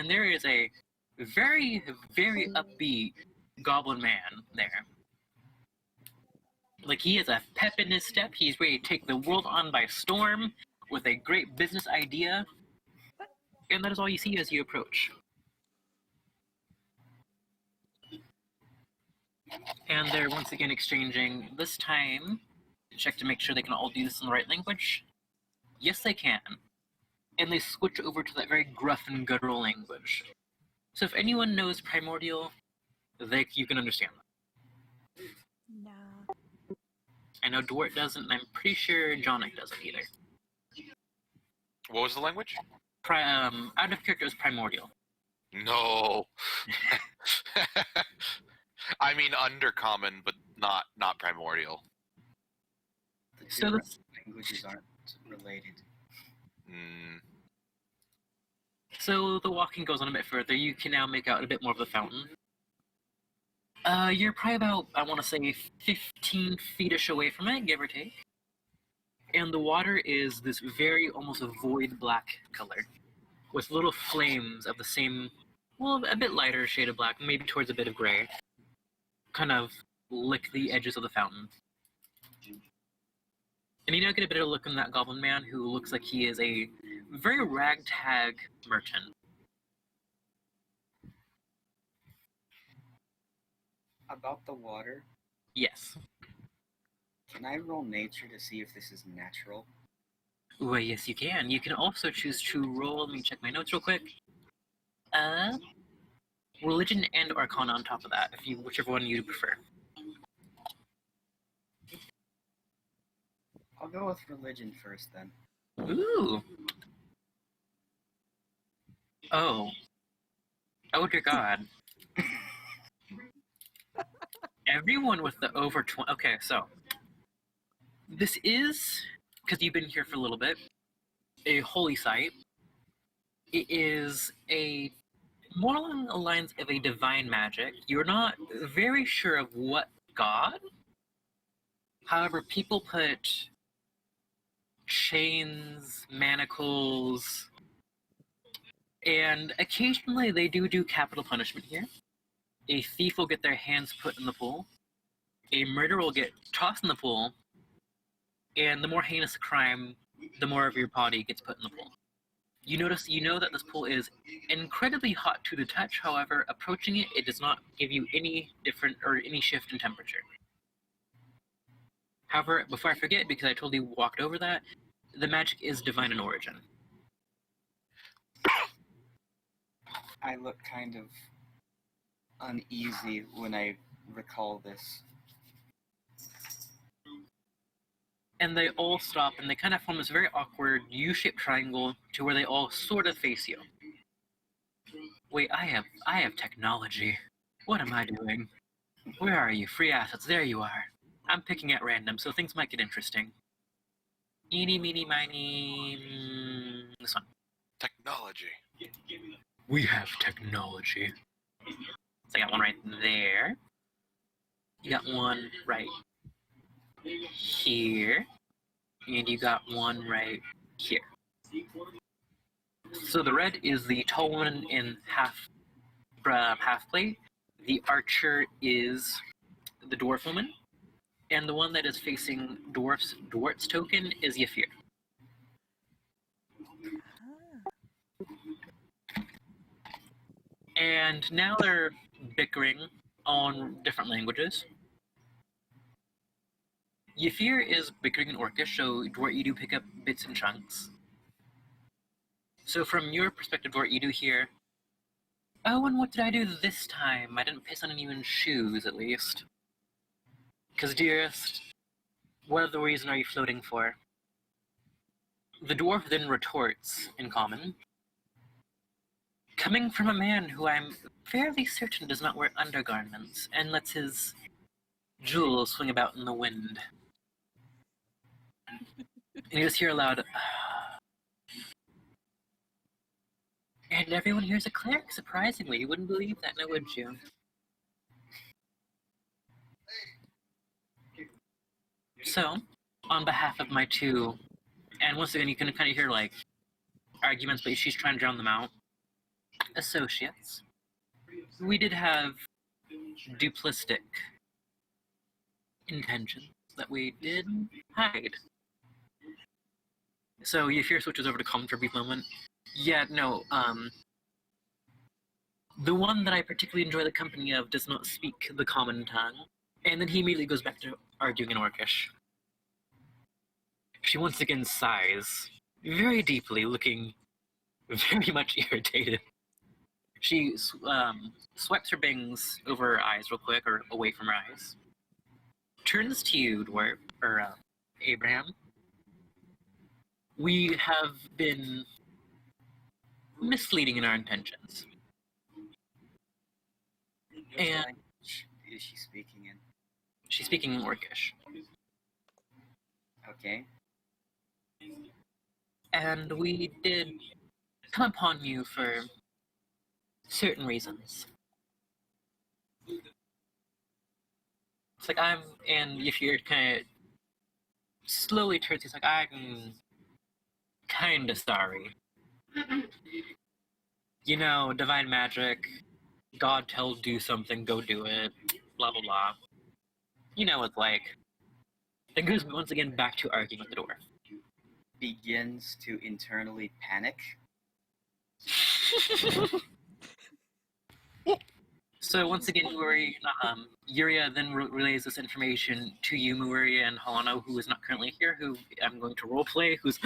and there is a very, very upbeat goblin man there. Like, he has a pep in his step. He's ready to take the world on by storm with a great business idea. And that is all you see as you approach. And they're once again exchanging. This time, check to make sure they can all do this in the right language. Yes, they can. And they switch over to that very gruff and guttural language. So if anyone knows Primordial, you can understand that. Nah. I know Dwart doesn't, and I'm pretty sure Jonic doesn't either. What was the language? Out of character is Primordial. No. I mean undercommon, but not primordial. The So different this- languages aren't related. So the walking goes on a bit further. You can now make out a bit more of the fountain. You're probably about, I want to say, 15 feet-ish away from it, give or take. And the water is this very, almost a void black color, with little flames of the same, well, a bit lighter shade of black, maybe towards a bit of gray, kind of lick the edges of the fountain. And you now get a better look on that goblin man, who looks like he is a very ragtag merchant. About the water, Yes. can I roll nature to see if this is natural? Well, yes, you can. You can also choose to roll. Let me check my notes real quick. Religion and Arcana on top of that, whichever one you prefer. I'll go with religion first then. Ooh. Oh. Oh dear God. Everyone with the over 20. Okay, so this is, because you've been here for a little bit, a holy site. It is a more along the lines of a divine magic. You're not very sure of what god. However, people put chains, manacles, and occasionally they do capital punishment here. A thief will get their hands put in the pool. A murderer will get tossed in the pool. And the more heinous the crime, the more of your body gets put in the pool. You know that this pool is incredibly hot to the touch. However, approaching it, it does not give you any different or any shift in temperature. However, before I forget, because I totally walked over that, the magic is divine in origin. I look kind of uneasy when I recall this. And they all stop, and they kind of form this very awkward U-shaped triangle to where they all sort of face you. Wait, I have technology. What am I doing? Where are you? Free assets. There you are. I'm picking at random, so things might get interesting. Eeny, meeny, miny. This one. Technology. We have technology. So I got one right there. You got one right here. And you got one right here. So the red is the tall woman in half plate. The archer is the dwarf woman. And the one that is facing Dwart's token is Yafir. And now they're bickering on different languages. Yafir is bickering in Orcish, so Dwart, you do pick up bits and chunks. So from your perspective, Dwart, you do hear, oh, and what did I do this time? I didn't piss on anyone's shoes, at least. Because, dearest, what other reason are you floating for? The dwarf then retorts in common. Coming from a man who I'm fairly certain does not wear undergarments and lets his jewels swing about in the wind. And you just hear aloud, and everyone here's a cleric, surprisingly. You wouldn't believe that, now would you? So, on behalf of my two, and once again you can kind of hear like arguments, but she's trying to drown them out. associates, we did have duplistic intentions that we did hide. So Yafir switches over to calm for a brief moment. Yeah, no, the one that I particularly enjoy the company of does not speak the common tongue. And then he immediately goes back to arguing in Orcish. She once again sighs, very deeply, looking very much irritated. She swipes her bangs over her eyes real quick, or away from her eyes. Turns to you, Dwarf, or Abraham. We have been misleading in our intentions. Which And- language is she speaking in? She's speaking in Orcish. Okay. And we did come upon you for certain reasons. It's like and if you're kind of slowly turns, he's like, I'm kind of sorry. You know, divine magic, God tells do something, go do it, blah blah blah. You know what it's like. Then goes once again back to arguing with the door. Begins to internally panic. So once again, Yuria then relays this information to you, Muria, and Halano, who is not currently here, who I'm going to roleplay, who's...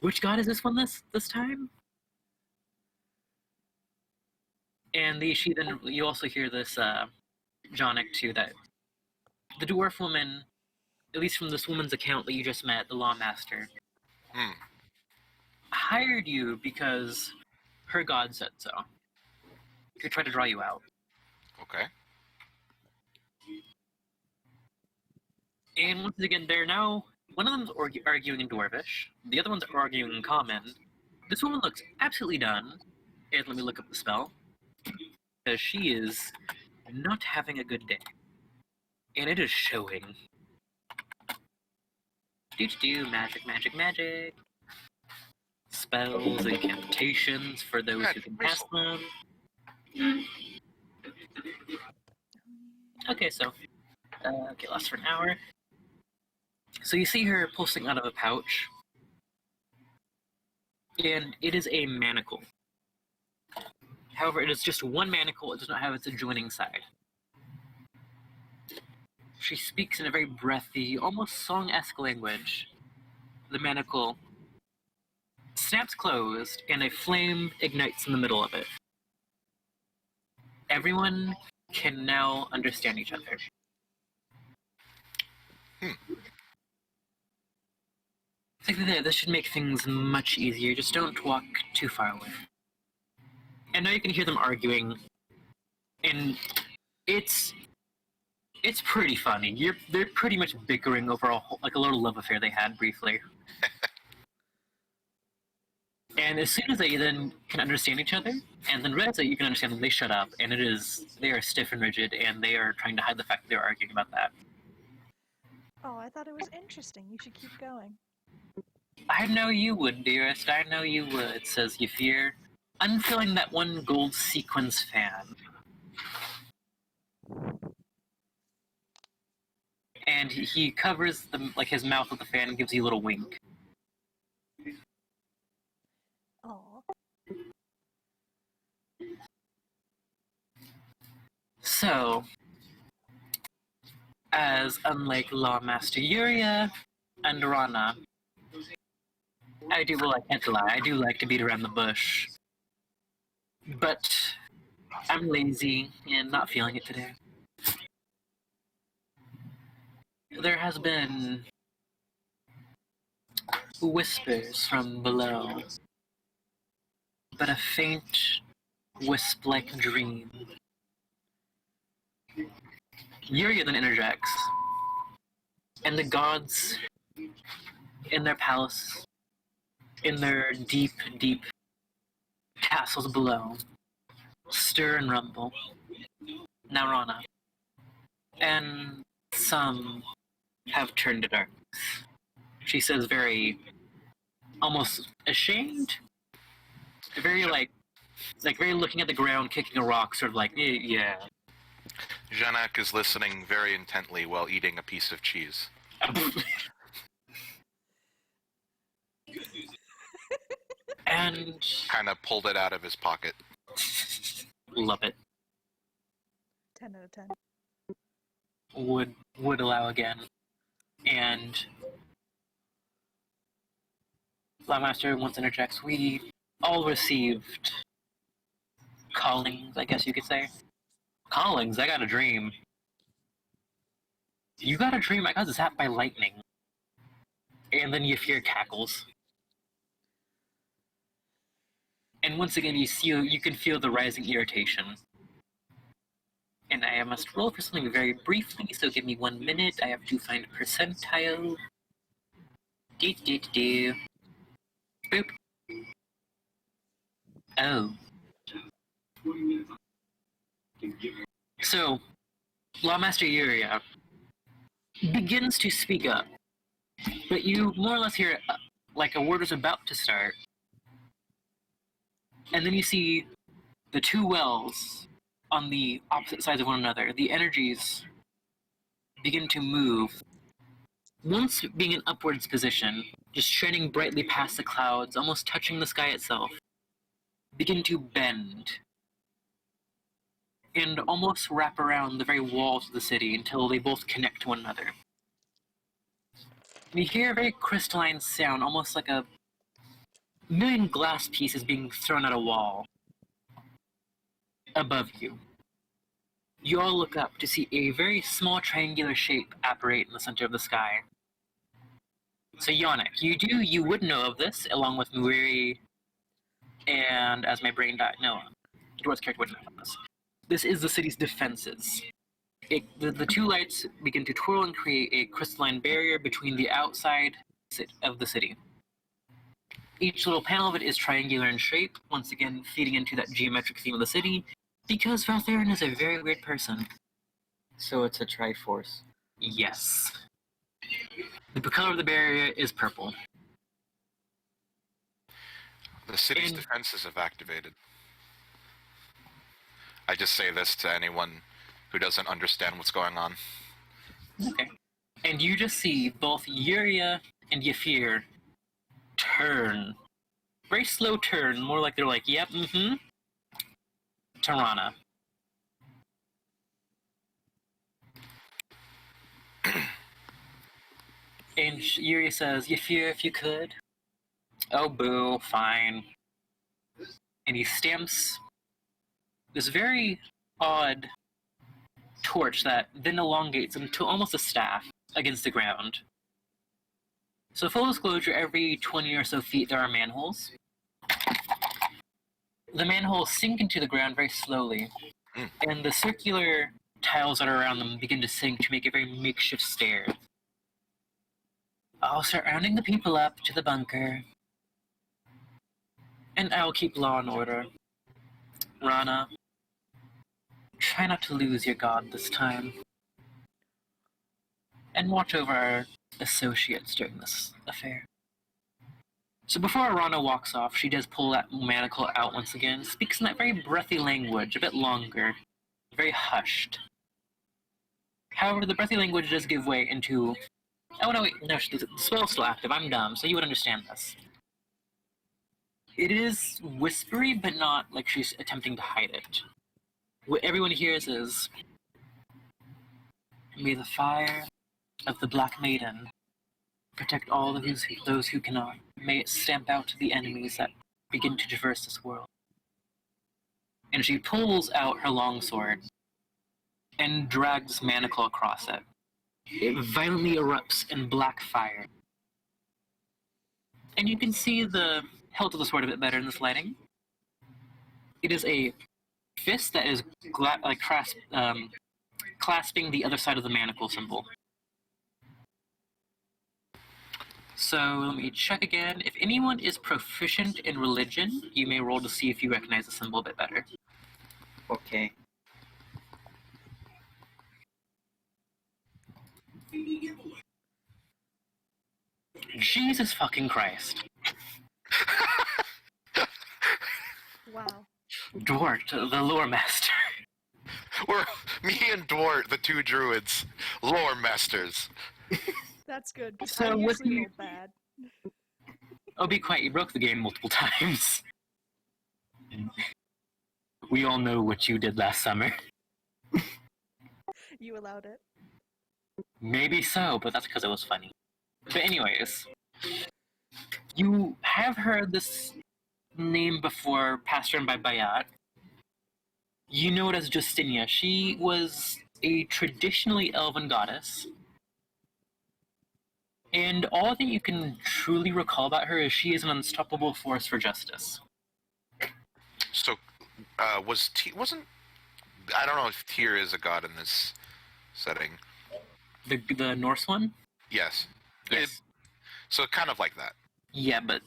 Which god is this one this time? And you also hear this, Jonic, too, that the dwarf woman, at least from this woman's account that you just met, the Lawmaster, hired you because her god said so. To try to draw you out. Okay. And once again, they're now... One of them's arguing in Dwarvish, the other one's arguing in Common. This woman looks absolutely done. And let me look up the spell. Because she is not having a good day. And it is showing. Do magic, magic, magic. Spells, incantations for those who can cast them. Okay, so lasts for an hour. So you see her pulsing out of a pouch, and it is a manacle. However, it is just one manacle, it does not have its adjoining side. She speaks in a very breathy, almost song-esque language. The manacle snaps closed, and a flame ignites in the middle of it. Everyone can now understand each other. I think that this should make things much easier. Just don't walk too far away. And now you can hear them arguing, and it's pretty funny. They're pretty much bickering over a little love affair they had briefly. And as soon as they then can understand each other, and then realize that you can understand them, they shut up, and they are stiff and rigid, and they are trying to hide the fact that they're arguing about that. Oh, I thought it was interesting. You should keep going. I know you would, dearest. I know you would, says Yafir, unfilling that one gold sequins fan. And he covers his mouth with the fan and gives you a little wink. Oh. So, as unlike Lawmaster Yuria and Rana, I can't lie, I do like to beat around the bush. But I'm lazy and not feeling it today. There has been whispers from below, but a faint, wisp-like dream. Yuria then interjects, and the gods in their palace, in their deep, deep castles below, stir and rumble. Now Rana. And some have turned to darkness. She says very, almost ashamed, very like very looking at the ground, kicking a rock, sort of like, yeah. Janak is listening very intently while eating a piece of cheese. And Kind of pulled it out of his pocket. love it. 10 out of 10. Would allow again. And Lawmaster once interjects, we all received callings, I guess you could say. Callings, I got a dream. You got a dream, I got zapped by lightning. And then Yafir cackles. And once again, you can feel the rising irritation. And I must roll for something very briefly, so give me 1 minute. I have to find percentile. Do. Boop. Oh. So, Lawmaster Yuria begins to speak up, but you more or less hear like a word is about to start, and then you see the two wells on the opposite sides of one another. The energies begin to move, once being in upwards position, just shining brightly past the clouds, almost touching the sky itself, begin to bend and almost wrap around the very walls of the city until they both connect to one another. And you hear a very crystalline sound, almost like a million glass pieces being thrown at a wall above you. You all look up to see a very small triangular shape apparate in the center of the sky. So Yannick, you would know of this, along with Muiri, and as my brain died, no, Dwarf's character wouldn't know of this. This is the city's defenses. The two lights begin to twirl and create a crystalline barrier between the outside of the city. Each little panel of it is triangular in shape, once again feeding into that geometric theme of the city, because Valtherin is a very weird person. So it's a Triforce. Yes. The color of the barrier is purple. The city's defenses have activated. I just say this to anyone who doesn't understand what's going on. Okay. And you just see both Yuria and Yafir turn. Very slow turn, more like they're like, yep, Tirana. And Yuria says, Yafir, if you could. Oh, boo, fine. And he stamps this very odd torch that then elongates into almost a staff against the ground. So full disclosure, every 20 or so feet there are manholes. The manholes sink into the ground very slowly, and the circular tiles that are around them begin to sink to make a very makeshift stair. I'll start rounding the people up to the bunker, and I'll keep law and order. Rana, try not to lose your god this time, and watch over our associates during this affair. So before Rana walks off, she does pull that manacle out once again, speaks in that very breathy language, a bit longer, very hushed. However, the breathy language does give way into... Oh no, wait, no, the spell's still active, I'm dumb, so you would understand this. It is whispery, but not like she's attempting to hide it. What everyone hears is, may the fire of the Black Maiden protect all those who cannot. May it stamp out the enemies that begin to traverse this world. And she pulls out her longsword and drags manacle across it. It violently erupts in black fire. And you can see the hilt of the sword a bit better in this lighting. It is a fist that is clasping the other side of the manacle symbol. So let me check again. If anyone is proficient in religion, you may roll to see if you recognize the symbol a bit better. Okay. Jesus fucking Christ. Wow. Dwart, the lore master. We're me and Dwart, the two druids, lore masters. That's good, because So I what usually do you- roll bad. Oh, be quiet, you broke the game multiple times. We all know what you did last summer. You allowed it. Maybe so, but that's because it was funny. But anyways, you have heard this name before, passed around by Bayat. You know it as Justinia. She was a traditionally elven goddess. And all that you can truly recall about her is she is an unstoppable force for justice. So, wasn't I don't know if Tyr is a god in this setting. The Norse one? Yes. Yes. So kind of like that. Yeah, but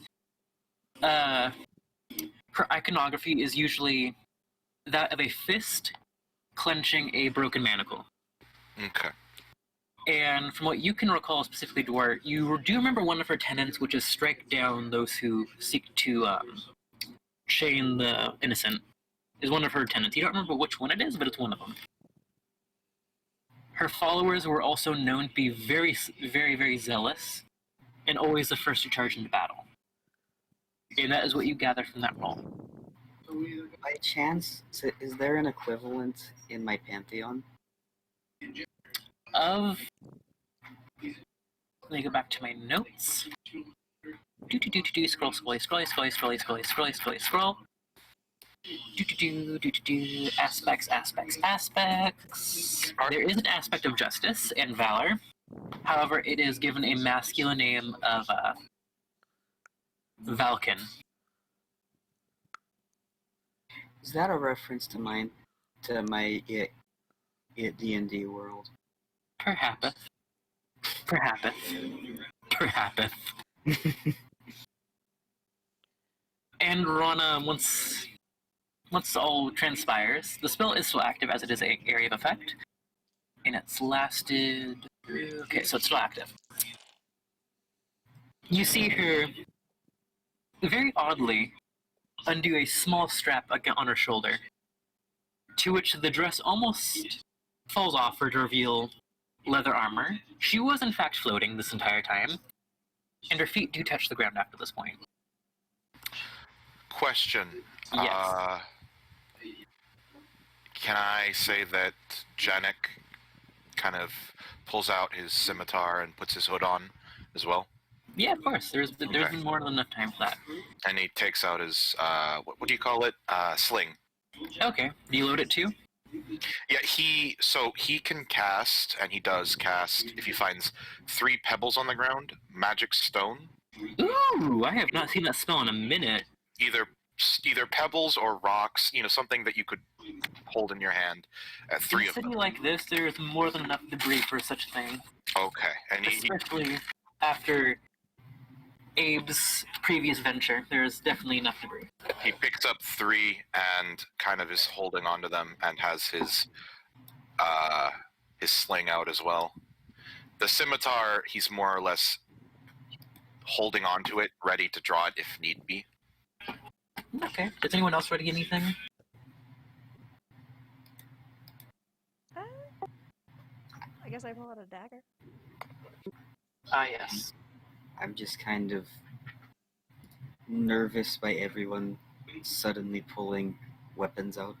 her iconography is usually that of a fist clenching a broken manacle. Okay. And from what you can recall specifically, Dwart, you do remember one of her tenets, which is strike down those who seek to shame the innocent, is one of her tenets. You don't remember which one it is, but it's one of them. Her followers were also known to be very, very, very zealous, and always the first to charge into battle. And that is what you gather from that role. By chance, is there an equivalent in my pantheon? Of... Let me go back to my notes. Scroll, scroll. Aspects. There is an aspect of justice and valor. However, it is given a masculine name of Valken. Is that a reference to my D&D world? Perhaps. And Rana, once all transpires, the spell is still active as it is an area of effect. And it's lasted... Okay, so it's still active. You see her, very oddly, undo a small strap on her shoulder, to which the dress almost falls off her to reveal leather armor. She was in fact floating this entire time, and her feet do touch the ground after this point. Question. Yes. Can I say that Janek kind of pulls out his scimitar and puts his hood on as well? Yeah, of course. There's Okay. been more than enough time for that. And he takes out his, what do you call it? Sling. Okay. Do you load it too? Yeah, he can cast, and he does cast, if he finds 3 pebbles on the ground, magic stone. Ooh, I have not seen that spell in a minute. Either pebbles or rocks, something that you could hold in your hand. In 3 a of city them. like this, there is more than enough debris for such a thing. Okay, and he Especially after Abe's previous venture, there's definitely enough debris. he picks up 3 and kind of is holding onto them and has his sling out as well. The scimitar, he's more or less holding onto it, ready to draw it if need be. Okay. Is anyone else ready anything? I guess I pull out a dagger. Ah, yes. I'm just kind of nervous by everyone suddenly pulling weapons out.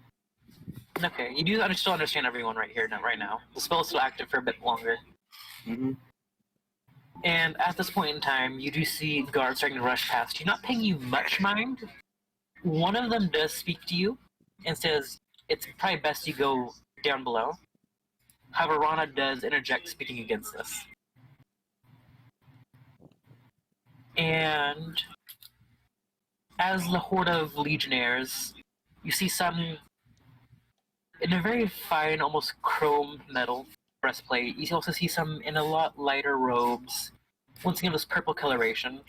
Okay, you do still understand everyone right now. The spell is still active for a bit longer. Mm-hmm. And at this point in time, you do see guards starting to rush past you, not paying you much mind. One of them does speak to you and says, it's probably best you go down below. However, Rana does interject speaking against this. And as the horde of legionnaires, you see some in a very fine, almost chrome metal breastplate. You also see some in a lot lighter robes. Once again, this purple coloration.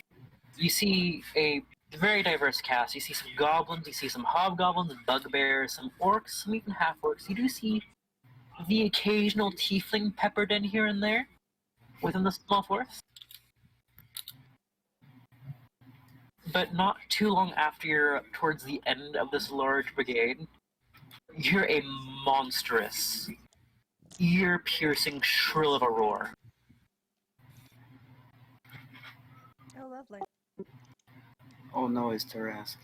You see a very diverse cast. You see some goblins, you see some hobgoblins, bugbears, some orcs, some even half-orcs. You do see the occasional tiefling peppered in here and there within the small forest. But not too long after you're towards the end of this large brigade, you hear a monstrous, ear-piercing shrill of a roar. Oh, lovely. Oh no, it's Tarask.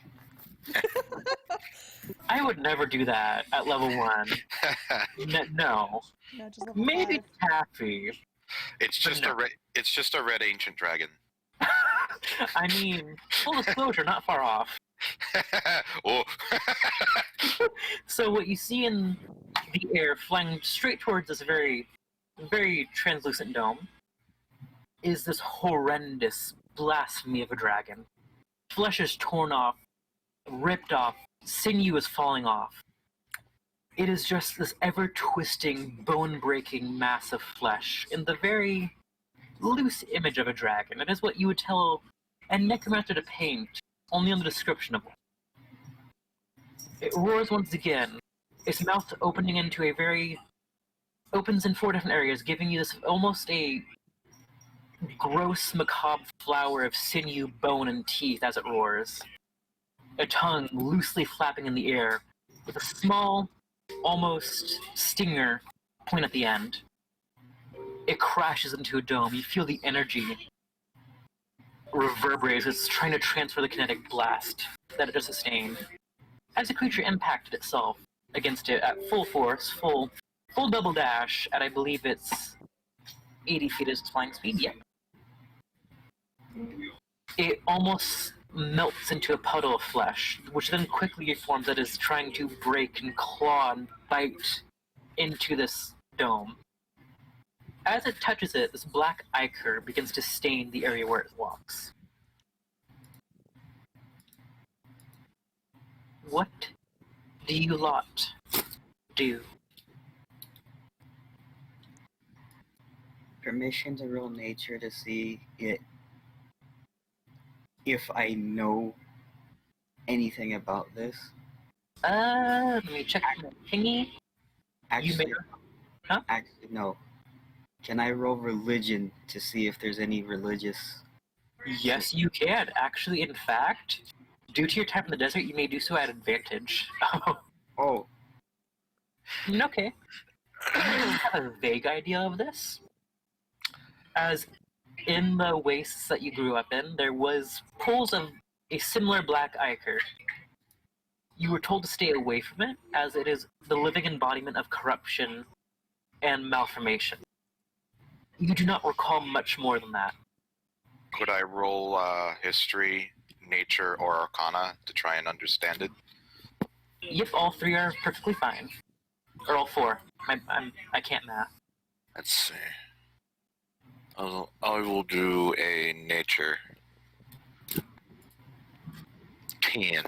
I would never do that at level 1. No. No, just level Maybe 5. Taffy. It's just No. it's just a red ancient dragon. I mean, full disclosure, not far off. Oh. So what you see in the air, flying straight towards this very, very translucent dome, is this horrendous blasphemy of a dragon. Flesh is torn off, ripped off, sinew is falling off. It is just this ever-twisting, bone-breaking mass of flesh in the very loose image of a dragon. It is what you would tell a necromancer to paint, only on the description of one. It roars once again, its mouth opening into a very... opens in 4 different areas, giving you this almost a gross, macabre flower of sinew, bone, and teeth as it roars. A tongue loosely flapping in the air, with a small, almost stinger point at the end. It crashes into a dome. You feel the energy reverberate as it's trying to transfer the kinetic blast that it just sustained. As the creature impacted itself against it at full force, full double dash, at I believe it's 80 feet as its flying speed, yep. It almost melts into a puddle of flesh, which then quickly reforms that is trying to break and claw and bite into this dome. As it touches it, this black ichor begins to stain the area where it walks. What do you lot do? Permission to roll nature to see it if I know anything about this. Let me check my thingy. Actually, Huh? actually no. Can I roll religion to see if there's any religious? Yes, you can. Actually, in fact, due to your time in the desert, you may do so at advantage. Oh, Okay. You have a vague idea of this. As in the wastes that you grew up in, there was pools of a similar black ichor. You were told to stay away from it, as it is the living embodiment of corruption and malformation. You do not recall much more than that. Could I roll history, nature, or arcana to try and understand it? Yep, all 3 are perfectly fine. Or all 4. I can't math. Let's see. I will do a nature. 10.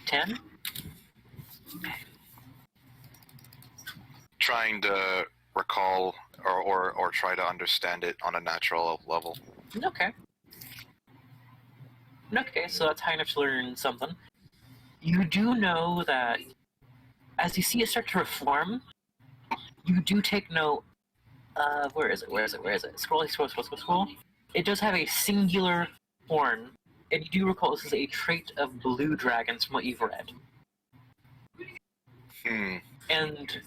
10? Trying to recall or try to understand it on a natural level. Okay. Okay, so that's high enough to learn something. You do know that as you see it start to reform, you do take note of... Where is it? Scroll. It does have a singular horn, and you do recall this is a trait of blue dragons from what you've read. And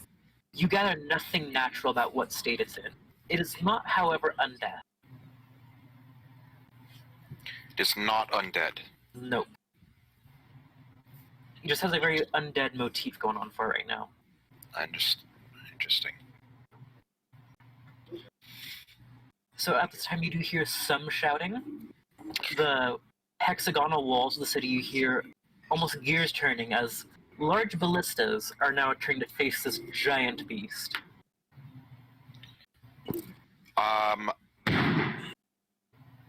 you gather nothing natural about what state it's in. It is not, however, undead. It is not undead. Nope. It just has a very undead motif going on for it right now. I understand. Interesting. So at this time you do hear some shouting. The hexagonal walls of the city, you hear almost gears turning as large ballistas are now turning to face this giant beast.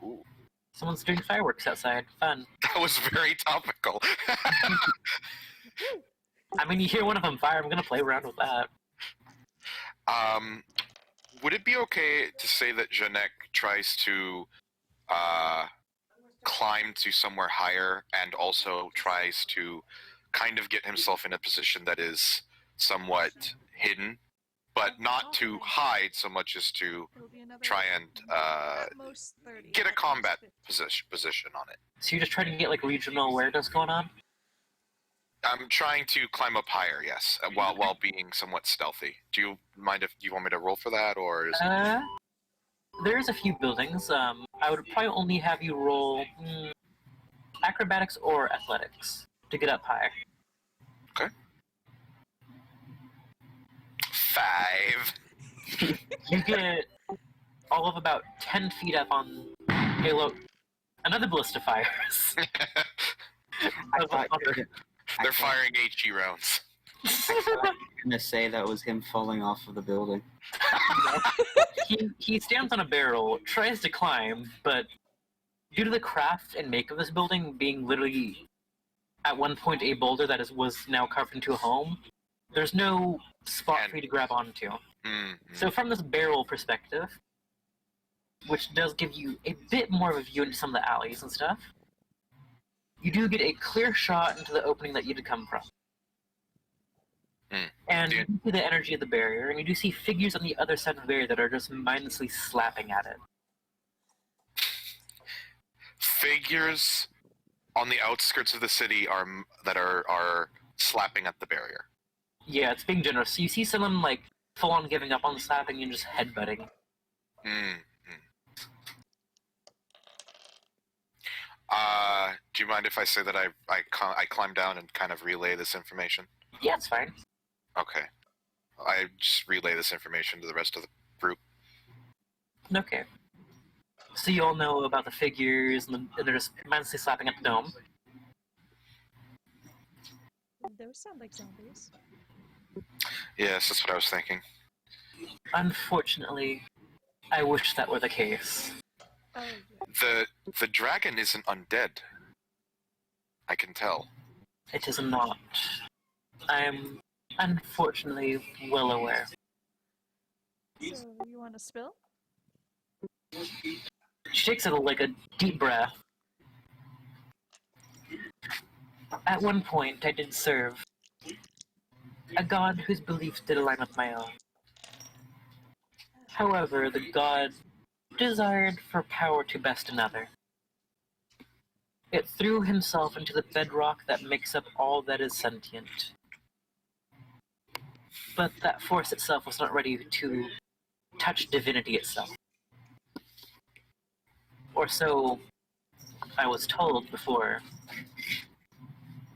Ooh, Someone's doing fireworks outside. Fun. that was very topical. I mean, you hear one of them fire, I'm gonna play around with that. Would it be okay to say that Janek tries to climb to somewhere higher and also tries to kind of get himself in a position that is somewhat hidden, but not to hide so much as to It'll be another, try and at most 30. get a at most combat 50. position on it. So you're just trying to get like regional awareness going on? I'm trying to climb up higher, yes, while being somewhat stealthy. Do you mind if you want me to roll for that, or is There's a few buildings. I would probably only have you roll acrobatics or athletics to get up high. Okay. 5. You get all of about 10 feet up on Halo. Another ballista fires. I thought you were They're firing HE rounds. gonna say that was him falling off of the building. He stands on a barrel, tries to climb, but due to the craft and make of this building being literally at one point a boulder that was now carved into a home, there's no spot for you to grab onto. So from this barrel perspective, which does give you a bit more of a view into some of the alleys and stuff, you do get a clear shot into the opening that you'd come from. And you do see the energy of the barrier, and you do see figures on the other side of the barrier that are just mindlessly slapping at it. Figures on the outskirts of the city are slapping at the barrier. Yeah, it's being generous. So you see someone like full on giving up on slapping and just headbutting. Do you mind if I say that I climb down and kind of relay this information? Yeah, it's fine. Okay. I just relay this information to the rest of the group. Okay. So you all know about the figures, and they're just mindlessly slapping at the dome. Those sound like zombies. Yes, that's what I was thinking. Unfortunately, I wish that were the case. Oh, yeah. The dragon isn't undead. I can tell. It is not. I'm unfortunately well aware. So you want to spill? She takes a deep breath. At one point, I did serve a god whose beliefs did align with my own. However, the god desired for power to best another. It threw himself into the bedrock that makes up all that is sentient. But that force itself was not ready to touch divinity itself. Or so I was told before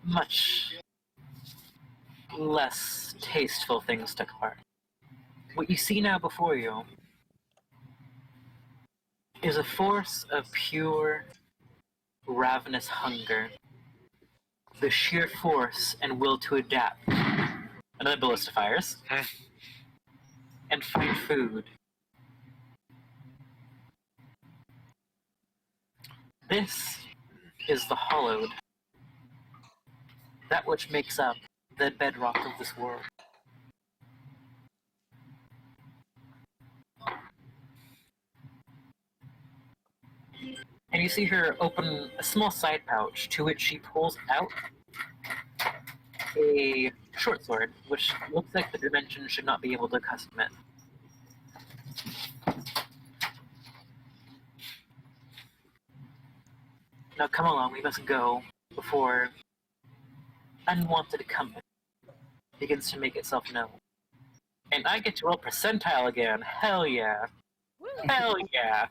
much less tasteful things took part. What you see now before you is a force of pure, ravenous hunger. The sheer force and will to adapt. Another ballista fires. And find food. This is the Hollowed. That which makes up the bedrock of this world. And you see her open a small side pouch to which she pulls out a short sword, which looks like the dimension should not be able to custom it. Now come along, we must go before unwanted company begins to make itself known. And I get to roll percentile again. Hell yeah. Woo! Hell yeah.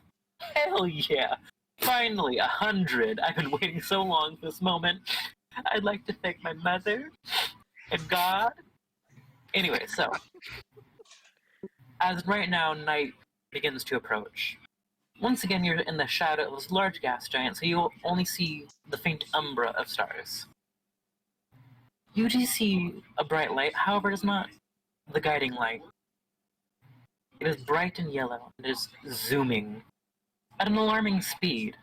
Hell yeah. Finally, 100. I've been waiting so long for this moment. I'd like to thank my mother and God. Anyway, so as right now night begins to approach, once again you're in the shadow of this large gas giant, so you'll only see the faint umbra of stars. You do see a bright light, however it is not the guiding light. It is bright and yellow, and is zooming at an alarming speed.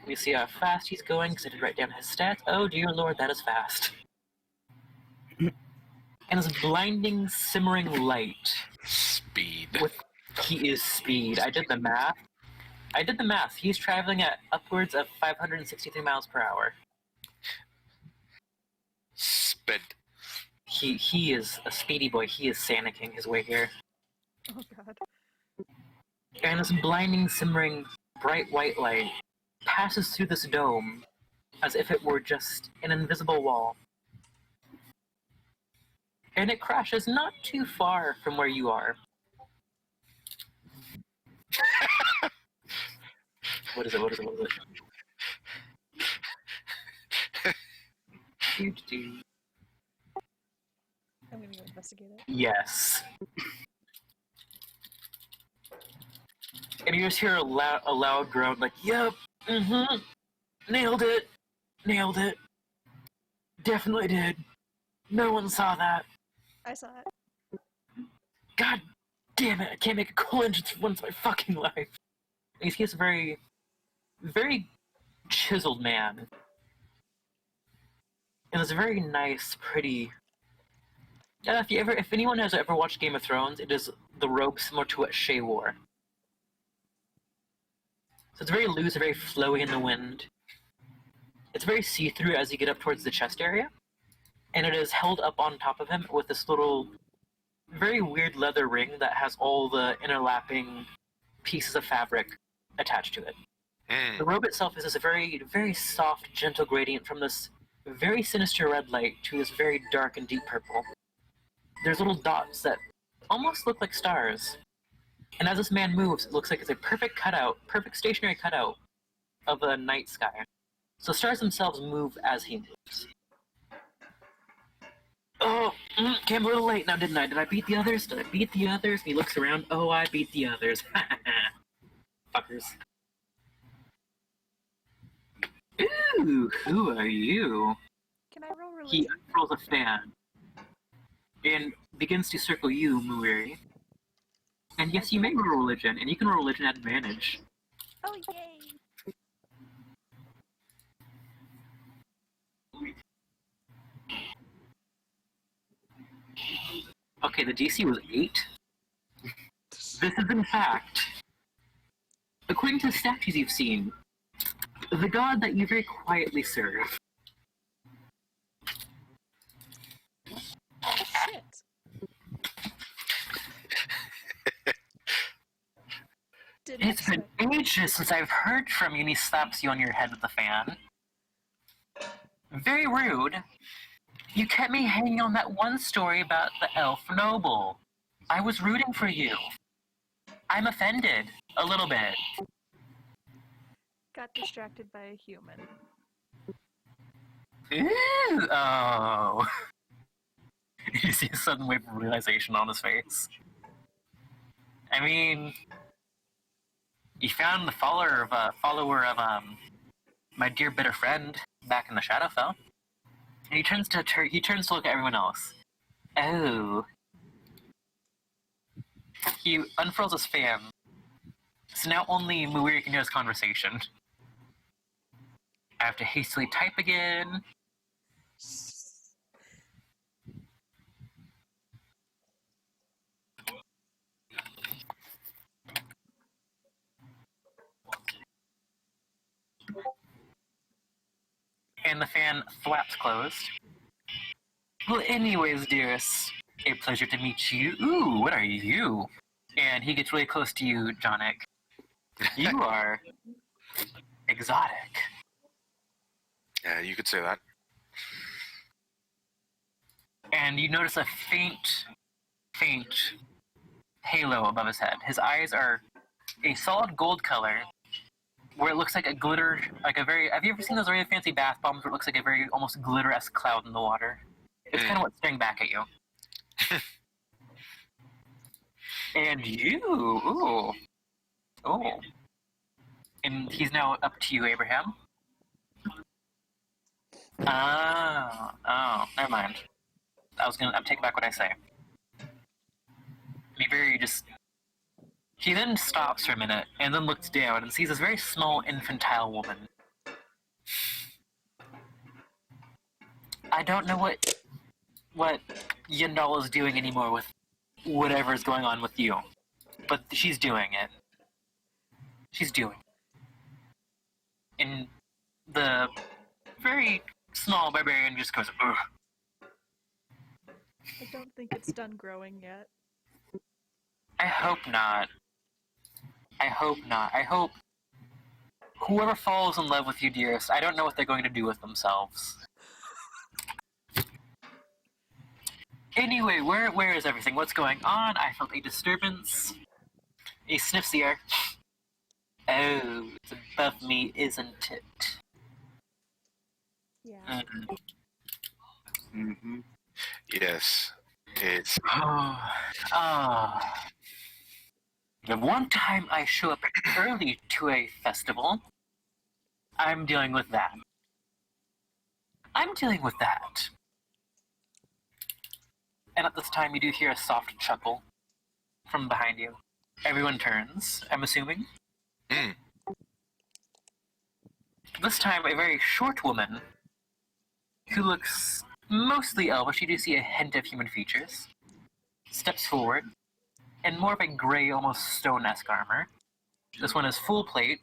We see how fast he's going, because I did write down his stats. Oh dear lord, that is fast. And this blinding, simmering light. Speed. He is speed. I did the math. He's traveling at upwards of 563 miles per hour. Sped. he is a speedy boy. He is Sanicking his way here. Oh god. And this blinding, simmering, bright white light passes through this dome as if it were just an invisible wall. And it crashes not too far from where you are. What is it? What is it? What is it? Doo-doo-doo. I'm gonna go investigate it. Yes. And you just hear a loud groan like, yep, nailed it, definitely did. No one saw that. I saw it. God damn it, I can't make a cool engine once in my fucking life. And he's a very, very chiseled man. And it's a very nice, pretty... if anyone has ever watched Game of Thrones, it is the robe similar to what Shay wore. So it's very loose, very flowy in the wind. It's very see-through as you get up towards the chest area. And it is held up on top of him with this little, very weird leather ring that has all the interlapping pieces of fabric attached to it. The robe itself is this very, very soft, gentle gradient from this very sinister red light to this very dark and deep purple. There's little dots that almost look like stars. And as this man moves, it looks like it's a perfect stationary cutout of a night sky. So stars themselves move as he moves. Oh, came a little late now, didn't I? Did I beat the others? And he looks around. Oh, I beat the others. Fuckers. Ooh, who are you? Can I roll religion? He unfurls a fan and begins to circle you, Muiri. And yes, you may roll religion, and you can roll religion at advantage. Oh yay! Okay, the DC was 8. This is in fact, according to the statues you've seen, the god that you very quietly serve. Oh shit! Didn't It's been expect- ages since I've heard from you, and he slaps you on your head with the fan. Very rude. You kept me hanging on that one story about the elf noble. I was rooting for you. I'm offended. A little bit. Got distracted by a human. Ew, oh. You see a sudden wave of realization on his face. I mean, you found the follower of my dear bitter friend back in the Shadowfell. And he turns to look at everyone else. Oh. He unfurls his fan. So now only Muiri can hear his conversation. I have to hastily type again. And the fan flaps closed. Well, anyways, dearest, a pleasure to meet you. Ooh, what are you? And he gets really close to you, Jonic. You are exotic. Yeah, you could say that. And you notice a faint halo above his head. His eyes are a solid gold color, where it looks like a glitter, like a very... Have you ever seen those really fancy bath bombs where it looks like a very almost glitter-esque cloud in the water? It's kind of what's staring back at you. And you, ooh. And he's now up to you, Abraham. Oh, never mind. I'm taking back what I say. He then stops for a minute and then looks down and sees this very small infantile woman. I don't know what Yindal is doing anymore with whatever's going on with you, but she's doing it. She's doing it. And the very small barbarian just goes, ugh. I don't think it's done growing yet. I hope not. I hope not. I hope whoever falls in love with you, dearest, I don't know what they're going to do with themselves. Anyway, where is everything? What's going on? I felt a disturbance. A sniffs the air. Oh, it's above me, isn't it? Yeah. Mm-hmm. Yes, it's. The one time I show up early to a festival, I'm dealing with that. I'm dealing with that. And at this time, you do hear a soft chuckle from behind you. Everyone turns, I'm assuming. Mm. This time, a very short woman who looks mostly elvish, you do see a hint of human features, steps forward, in more of a gray, almost stone-esque armor. This one is full plate,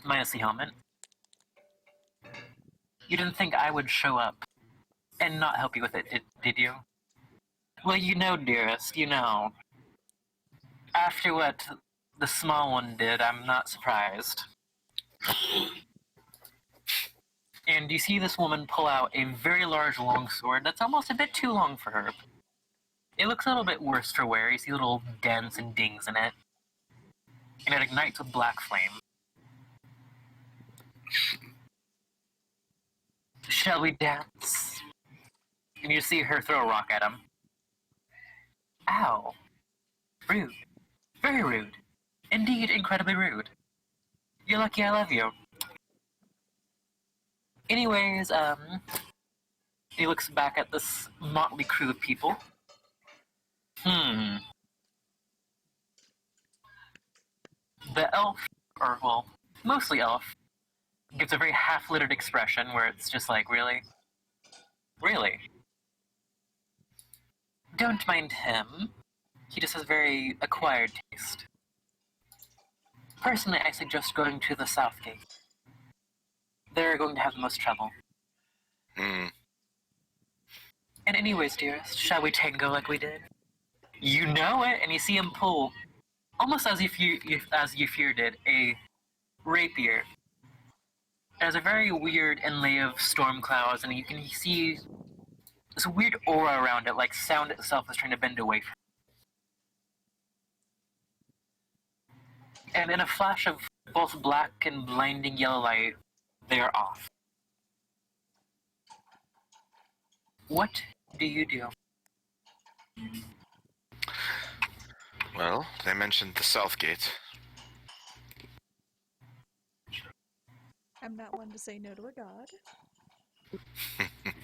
minus the helmet. You didn't think I would show up and not help you with it, did you? Well, you know, dearest, you know. After what the small one did, I'm not surprised. And you see this woman pull out a very large long sword that's almost a bit too long for her. It looks a little bit worse for wear. You see little dents and dings in it. And it ignites with black flame. Shall we dance? And you see her throw a rock at him. Ow. Rude. Very rude. Indeed, incredibly rude. You're lucky I love you. Anyways, he looks back at this motley crew of people. The elf, or, well, mostly elf, gives a very half-littered expression where it's just like, really? Really? Don't mind him. He just has very acquired taste. Personally, I suggest going to the south gate. They're going to have the most trouble. Mm. And anyways, dearest, shall we tango like we did? You know it, and you see him pull, almost as if Euphir did, a rapier. It has a very weird inlay of storm clouds, and you can see this weird aura around it, like sound itself is trying to bend away from it. And in a flash of both black and blinding yellow light, they are off. What do you do? Well, they mentioned the South Gate. I'm not one to say no to a god.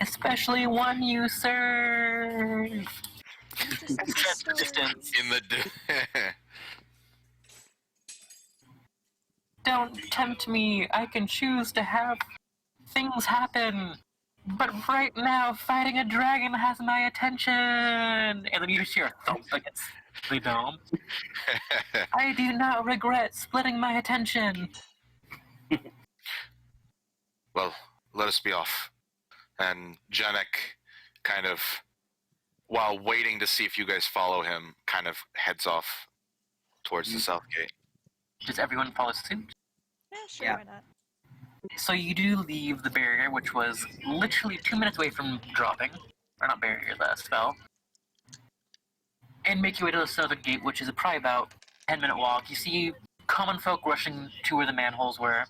Especially one you serve. You just Stretch the distance. In the. Don't tempt me. I can choose to have things happen. But right now, fighting a dragon has my attention. And then you just hear a thump against the dome. I do not regret splitting my attention. Well, let us be off. And Janek kind of, while waiting to see if you guys follow him, kind of heads off towards the South Gate. Does everyone follow suit? Yeah, sure, Yeah. why not? So you do leave the barrier, which was literally 2 minutes away from dropping. Or not barrier, the spell. And make your way to the southern gate, which is probably about 10-minute walk. You see common folk rushing to where the manholes were.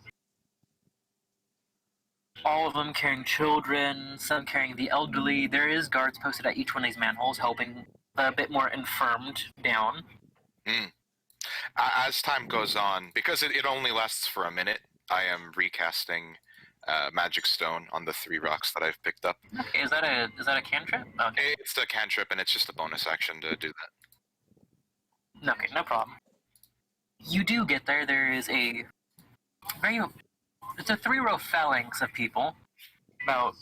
All of them carrying children, some carrying the elderly. There is guards posted at each one of these manholes, helping the bit more infirmed down. Mm. As time goes on, because it only lasts for a minute, I am recasting Magic Stone on the 3 rocks that I've picked up. Okay, is that a cantrip? Okay. It's a cantrip, and it's just a bonus action to do that. Okay, no problem. You do get there. There is it's a 3-row phalanx of people, about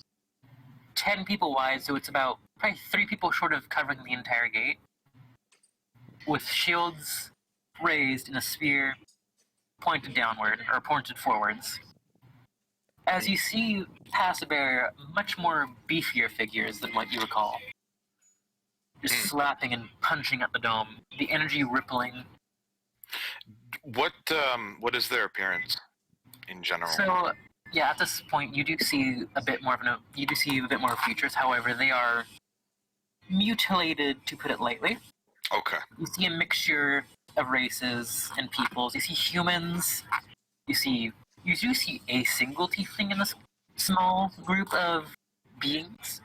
10 people wide, so it's about probably 3 people short of covering the entire gate, with shields raised in a sphere pointed downward, or pointed forwards. As you see past the barrier, much more beefier figures than what you recall. just slapping and punching at the dome. The energy rippling. What is their appearance in general? So, yeah, at this point, you do see a bit more of features. However, they are mutilated, to put it lightly. Okay. You see a mixture of races and peoples. You see humans. You do see a single tiefling in this small group of beings.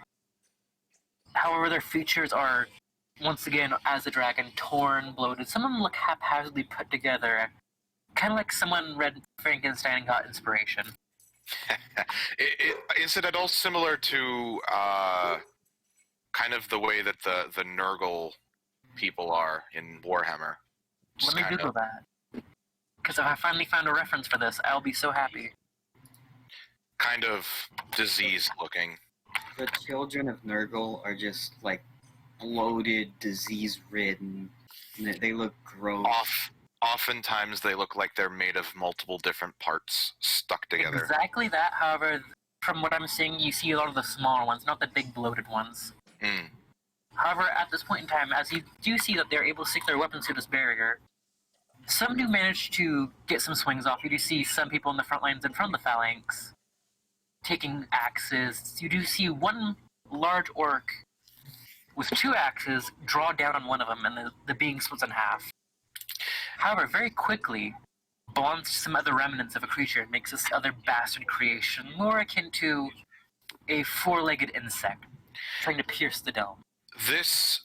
However, their features are, once again, as a dragon, torn, bloated. Some of them look haphazardly put together, kind of like someone read Frankenstein and got inspiration. Is it at all similar to kind of the way that the Nurgle people are in Warhammer? Let me Google that. Because if I finally found a reference for this, I'll be so happy. Kind of disease looking. The children of Nurgle are just like bloated, disease-ridden. They look gross. Oftentimes they look like they're made of multiple different parts stuck together. Exactly that. However, from what I'm seeing, you see a lot of the smaller ones, not the big bloated ones. Mm. However, at this point in time, as you do see that they're able to stick their weapons through this barrier, some do manage to get some swings off. You do see some people in the front lines in front of the phalanx taking axes. You do see one large orc with 2 axes draw down on one of them, and the being splits in half. However, very quickly, bonds to some other remnants of a creature and makes this other bastard creation more akin to a 4-legged insect trying to pierce the dome. This,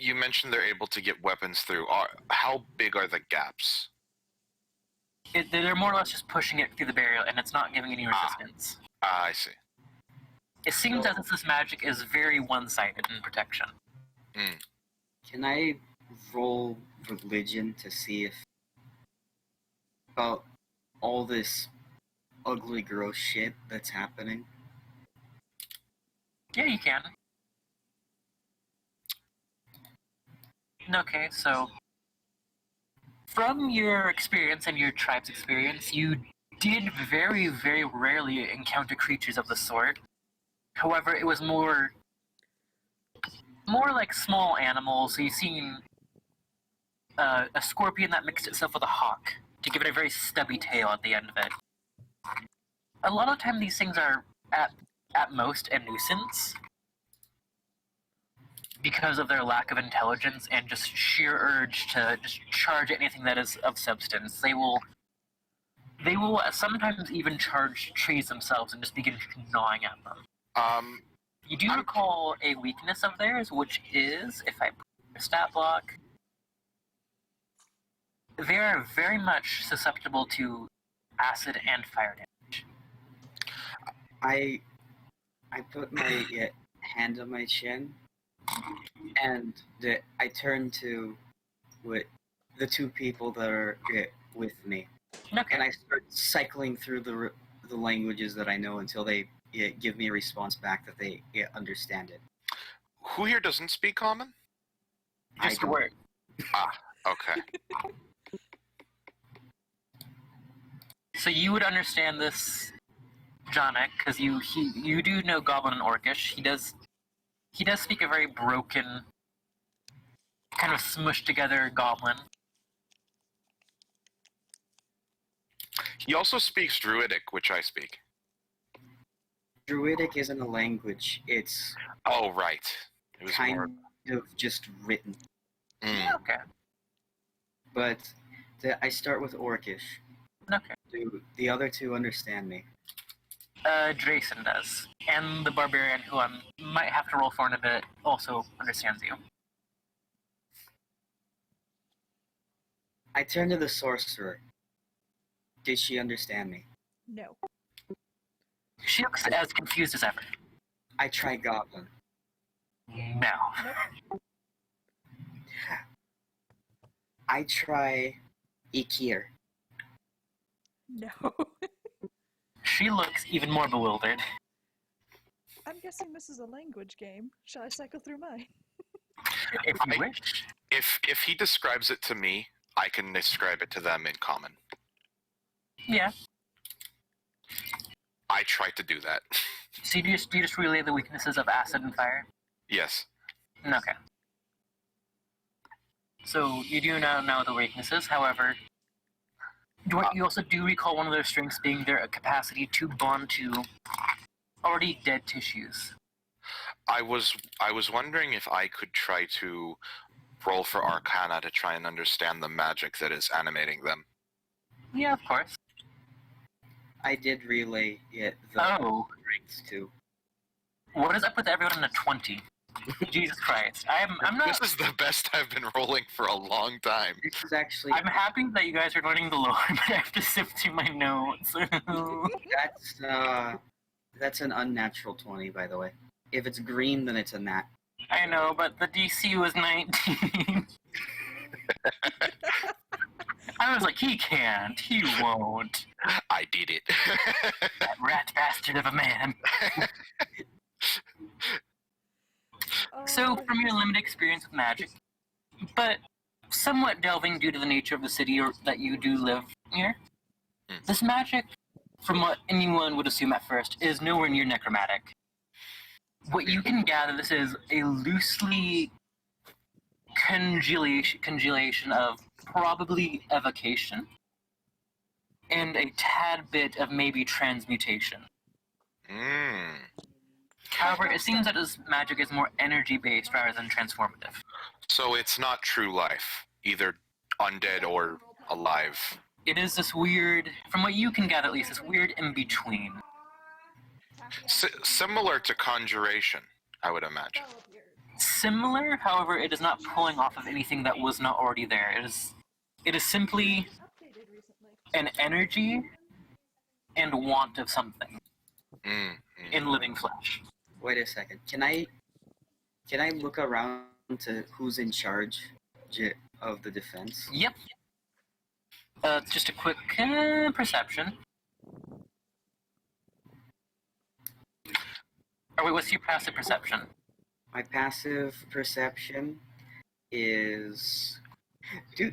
you mentioned they're able to get weapons through. How big are the gaps? They're more or less just pushing it through the barrier, and it's not giving any resistance. I see. It seems as if this magic is very one-sided in protection. Mm. Can I roll religion to see if about all this ugly, gross shit that's happening? Yeah, you can. Okay, so from your experience and your tribe's experience, you did very, very rarely encounter creatures of the sort. However, it was more like small animals. So you've seen a scorpion that mixed itself with a hawk to give it a very stubby tail at the end of it. A lot of the time, these things are at most a nuisance because of their lack of intelligence and just sheer urge to just charge at anything that is of substance. They will sometimes even charge trees themselves and just begin gnawing at them. You do recall a weakness of theirs, which is, if I put a stat block, they are very much susceptible to acid and fire damage. I put my hand on my chin, and I turn to the 2 people that are with me, Okay. and I start cycling through the languages that I know until they give me a response back that they understand it. Who here doesn't speak common? Just a word. Okay. So you would understand this, Jonik, because you do know Goblin and Orcish. He does speak a very broken, kind of smushed together Goblin. He also speaks Druidic, which I speak. Druidic isn't a language. It's Oh, right. It was kind more. of just written. Mm. Okay. But I start with Orcish. Okay. Do the other 2 understand me? Drayson does. And the Barbarian, who I might have to roll for in a bit, also understands you. I turn to the sorcerer. Did she understand me? No. She looks as confused as ever. I try Goblin. No. I try Ikir. No. She looks even more bewildered. I'm guessing this is a language game. Shall I cycle through mine? If you wish. If he describes it to me, I can describe it to them in common. Yeah. I try to do that. So you just relay the weaknesses of acid and fire? Yes. Okay. So you do now know the weaknesses. However, you also do recall one of their strengths being their capacity to bond to already dead tissues. I was wondering if I could try to roll for Arcana to try and understand the magic that is animating them. Yeah, of course. I did relay it the Oh, strengths too. what is up with everyone in a 20? Jesus Christ. I'm not... This is the best I've been rolling for a long time. This is actually I'm happy that you guys are learning the lore, but I have to sift through my notes. that's an unnatural 20, by the way. If it's green, then it's a nat. I know, but the DC was 19. I was like, he can't. He won't. I did it. That rat bastard of a man. So, from your limited experience with magic, but somewhat delving due to the nature of the city that you do live near, this magic, from what anyone would assume at first, is nowhere near necromantic. What you can gather, this is a loosely congelation of probably evocation and a tad bit of maybe transmutation. Mm. However, it seems that this magic is more energy-based rather than transformative. So it's not true life, either undead or alive. It is this weird, from what you can gather at least, this weird in-between. Similar to conjuration, I would imagine. Similar, however, it is not pulling off of anything that was not already there. It is simply an energy and want of something in living flesh. Wait a second. Can I look around to who's in charge of the defense? Yep. Just a quick perception. Oh wait, what's your passive perception? My passive perception is do.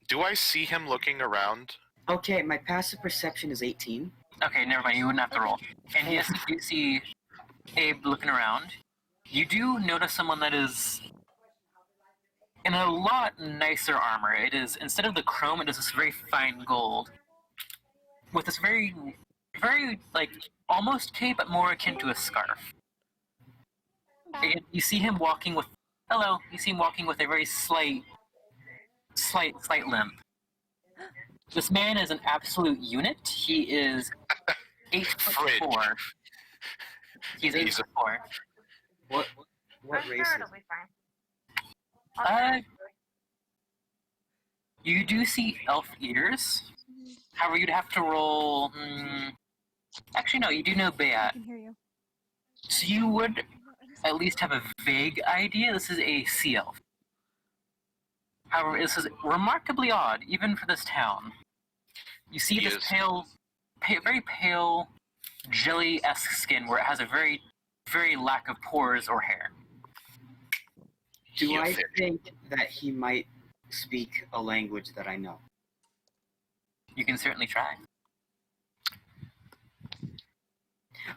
Do I see him looking around? Okay, my passive perception is 18. Okay, never mind, you wouldn't have to roll. And yes, you do see Abe looking around. You do notice someone that is in a lot nicer armor. It is, instead of the chrome, it is this very fine gold. With this very, like, almost cape, but more akin to a scarf. And you see him walking with, you see him walking with a very slight limp. This man is an absolute unit. He is 8'4". He's 8'4". What I'm race sure is it'll be fine. You do see elf ears. However, you'd have to roll. Actually, no, you do know I Beat. can hear you. So you would at least have a vague idea. This is a sea elf. However, this is remarkably odd, even for this town. You see He this is. very pale, jelly-esque skin where it has a very, very lack of pores or hair. Do I Theophany. think that he might speak a language that I know? You can certainly try.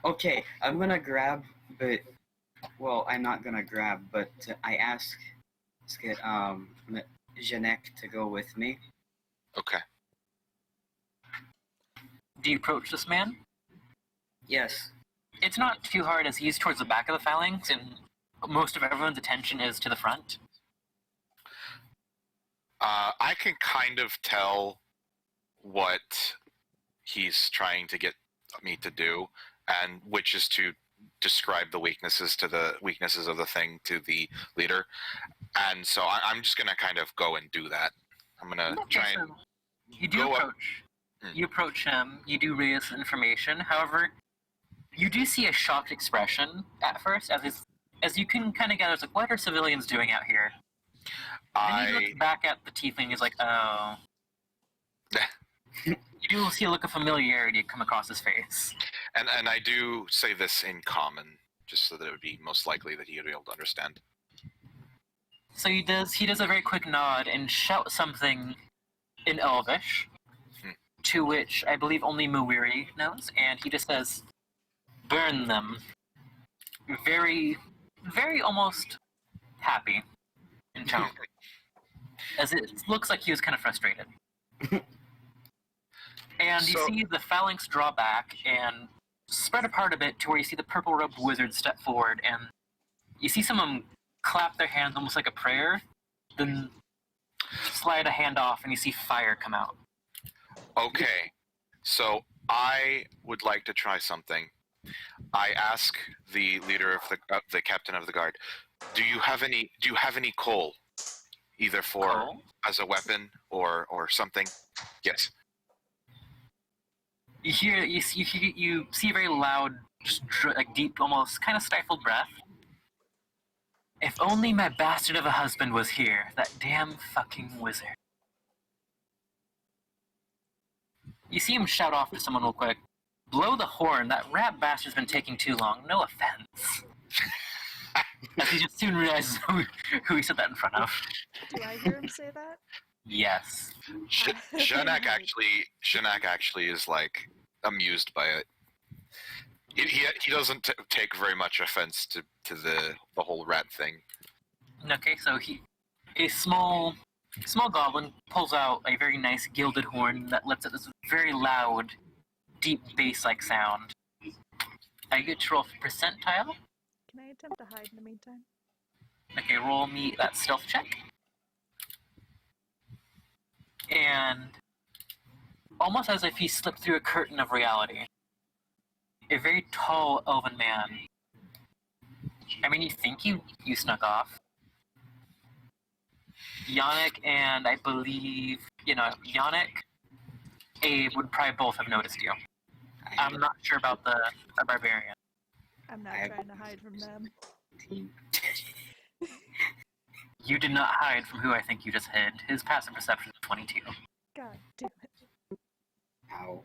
Okay, I'm gonna grab, but I'm not gonna grab, but I ask Janek to go with me. Okay. Do you approach this man? Yes. It's not too hard as he's towards the back of the phalanx and most of everyone's attention is to the front. I can kind of tell what he's trying to get me to do, and which is to describe the weaknesses of the thing to the leader. And so I'm just gonna kind of go and do that. I'm gonna try and You do go up- approach. You approach him. You do raise information. However, you do see a shocked expression at first, as you can kind of gather. It's like, what are civilians doing out here? And he looks back at the tiefling. He's like, oh. You do see a look of familiarity come across his face. and I do say this in common, just so that it would be most likely that he would be able to understand. So he does a very quick nod and shout something in Elvish, to which I believe only Muwiri knows, and he just says, burn them. Very, very almost happy in tone, as it looks like he was kind of frustrated. And you So- see the phalanx draw back and spread apart a bit to where you see the purple-robed wizard step forward, and you see someone clap their hands almost like a prayer, then slide a hand off, and you see fire come out. Okay, so I would like to try something. I ask the leader of the captain of the guard, do you have any coal, either for Coal? as a weapon or something? Yes. You see a very loud, just like deep, almost kind of stifled breath. If only my bastard of a husband was here, that damn fucking wizard. You see him shout off to someone real quick. Blow the horn, that rat bastard's been taking too long, no offense. As he just soon realizes who he said that in front of. Do I hear him say that? Yes. Janak actually is like amused by it. He doesn't take very much offense to the whole rat thing. Okay, so a small goblin pulls out a very nice gilded horn that lets out this very loud, deep bass-like sound. I get to roll for percentile. Can I attempt to hide in the meantime? Okay, roll me that stealth check. And almost as if he slipped through a curtain of reality, a very tall elven man. I mean, you think you snuck off. Yannick and I believe, Yannick, Abe would probably both have noticed you. I'm not sure about the barbarian. I'm not I- trying to hide from them. You did not hide from who I think you just hid. His passive perception is 22. God damn it. Ow.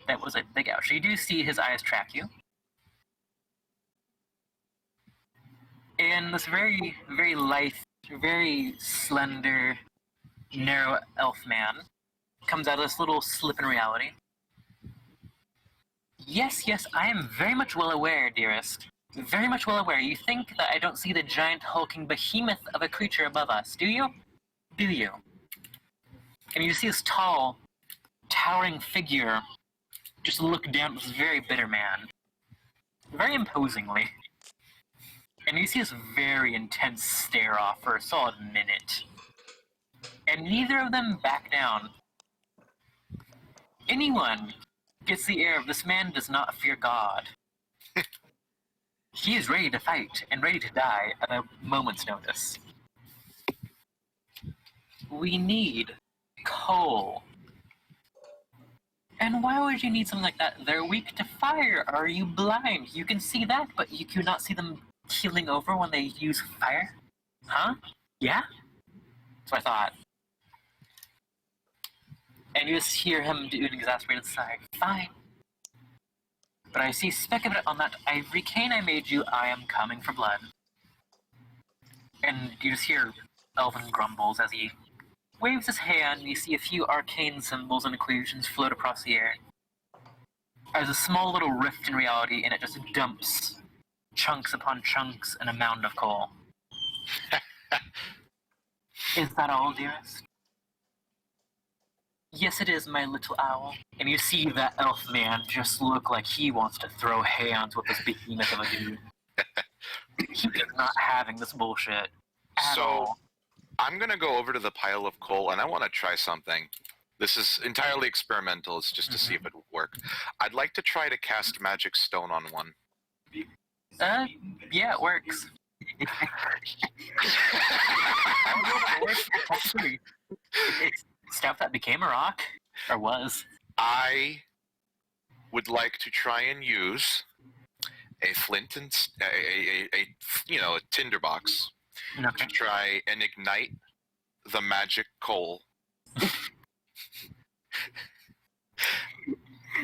That was a big ouch. You do see his eyes track you. And this very, very lithe, very slender, narrow elf man comes out of this little slip in reality. Yes, I am very much well aware, dearest. Very much well aware. You think that I don't see the giant hulking behemoth of a creature above us, do you? Do you? And you see this tall, towering figure just look down at this very bitter man. Very imposingly. And you see this very intense stare off for a solid minute. And neither of them back down. Anyone gets the air of this man does not fear God. He is ready to fight and ready to die at a moment's notice. We need coal. And why would you need something like that? They're weak to fire. Are you blind? You can see that, but you cannot see them keeling over when they use fire? Huh? Yeah? That's what I thought. And you just hear him do an exasperated sigh. Fine. But I see speck of it on that ivory cane I made you. I am coming for blood. And you just hear Elvin grumbles as he waves his hand, and you see a few arcane symbols and equations float across the air. There's a small little rift in reality, and it just dumps chunks upon chunks in a mound of coal. Is that all, dearest? Yes, it is, my little owl. And you see that elf man just look like he wants to throw hands with this behemoth of a dude. He is not having this bullshit at So- all. I'm gonna go over to the pile of coal and I want to try something. This is entirely experimental. It's just to see if it would work. I'd like to try to cast Magic Stone on one. Yeah, it works. Actually, it's stuff that became a rock, or was. I would like to try and use a flint and a tinderbox Okay. to try and ignite the magic coal.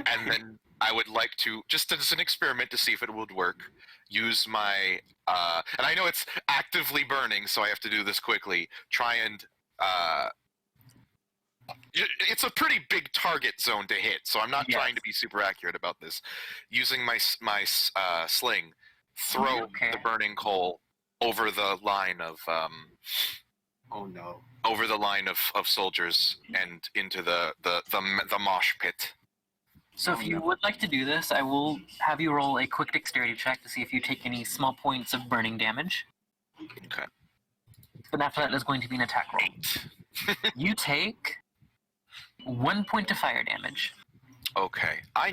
And then I would like to, just as an experiment to see if it would work, use my, and I know it's actively burning, so I have to do this quickly, try and, it's a pretty big target zone to hit, so I'm not Yes. trying to be super accurate about this. Using my sling, throw Okay. the burning coal over the line of Oh no. soldiers and into the mosh pit. So Oh, if you no. would like to do this, I will have you roll a quick dexterity check to see if you take any small points of burning damage. Okay. But after that, there's going to be an attack roll. You take 1 point of fire damage. Okay. I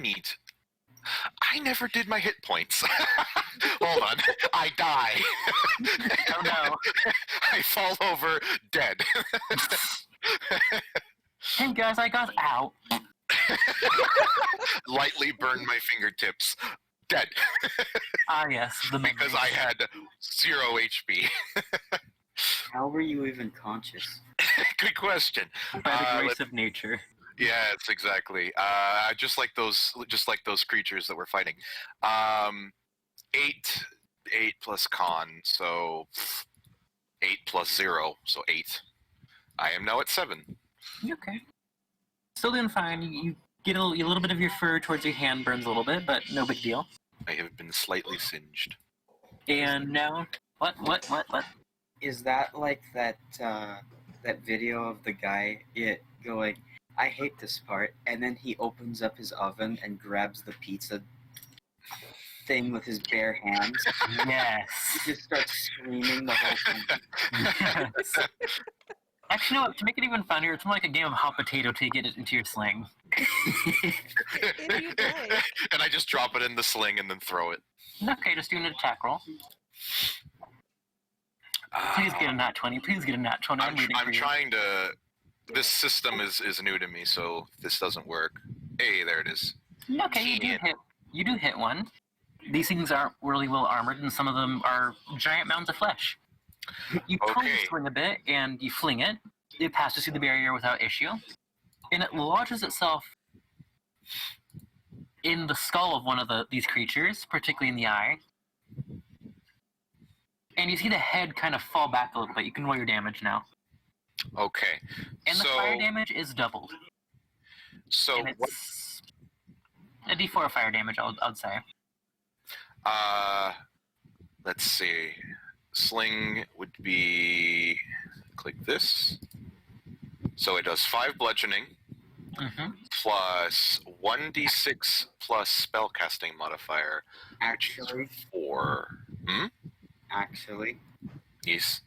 never did my hit points. Hold on. I die. Oh no. I fall over dead. Hey guys, I got out. Lightly burn my fingertips. Dead. Ah yes, the Because I had 0 HP. How were you even conscious? Good question. by the Uh, grace of nature. Yeah, it's exactly. Just like those creatures that we're fighting. 8 plus con, so 8 plus 0, so 8. I am now at 7. Okay. Still doing fine. You get a little bit of your fur towards your hand burns a little bit, but no big deal. I have been slightly singed. And now, what? Is that like that that video of the guy going, I hate this part, and then he opens up his oven and grabs the pizza thing with his bare hands? Yes. He just starts screaming the whole time. Yes. Actually, you know what? To make it even funnier, it's more like a game of hot potato till you get it into your sling. If you'd like. And I just drop it in the sling and then throw it. Okay, just doing an attack roll. Please get a nat 20. Please get a nat 20. I'm waiting for I'm you. trying to. This system is new to me, so this doesn't work. Hey, there it is. Okay, you do Shit. hit. You do hit one. These things aren't really well armored, and some of them are giant mounds of flesh. You probably Okay. swing a bit, and you fling it. It passes through the barrier without issue, and it lodges itself in the skull of one of these creatures, particularly in the eye. And you see the head kind of fall back a little bit. You can roll your damage now, Okay. and the so, fire damage is doubled. so And what? it's a D4 of fire damage, I'd say. Let's see. Sling would be click this. So it does 5 bludgeoning Mm-hmm. plus 1d6 plus spellcasting modifier, which is Actually, 4. actually, Yes.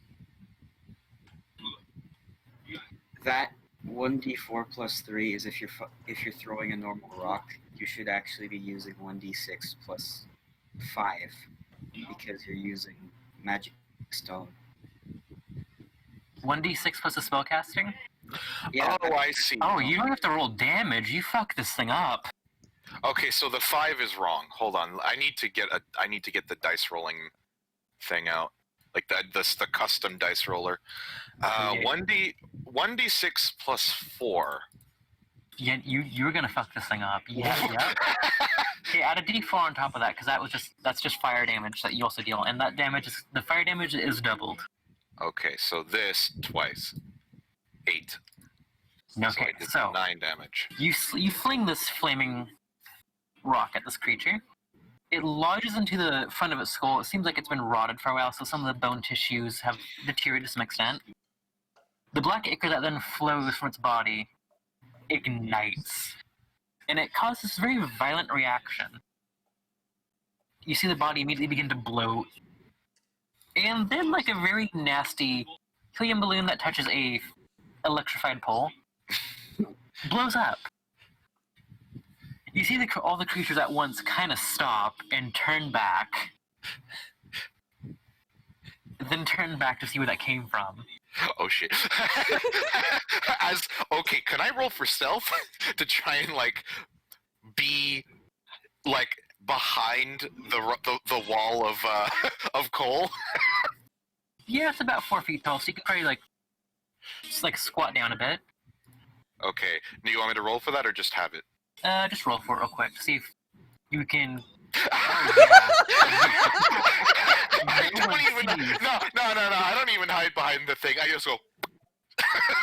that 1d4 plus 3 is if you're throwing a normal rock, you should actually be using 1d6 plus 5 because you're using magic stone. 1d6 plus a spell casting? Yeah, Oh, I see. Oh, you don't have to roll damage. You fuck this thing up. Okay, so the 5 is wrong. Hold on. I need to get the dice rolling thing out. Like the custom dice roller. Okay. 1d6 plus 4. Yeah, you're gonna fuck this thing up. Yeah. Okay, add a d4 on top of that, because that's just fire damage that you also deal, and that damage is the fire damage is doubled. Okay, so this twice. 8. So Okay, I did so 9 damage. you fling this flaming rock at this creature. It lodges into the front of its skull. It seems like it's been rotted for a while, so some of the bone tissues have deteriorated to some extent. The black ichor that then flows from its body ignites, and it causes this very violent reaction. You see the body immediately begin to bloat, and then like a very nasty helium balloon that touches a electrified pole blows up. You see all the creatures at once kind of stop and turn back, then turn back to see where that came from. Oh shit. Okay, can I roll for stealth to try and like be like behind the wall of of coal? Yeah, it's about 4 feet tall, so you could probably just squat down a bit. Okay. Do you want me to roll for that or just have it? Just roll for it real quick to see if you can. I don't even. No. I don't even hide behind the thing. I just go.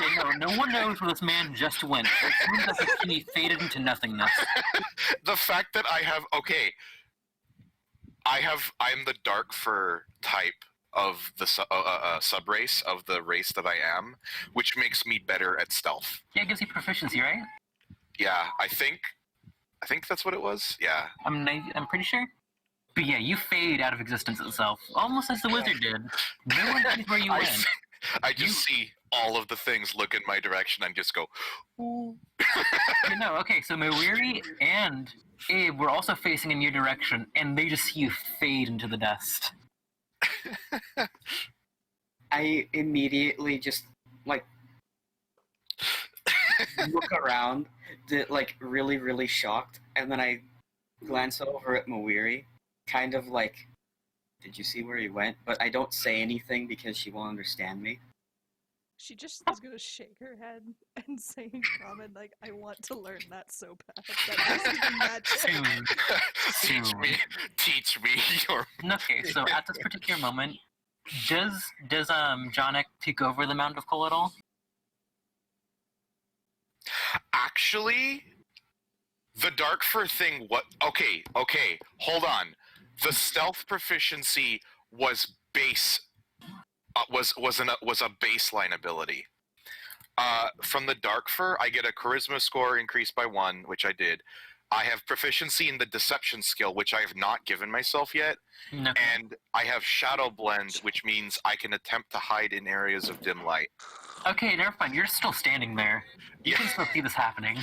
Okay, no one knows where this man just went. It seems like he faded into nothingness. The fact that I have I'm the dark fur type of the sub race of the race that I am, which makes me better at stealth. Yeah, it gives you proficiency, right? Yeah, I think that's what it was. Yeah. I'm pretty sure. But yeah, you fade out of existence itself, almost as the wizard did. No one knows where you I, went. I just see all of the things look in my direction and just go, ooh. Okay, so Mawiri and Abe were also facing in your direction, and they just see you fade into the dust. I immediately just like look around, like really, really shocked, and then I glance over at Mawiri, kind of like, "Did you see where he went?" But I don't say anything because she won't understand me. She just is gonna shake her head and say in common, like, I want to learn that so bad. That is even magic. Soon. Teach me your. Okay, so at this particular moment, does Jonik take over the Mound of Coal at all? Actually, the dark fur thing. What? Okay. Hold on. The stealth proficiency was base. Was a baseline ability. From the dark fur, I get a charisma score increased by 1, which I did. I have proficiency in the deception skill, which I have not given myself yet, No. and I have shadow blend, which means I can attempt to hide in areas of dim light. Okay, never mind. You're still standing there. You can still see this happening.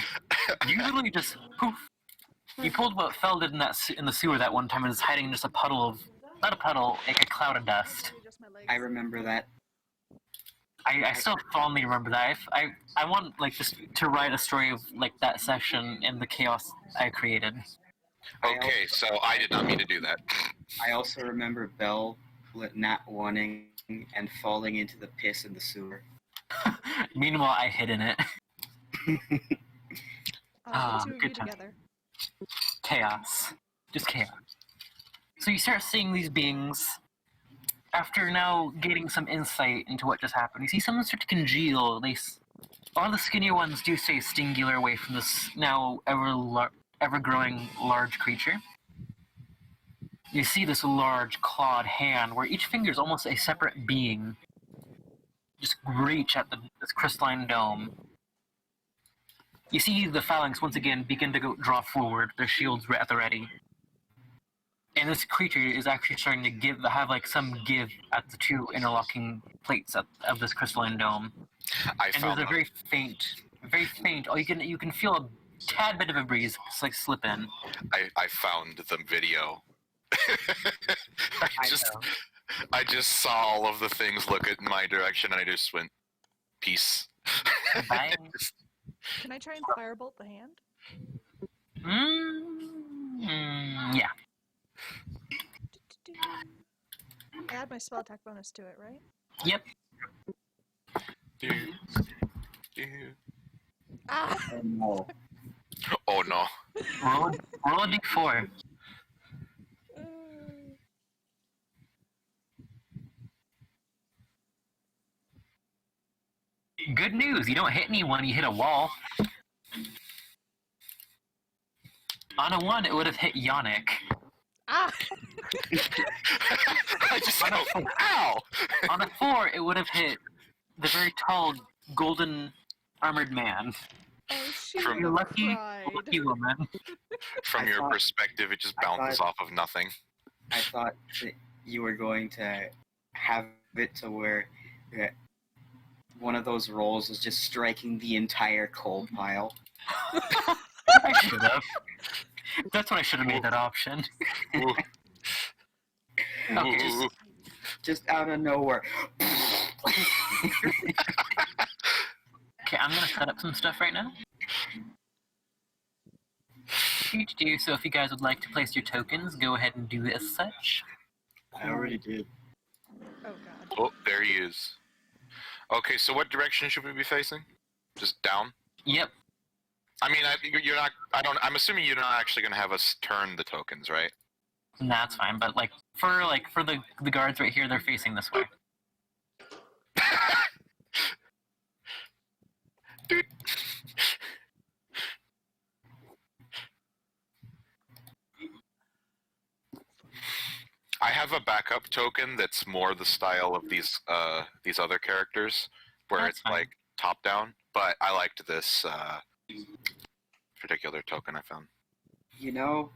You literally just poof. You pulled what Fell did in the sewer that one time and is hiding in just a puddle of, not a puddle, like a cloud of dust. Just my legs. I remember that. I still fondly remember that. I want like just to write a story of like that session and the chaos I created. Okay, so I did not mean to do that. I also remember Belle not wanting and falling into the piss in the sewer. Meanwhile, I hid in it. The two of good you time. together. Chaos. Just chaos. So you start seeing these beings. After now gaining some insight into what just happened, you see someone start to congeal. All the skinnier ones do stay singular away from this now ever-growing large creature. You see this large clawed hand where each finger is almost a separate being. Just reach at this crystalline dome. You see the phalanx once again begin to draw forward, their shields at the ready. And this creature is actually starting to have like some give at the two interlocking plates of this crystalline dome. I And found there's a them. very faint. Oh, you can feel a tad bit of a breeze like slip in. I found the video. I just saw all of the things look in my direction, and I just went, peace. Bye. Can I try and firebolt the hand? Yeah. Add my spell attack bonus to it, right? Yep. Ah! Oh no. Oh no. Roll a d4. Good news, you don't hit anyone, you hit a wall. On a 1, it would have hit Yannick. Ah! I just said, ow! On a 4, it would have hit the very tall, golden armored man. Oh, she From- You would've lucky, cried. lucky woman. From I your thought- perspective, it just bounces off of nothing. I thought that you were going to have it to where one of those rolls was just striking the entire coal pile. I should have. That's what I should have made that option. Ooh. Okay, Ooh. Just out of nowhere. Okay, I'm gonna set up some stuff right now. So if you guys would like to place your tokens, go ahead and do it as such. I already did. Oh god. Oh, there he is. Okay, so what direction should we be facing? Just down? Yep. I mean, you're not. I don't. I'm assuming you're not actually going to have us turn the tokens, right? That's fine, but for the guards right here, they're facing this way. Dude. have a backup token that's more the style of these other characters, where That's it's fine. like top down. But I liked this particular token I found. You know,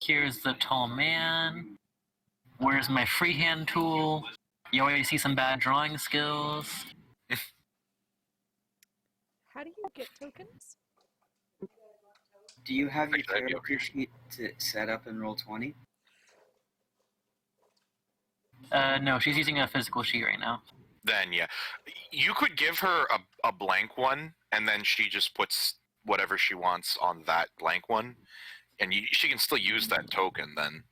Here's the tall man. Where's my freehand tool? You always see some bad drawing skills. How do you get tokens? do you have your Actually, that'd be over character sheet to set up in Roll20? No, she's using a physical sheet right now. Then yeah, you could give her a blank one, and then she just puts whatever she wants on that blank one, and she can still use that token then.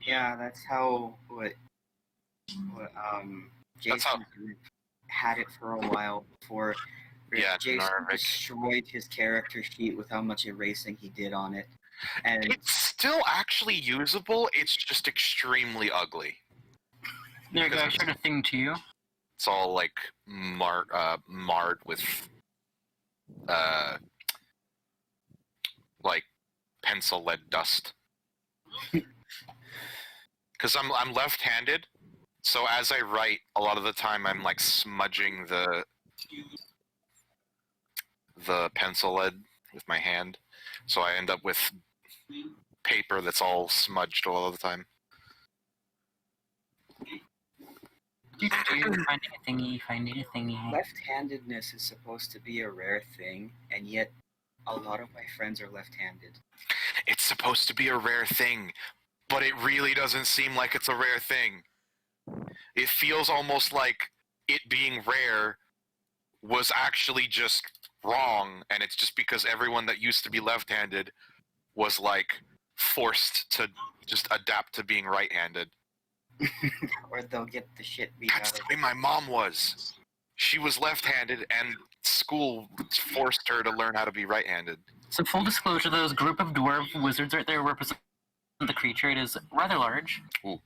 Yeah, that's how Jason That's how- had it for a while before Yeah, Jason Narvik. destroyed his character sheet with how much erasing he did on it. And It's still actually usable. It's just extremely ugly. There you go, I shared a thing to you. It's all like marred with like pencil lead dust. Because I'm left-handed, so as I write, a lot of the time I'm like smudging the pencil lead with my hand, so I end up with paper that's all smudged all of the time. Finding a thingy. left-handedness is supposed to be a rare thing, and yet a lot of my friends are left-handed. It's supposed to be a rare thing, but it really doesn't seem like it's a rare thing. It feels almost like it being rare was actually just wrong, and it's just because everyone that used to be left-handed was like forced to just adapt to being right-handed. Or they'll get the shit beat That's out the of way my mom was. She was left-handed, and school forced her to learn how to be right-handed. So full disclosure, those group of dwarf wizards right there represent the creature. It is rather large. Ooh.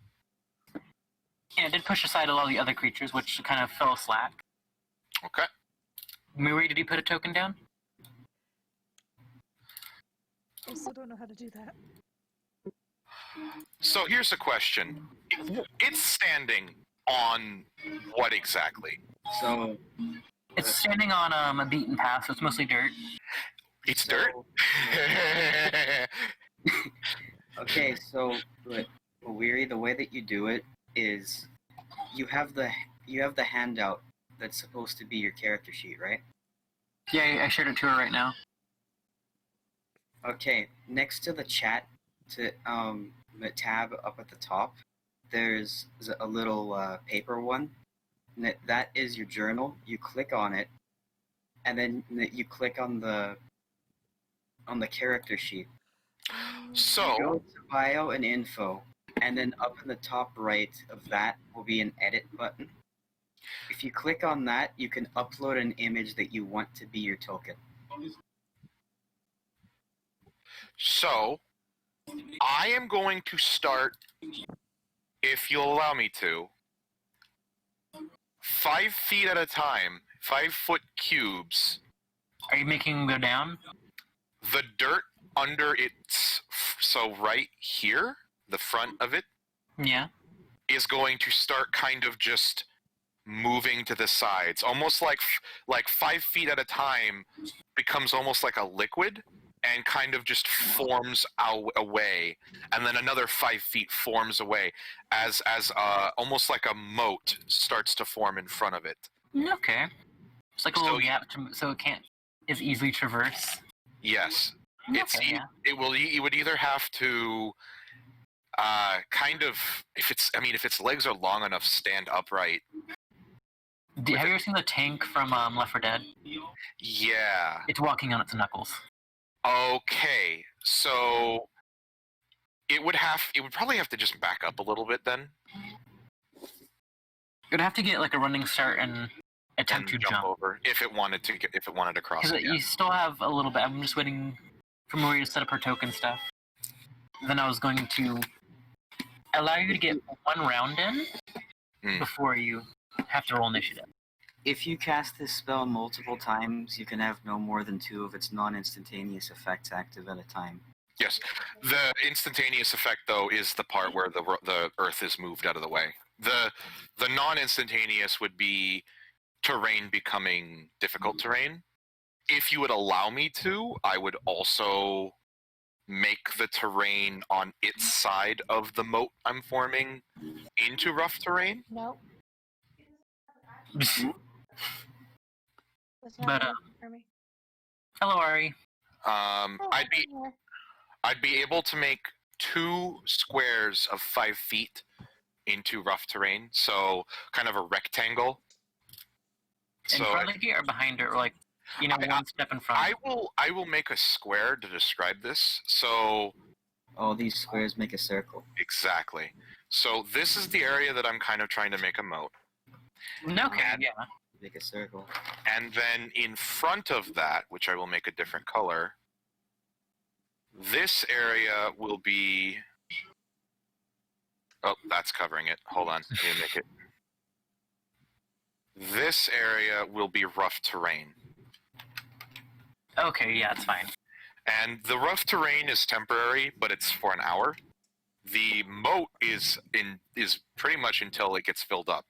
Yeah, it did push aside a lot of the other creatures, which kind of fell slack. Okay. Muri, did you put a token down? I still don't know how to do that. So here's a question. It's standing on what exactly? So It's standing on a beaten path, so it's mostly dirt. It's dirt? Okay, so Weary, the way that you do it is you have the handout that's supposed to be your character sheet, right? Yeah, I shared it to her right now. Okay, next to the chat, to the tab up at the top, there's a little paper one. And that is your journal. You click on it, and then you click on the character sheet. So, Go to bio and info, and then up in the top right of that will be an edit button. If you click on that, you can upload an image that you want to be your token. so I am going to start, if you'll allow me to, 5 feet at a time, 5-foot cubes. Are you making them go down? The dirt under it's so right here, the front of it, Yeah. is going to start kind of just moving to the sides, almost like 5 feet at a time becomes almost like a liquid and kind of just forms away, and then another 5 feet forms away as almost like a moat starts to form in front of it. Okay. It's like a little So- gap, so it can't is easily traverse. Yes, it's Okay, yeah. you would either have to kind of, if its legs are long enough, stand upright. Have you ever seen the tank from Left 4 Dead? Yeah. It's walking on its knuckles. Okay, so it would probably have to just back up a little bit then, It would have to get like a running start and attempt and to jump. over if it wanted to cross Because it. Yeah. you still have a little bit. I'm just waiting for Maria to set up her token stuff. Then I was going to allow you to get one round in Hmm. before you have to roll initiative. If you cast this spell multiple times, you can have no more than 2 of its non-instantaneous effects active at a time. Yes. The instantaneous effect, though, is the part where the Earth is moved out of the way. The non-instantaneous would be terrain becoming difficult terrain. If you would allow me to, I would also make the terrain on its side of the moat I'm forming into rough terrain. Nope. That's But, not enough for me. hello, Ari. Oh, I'd be here. I'd be able to make 2 squares of 5 feet into rough terrain, so kind of a rectangle. In So front of you or behind her, or like, you know, one step in front? I will make a square to describe this. So All these squares make a circle. exactly. So this is the area that I'm kind of trying to make a moat. Okay, And- yeah. Make a circle. And then in front of that, which I will make a different color, this area will be... Oh, that's covering it. Hold on. Let me make it. This area will be rough terrain. Okay, yeah, it's fine. And the rough terrain is temporary, but it's for an hour. The moat is pretty much until it gets filled up.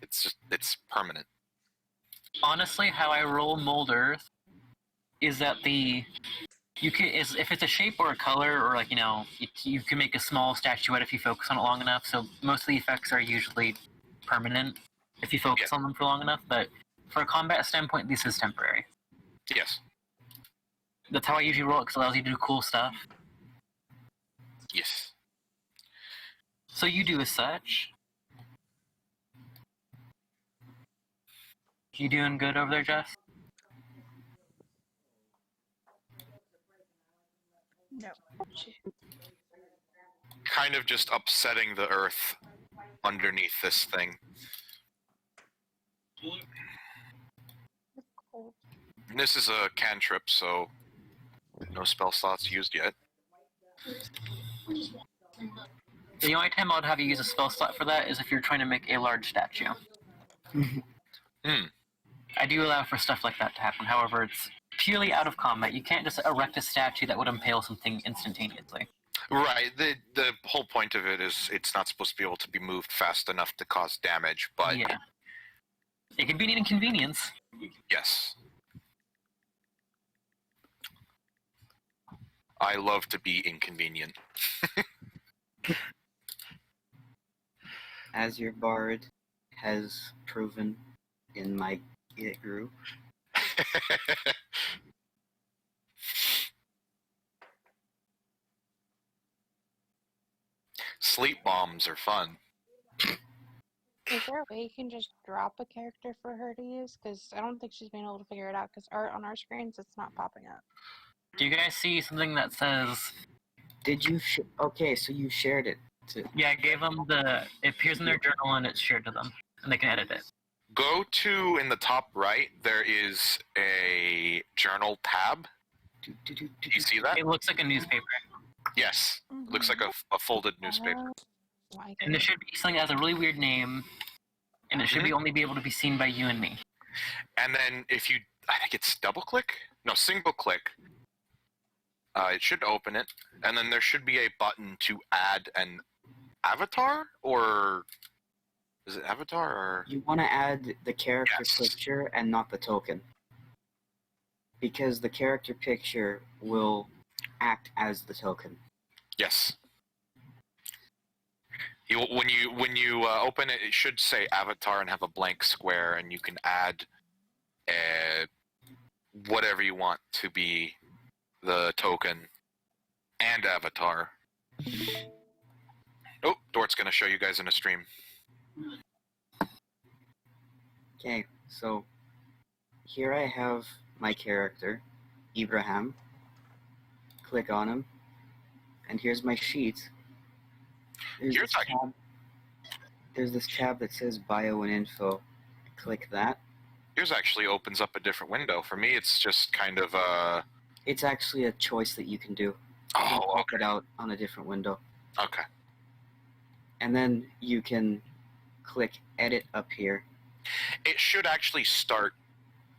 It's permanent. Honestly, how I roll Mold Earth is that if it's a shape or a color, or like, you know, you can make a small statuette if you focus on it long enough. So most of the effects are usually permanent if you focus on them for long enough. But for a combat standpoint, this is temporary. Yes. That's how I usually roll it, because it allows you to do cool stuff. Yes. So you do as such. You doing good over there, Jess? No. Kind of just upsetting the earth underneath this thing. It's cold. And this is a cantrip, so no spell slots used yet. The only time I would have you use a spell slot for that is if you're trying to make a large statue. Hmm. I do allow for stuff like that to happen. However, it's purely out of combat. You can't just erect a statue that would impale something instantaneously. Right. The whole point of it is it's not supposed to be able to be moved fast enough to cause damage, but Yeah. It can be an inconvenience. yes. I love to be inconvenient. As your bard has proven in my It group. Sleep bombs are fun. Is there a way you can just drop a character for her to use? Because I don't think she's been able to figure it out. Because on our screens, it's not popping up. Do you guys see something that says... Did you? Okay, so you shared it. Yeah, I gave them it appears in their journal and it's shared to them. And they can edit it. Go to, in the top right, there is a journal tab. Do you see that? It looks like a newspaper. Yes. Looks like a folded newspaper. Why And there should be something that has a really weird name. And it should be only be able to be seen by you and me. And then if you, I think it's double click? No, single click. It should open it. And then there should be a button to add an avatar? Or is it avatar or? You want to add the character Yes. picture and not the token. Because the character picture will act as the token. Yes. When you open it, it should say avatar and have a blank square, and you can add whatever you want to be the token and avatar. Oh, Dort's gonna show you guys in a stream. Okay, so here I have my character, Ibrahim. Click on him, and here's my sheet. Here's There's this tab that says Bio and Info. Click that. Yours actually opens up a different window. For me, it's just kind of It's actually a choice that you can do. You can oh, pop okay, it out on a different window. okay. And then you can click Edit up here. It should actually start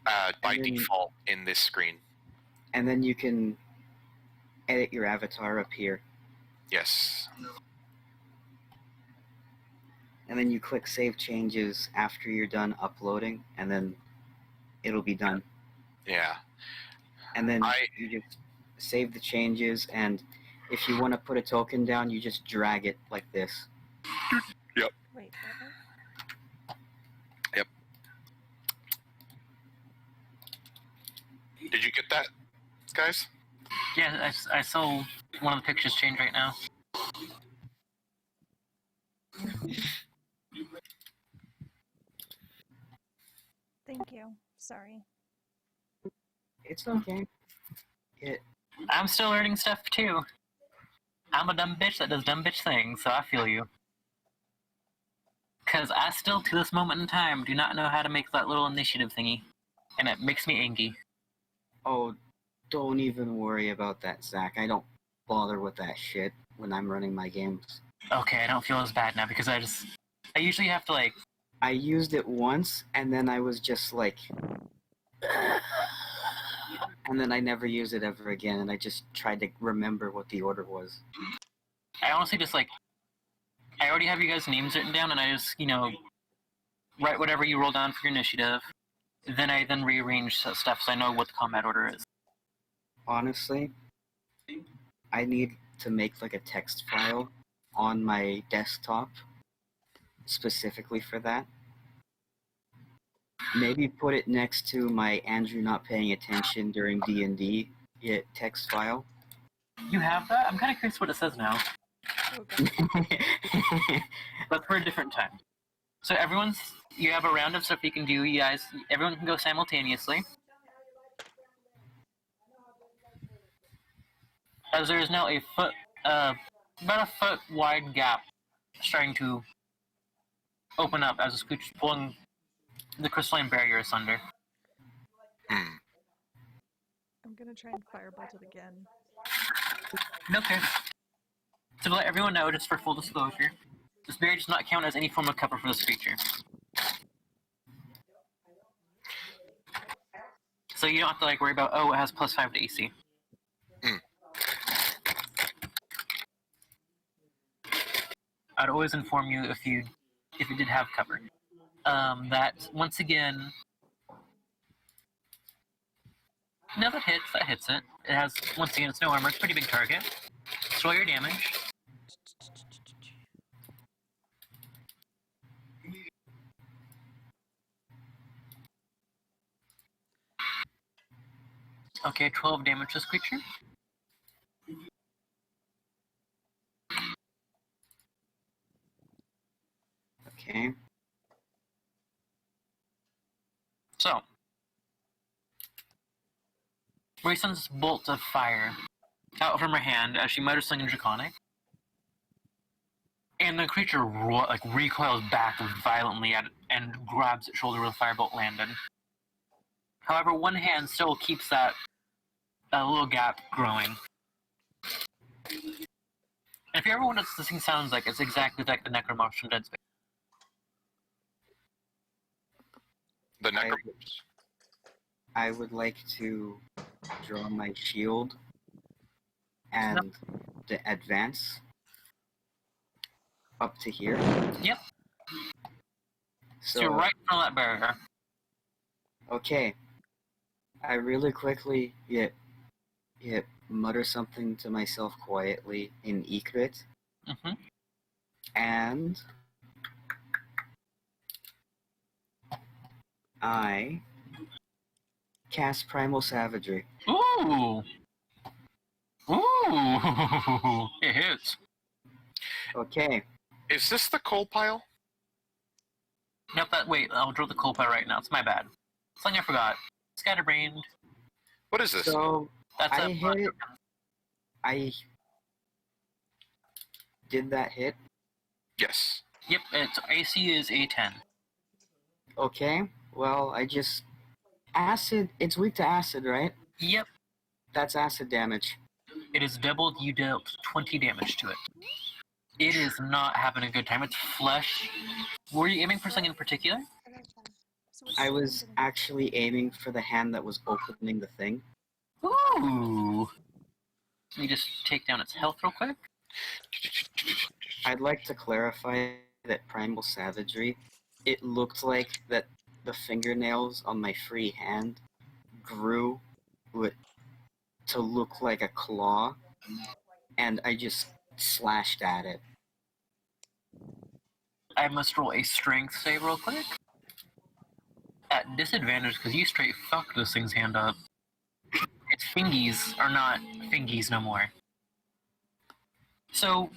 by And then- default in this screen. And then you can edit your avatar up here. Yes. And then you click Save Changes after you're done uploading, and then it'll be done. Yeah. And then I- you just save the changes, and if you want to put a token down, you just drag it like this. Wait, what? Did you get that, guys? Yeah, I saw one of the pictures change right now. Thank you. Sorry. It's okay. I'm still learning stuff too. I'm a dumb bitch that does dumb bitch things, so I feel you. Cause I still, to this moment in time, do not know how to make that little initiative thingy. And it makes me angry. Oh, don't even worry about that, Zach. I don't bother with that shit when I'm running my games. Okay, I don't feel as bad now because I usually have to like, I used it once, and then I was just like... And then I never used it ever again, and I just tried to remember what the order was. I honestly just like, I already have you guys' names written down and I just, write whatever you roll down for your initiative. Then I rearrange stuff so I know what the combat order is. Honestly, I need to make like a text file on my desktop specifically for that. Maybe put it next to my Andrew not paying attention during D&D text file. You have that? I'm kind of curious what it says now. Okay. But for a different time. So you have a round of stuff you can do. Everyone can go simultaneously. As there is now about a foot wide gap starting to open up as the Scooch is pulling the crystalline barrier asunder. Hmm. I'm gonna try and firebolt it again. Okay. So to let everyone know, just for full disclosure, this barrier does not count as any form of cover for this creature. So you don't have to worry about, it has +5 to AC. I'd always inform you if it did have cover. That once again, no, that hits it. It has, once again, it's no armor, it's a pretty big target. So roll your damage. Okay, 12 damage to this creature. Okay. So, Marie sends this bolt of fire out from her hand as she mutters something in Draconic. And the creature recoils back violently and grabs its shoulder where the firebolt landed. However, one hand still keeps that little gap growing. And if you ever wonder what this thing sounds like, it's exactly like the Necromox from Dead Space. The necromotes. I would like to draw my shield and advance up to here. Yep. So So, you're right in front of that barrier. okay. I really quickly mutter something to myself quietly in Ykrit, Mm-hmm. and I cast Primal Savagery. Ooh! Ooh! It hits. Okay, Is this the coal pile? Nope, wait, I'll draw the coal pile right now. It's my bad. Something I forgot. Scatterbrained. What is this? so That's I a hit it. I did that hit. Yes. Yep, its AC is a 10. Okay, well, acid. It's weak to acid, right? Yep, That's acid damage. it is doubled. You dealt 20 damage to it. It is not having a good time. It's flesh. Were you aiming for something in particular? So it's I still was gonna- actually aiming for the hand that was opening the thing. Ooh! Let me just take down its health real quick. I'd like to clarify that Primal Savagery, it looked like that the fingernails on my free hand grew to look like a claw, and I just slashed at it. I must roll a strength save real quick. At disadvantage, because you straight fucked this thing's hand up. Its fingies are not fingies no more. So,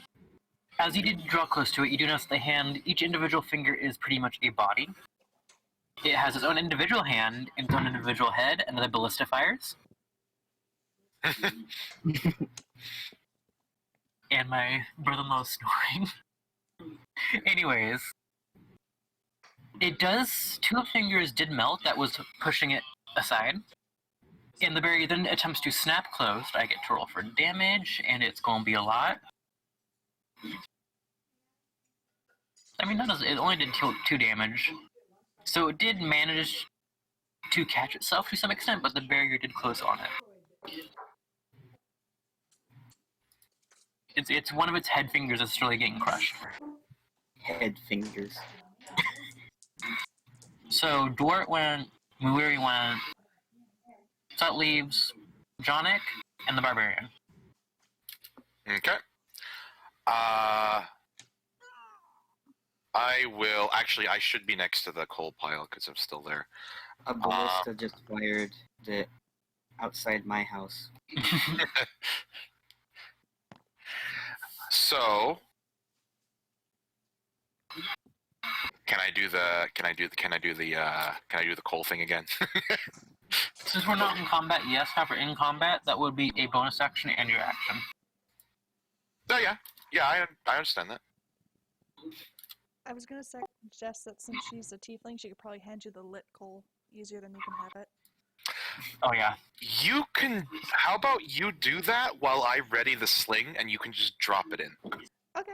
as you did draw close to it, you do notice the hand, each individual finger is pretty much a body. It has its own individual hand, its own individual head, and the ballista fires. And my brother-in-law is snoring. Anyways, it does. 2 fingers did melt. That was pushing it aside. And the berry then attempts to snap closed. I get to roll for damage, and it's going to be a lot. I mean, it only did 2 damage. So it did manage to catch itself to some extent, but the barrier did close on it. It's one of its head fingers that's really getting crushed. Head fingers. So Dwart went, Muiri went, so that leaves Jonic and the Barbarian. Okay. I will... Actually, I should be next to the coal pile because I'm still there. A ballista just fired outside my house. So... Can I do the coal thing again? Since we're not in combat, yes. However, in combat, that would be a bonus action and your action. Oh yeah, yeah, I understand that. I was gonna suggest that since she's a tiefling, she could probably hand you the lit coal easier than you can have it. Oh yeah. You can. How about you do that while I ready the sling, and you can just drop it in. Okay.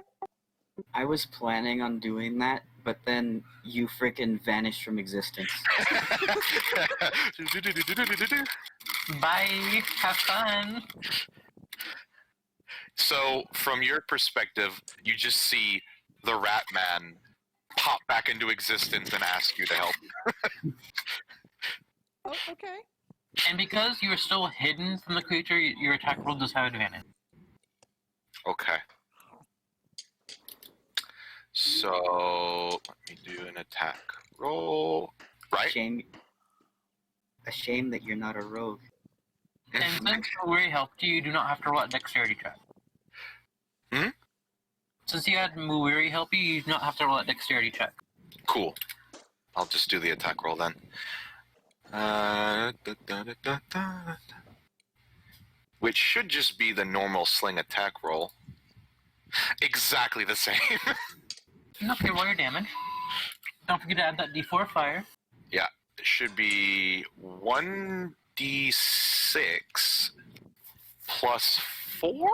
I was planning on doing that, but then you freaking vanished from existence. Bye. Have fun. So, from your perspective, you just see the Rat Man pop back into existence and ask you to help. Oh, okay. And because you are still hidden from the creature, your attack roll does have advantage. Okay. So, let me do an attack roll. Right? A shame that you're not a rogue. And since Muiri helped you, you do not have to roll a dexterity check. Hmm? Since you had Muiri help you, you do not have to roll a dexterity check. Cool. I'll just do the attack roll then. Which should just be the normal sling attack roll. Exactly the same. Okay, roll your damage. Don't forget to add that D4 fire. Yeah, it should be 1d6 plus 4?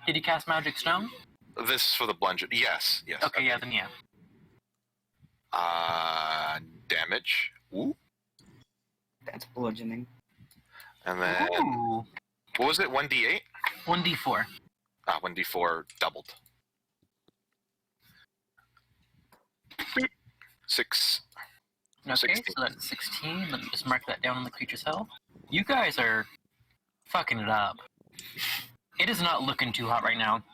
Did you cast Magic Stone? This is for the bludgeon. Yes, yes. Okay, yeah, then yeah. Damage. Ooh. That's bludgeoning. And then, Ooh. what was it, 1d8? 1d4. 1d4 doubled. 6. Okay, 16. so that's 16. Let me just mark that down on the creature's health. You guys are fucking it up. It is not looking too hot right now.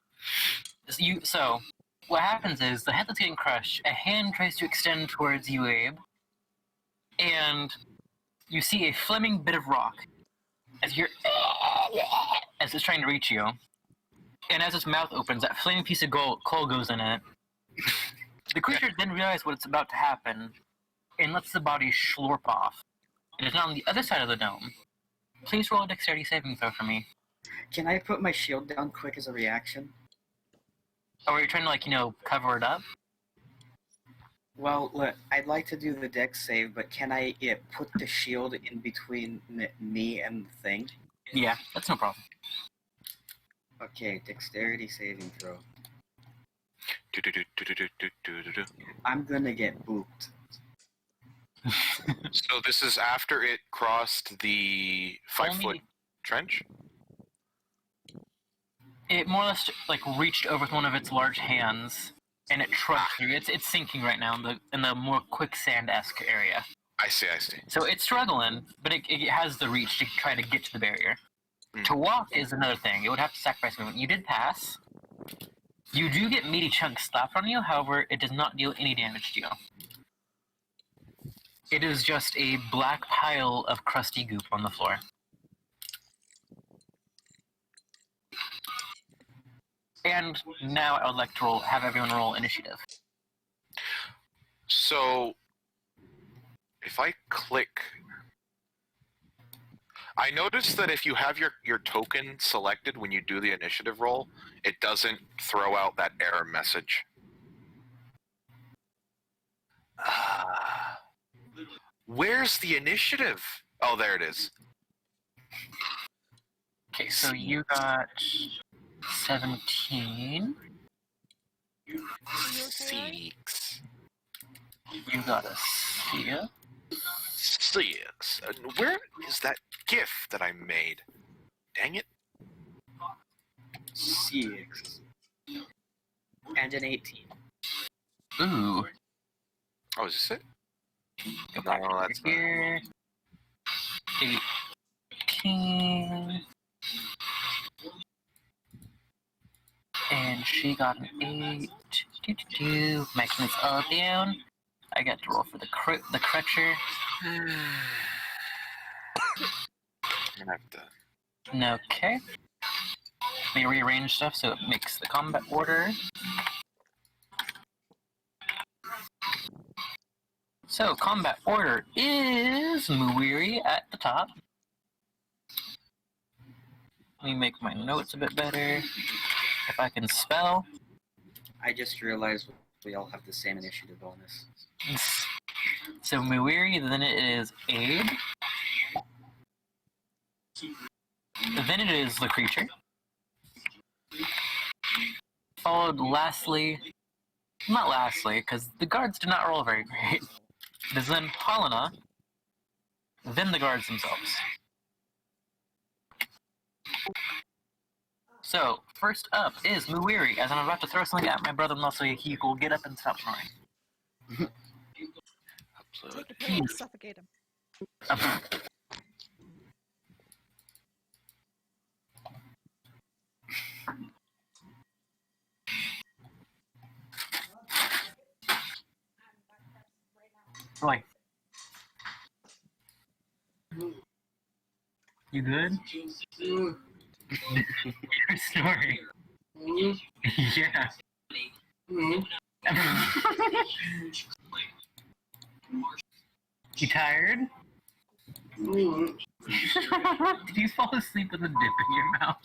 So, what happens is, the head that's getting crushed, a hand tries to extend towards you, Abe, and you see a flaming bit of rock as it's trying to reach you. And as its mouth opens, that flaming piece of coal goes in it. The creature then realizes what's about to happen and lets the body slurp off. It is now on the other side of the dome. Please roll a dexterity saving throw for me. Can I put my shield down quick as a reaction? Or are you trying to, cover it up? Well, look, I'd like to do the dex save, but can I put the shield in between me and the thing? Yeah, that's no problem. Okay, dexterity saving throw. Do-do-do-do-do-do-do-do-do. I'm gonna get booped. So this is after it crossed the 5-foot Only- trench? It more or less like reached over with one of its large hands, and it trudged through. It's sinking right now in the more quicksand-esque area. I see. So it's struggling, but it has the reach to try to get to the barrier. Mm. To walk is another thing. It would have to sacrifice movement. You did pass. You do get meaty chunks slapped on you, however, it does not deal any damage to you. It is just a black pile of crusty goop on the floor. And now I would like to have everyone roll initiative. So, if I click... I noticed that if you have your token selected when you do the initiative roll, it doesn't throw out that error message. Where's the initiative? Oh, there it is. Okay, so you got 17. Six. You got a Sia. 6. And where is that GIF that I made? Dang it. 6. And an 18. Ooh. Oh, is this it? Go back No, over that's not. here. 18. And she got an 8. Making this all down. I got to roll for the crutcher. I'm gonna have to... Okay. Let me rearrange stuff so it makes the combat order. So, combat order is Muiri at the top. Let me make my notes a bit better. If I can spell. I just realized we all have the same initiative bonus. So Muiri, then it is Abe. Then it is the creature. Followed not lastly, because the guards did not roll very great. It is then Helena, then the guards themselves. So, first up is Muiri, as I'm about to throw something at my brother-in-law so he will get up and stop snoring. Upload. Take a pill and suffocate him. Roy. You good? You're snoring. Yeah. You tired? Did you fall asleep with a dip in your mouth?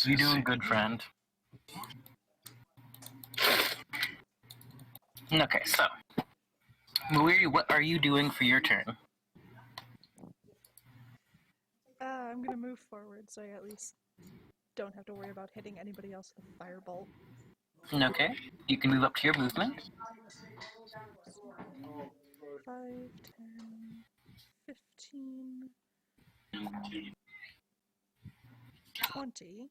You doing good, friend? Okay, so Muiri, what are you doing for your turn? I'm gonna move forward so I at least don't have to worry about hitting anybody else with a firebolt. Okay, you can move up to your movement. 5, 10, 15, 20.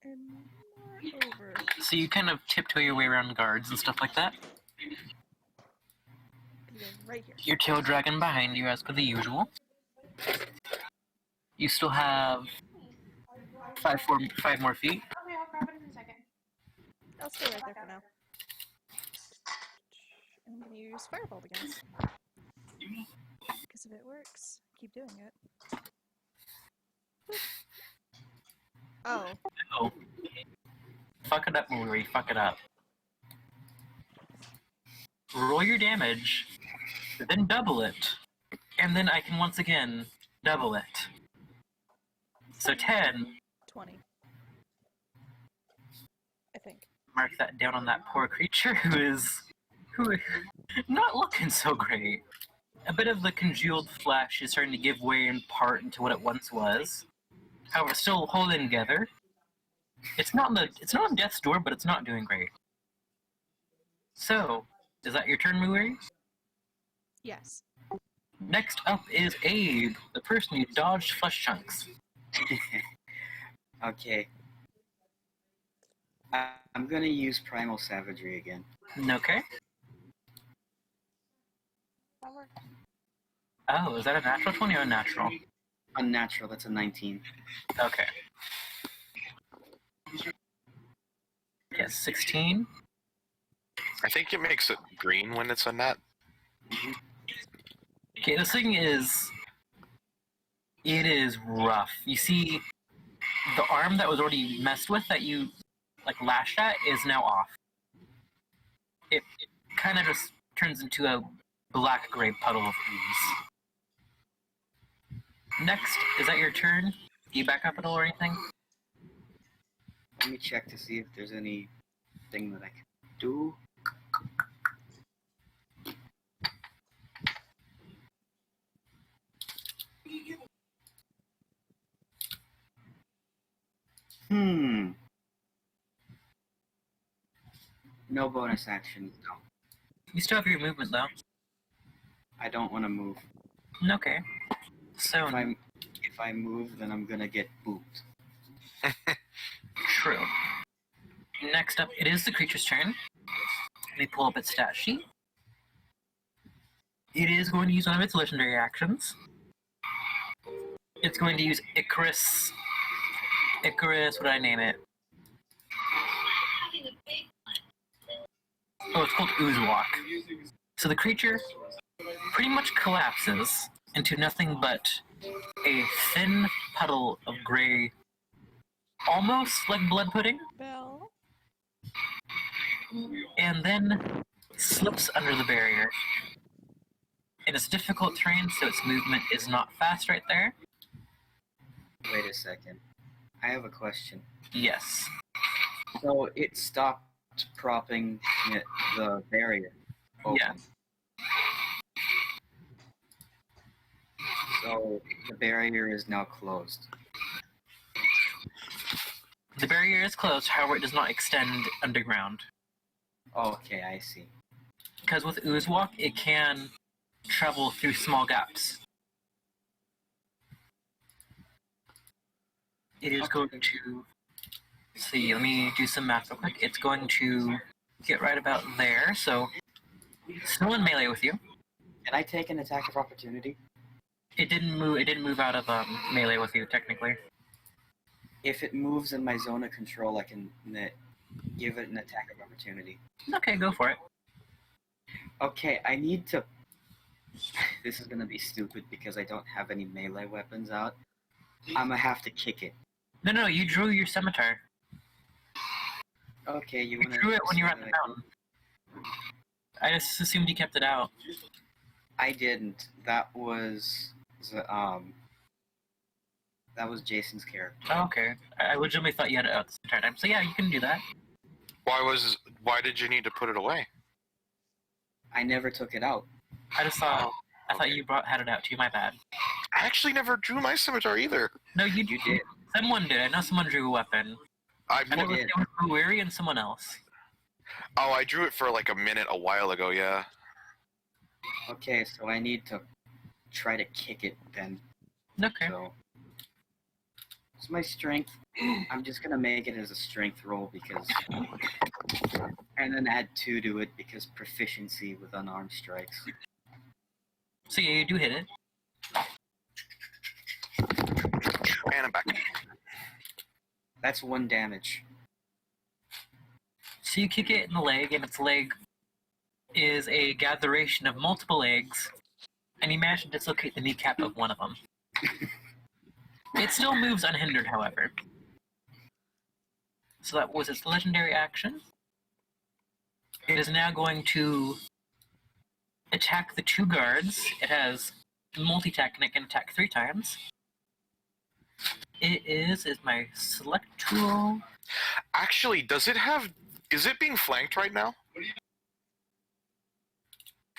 And more over. So you kind of tiptoe your way around guards and stuff like that. Be right here. Your tail dragging behind you as per the usual. You still have five more feet. Okay, I'll grab it in a second. I'll stay right there for now. I'm gonna use Firebolt again. Because if it works, keep doing it. Oh, Oh. Fuck it up, Muiri. Fuck it up. Roll your damage, then double it, and then I can once again double it. So 10. 20. I think. Mark that down on that poor creature who is not looking so great. A bit of the congealed flesh is starting to give way in part into what it once was. However, still holding together. It's not on death's door, but it's not doing great. So, is that your turn, Muiri? Yes. Next up is Abe, the person who dodged flesh chunks. Okay. I'm gonna use Primal Savagery again. Okay. That works. Oh, is that a natural 20 or a natural? Unnatural, that's a 19. Okay. Yes, 16. I think it makes it green when it's a net. Okay, this thing is... It is rough. You see, the arm that was already messed with that you, like, lashed at is now off. It kind of just turns into a black-gray puddle of ooze. Next, is that your turn? Do you back up at all or anything? Let me check to see if there's anything that I can do. No bonus actions, no. You still have your movement, though. I don't want to move. Okay. So, If I move, then I'm gonna get booped. true. Next up, it is the creature's turn. Let me pull up its stat sheet. It is going to use one of its legendary actions. It's going to use Icarus. Icarus, what did I name it? Oh, it's called Ooze Walk. So the creature pretty much collapses into nothing but a thin puddle of gray, almost like blood pudding, Bell. and then slips under the barrier. It is difficult terrain, so its movement is not fast right there. Wait a second. I have a question. Yes. So it stopped propping the barrier open. Yeah. So the barrier is now closed. The barrier is closed, however, it does not extend underground. Okay, I see. Because with Ooze Walk, it can travel through small gaps. It is going to... See, let me do some math real quick. It's going to get right about there, so... Still in melee with you. Can I take an attack of opportunity? It didn't move out of melee with you, technically. If it moves in my zone of control, I can give it an attack of opportunity. Okay, go for it. Okay, I need to... This is gonna be stupid because I don't have any melee weapons out. I'm gonna have to kick it. No, you drew your scimitar. Okay, you You wanna... drew it when you were at the mountain. I just assumed you kept it out. I didn't. That was Jason's character. Oh, okay. I legitimately thought you had it out this entire time. So yeah, you can do that. Why did you need to put it away? I never took it out. I just thought you had it out too. My bad. I actually never drew my scimitar either. No, you You did. Someone did. I know someone drew a weapon. I I know did. it was Weary and someone else. Oh, I drew it for like a minute a while ago, yeah. Okay, so I need to try to kick it then. Okay. So it's my strength. I'm just gonna make it as a strength roll because, and then add 2 to it because proficiency with unarmed strikes. So yeah, you do hit it. And I'm back. That's 1 damage. So you kick it in the leg, and its leg is a gatheration of multiple eggs, and you manage to dislocate the kneecap of one of them. It still moves unhindered, however. So that was its legendary action. It is now going to attack the 2 guards. It has multi-attack and it can attack 3 times. It is my select tool. Actually, is it being flanked right now?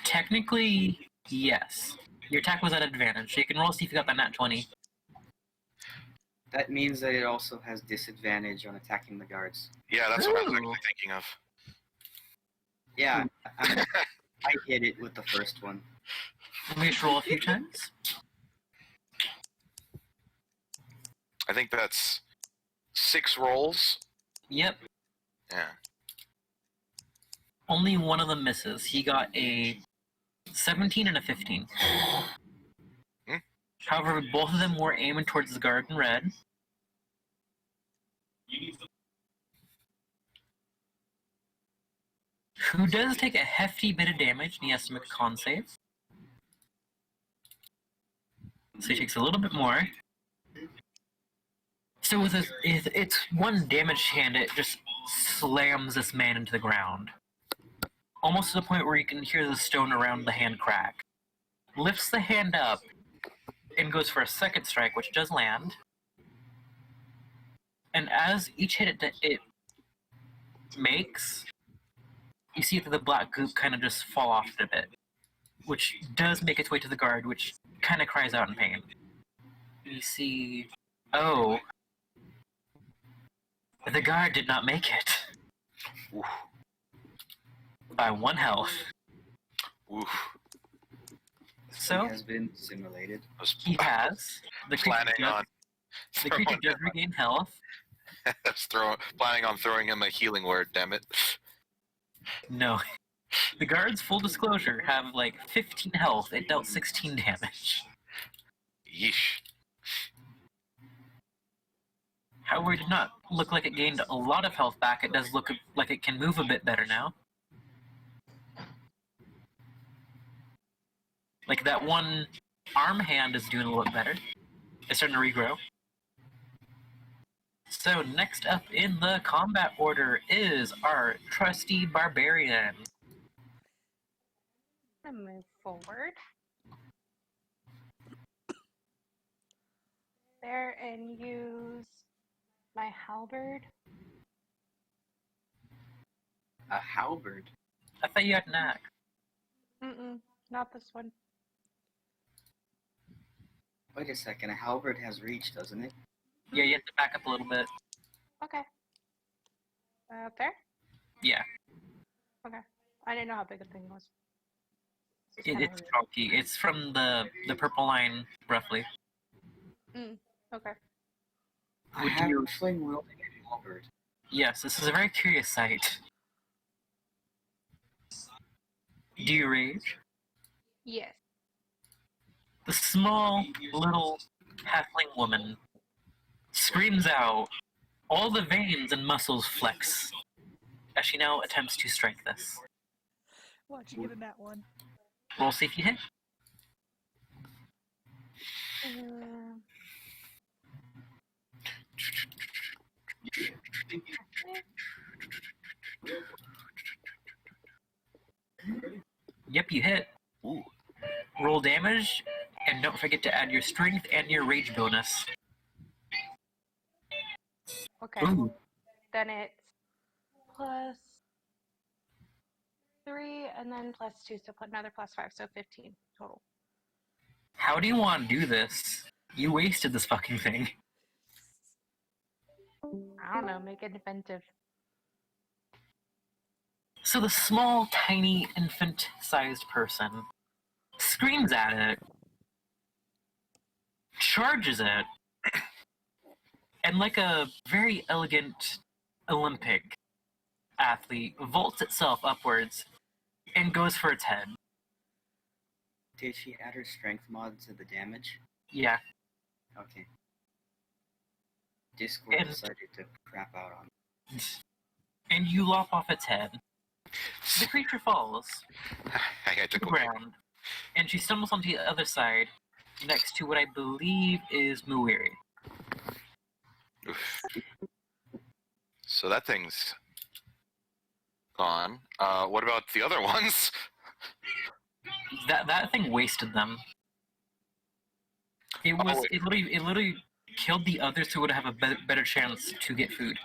Technically, yes. Your attack was at advantage, so you can roll to see if you got that nat 20. That means that it also has disadvantage on attacking the guards. Yeah, that's what I was Ooh. actually thinking of. Yeah, I hit it with the first one. Let me just roll a few times. I think that's 6 rolls. Yep. Yeah. Only one of them misses. He got a 17 and a 15. Hmm? However, both of them were aiming towards the guard in red. Who does take a hefty bit of damage, and he has to make a con save. So he takes a little bit more. So with its one damage hand, it just slams this man into the ground. Almost to the point where you can hear the stone around the hand crack. Lifts the hand up, and goes for a second strike, which does land. And as each hit it makes, you see that the black goop kind of just fall off it a bit, which does make its way to the guard, which kind of cries out in pain. You see, oh, the guard did not make it. Oof. By 1 health. Oof. So He has been simulated. I was he has. The creature planning on the creature throwing does him- regain health. I was planning on throwing him a healing word. Damn it. No. The guards, full disclosure, have like 15 health. It dealt 16 damage. Yeesh. However, it did not look like it gained a lot of health back. It does look like it can move a bit better now. Like that one arm hand is doing a little bit better. It's starting to regrow. So next up in the combat order is our trusty barbarian. I'm gonna move forward. There and use my halberd. A halberd. I thought you had an axe. Not this one. Wait a second, a halberd has reach, doesn't it? Yeah, you have to back up a little bit. Okay. There? Yeah, Okay. I didn't know how big a thing was. It's it's kinda weird. chunky. It's from the purple line, roughly. Okay. I Would have you- a flame wielding a halberd. Yes, this is a very curious sight. Do you rage? Yes. The small, little halfling woman screams out. All the veins and muscles flex as she now attempts to strike this. Watch you get in that one. Roll, see if you hit. Yep, you hit. Ooh. Roll damage, and don't forget to add your strength and your rage bonus. Okay. Ooh. Then it's plus 3 and then plus 2, so put another plus 5, so 15 total. How do you want to do this? You wasted this fucking thing. I don't know, make it inventive. So the small, tiny, infant-sized person screams at it, charges it, and like a very elegant Olympic athlete, vaults itself upwards and goes for its head. Did she add her strength mod to the damage? Yeah, Okay. Discord And- decided to crap out on me. and you lop off its head. The creature falls I had to to the go. ground, and she stumbles onto the other side, next to what I believe is Muiri. Oof. So that thing's gone. What about the other ones? That thing wasted them. It was Oh. it literally killed the others who would have a better chance to get food.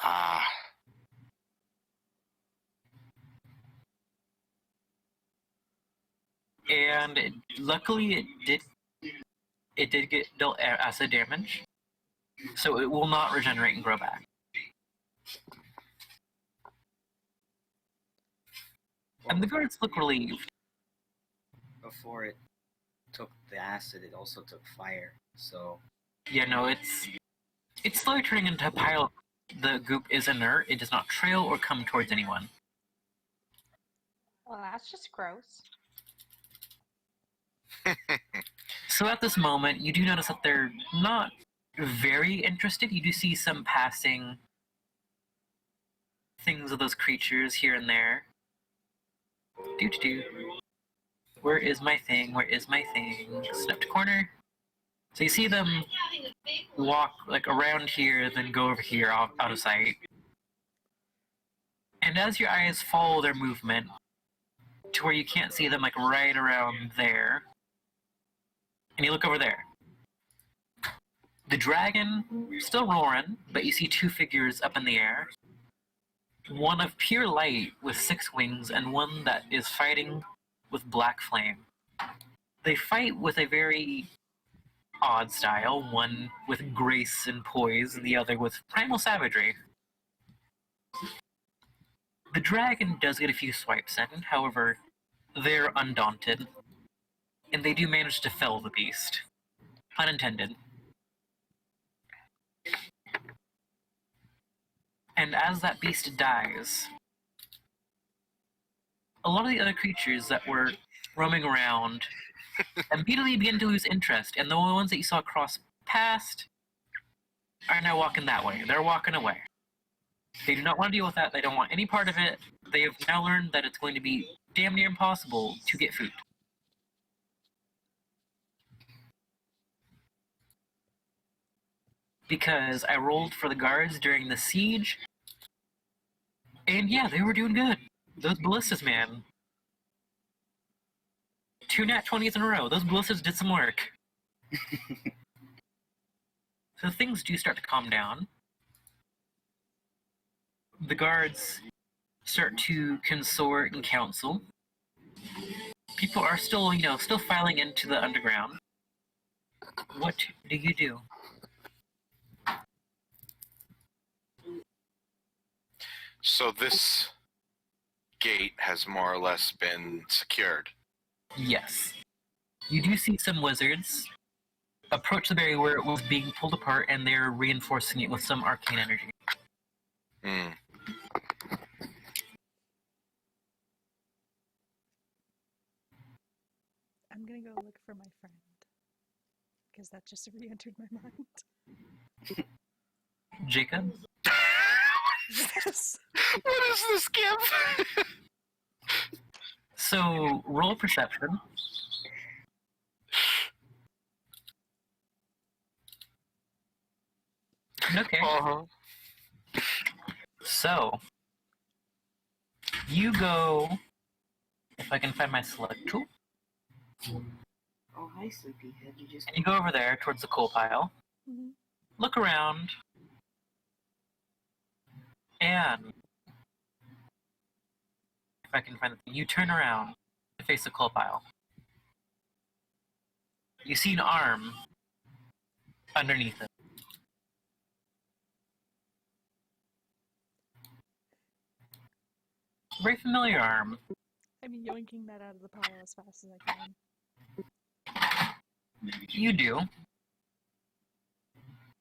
Ah. And luckily it did get dealt acid damage, so it will not regenerate and grow back. And the guards look relieved. Before it took the acid, it also took fire. So Yeah, no, it's It's slowly turning into a pile. The goop is inert. It does not trail or come towards anyone. Well, that's just gross. So at this moment, you do notice that they're not very interested. You do see some passing things of those creatures here and there. Do. Where is my thing? Where is my thing? Snap to corner. So you see them walk like around here, then go over here out of sight. And as your eyes follow their movement to where you can't see them, like right around there, and you look over there. The dragon still roaring, but you see two figures up in the air. One of pure light with 6 wings, and one that is fighting with black flame. They fight with a very odd style, one with grace and poise, and the other with primal savagery. The dragon does get a few swipes in, however, they're undaunted, and they do manage to fell the beast. Unintended. And as that beast dies, a lot of the other creatures that were roaming around immediately begin to lose interest, and the only ones that you saw cross past are now walking that way. They're walking away. They do not want to deal with that. They don't want any part of it. They have now learned that it's going to be damn near impossible to get food. Because I rolled for the guards during the siege, and yeah, they were doing good. Those ballistas, man. 2 nat 20s in a row. Those ballistas did some work. So things do start to calm down. The guards start to consort and counsel. People are still, still filing into the underground. What do you do? So this gate has more or less been secured. Yes. You do see some wizards approach the barrier where it was being pulled apart, and they're reinforcing it with some arcane energy. Hmm. I'm gonna go look for my friend. Because that just re-entered my mind. Jacob? Yes! What is this, Gimp? So, roll perception. Okay. Uh-huh. So, you go, if I can find my select tool, Oh, hi, Sleepyhead. You just and you go over there towards the coal pile, Mhm. look around, and if I can find it, you turn around to face the coal pile. You see an arm underneath it. Very familiar arm. I'm yoinking that out of the pile as fast as I can. You do.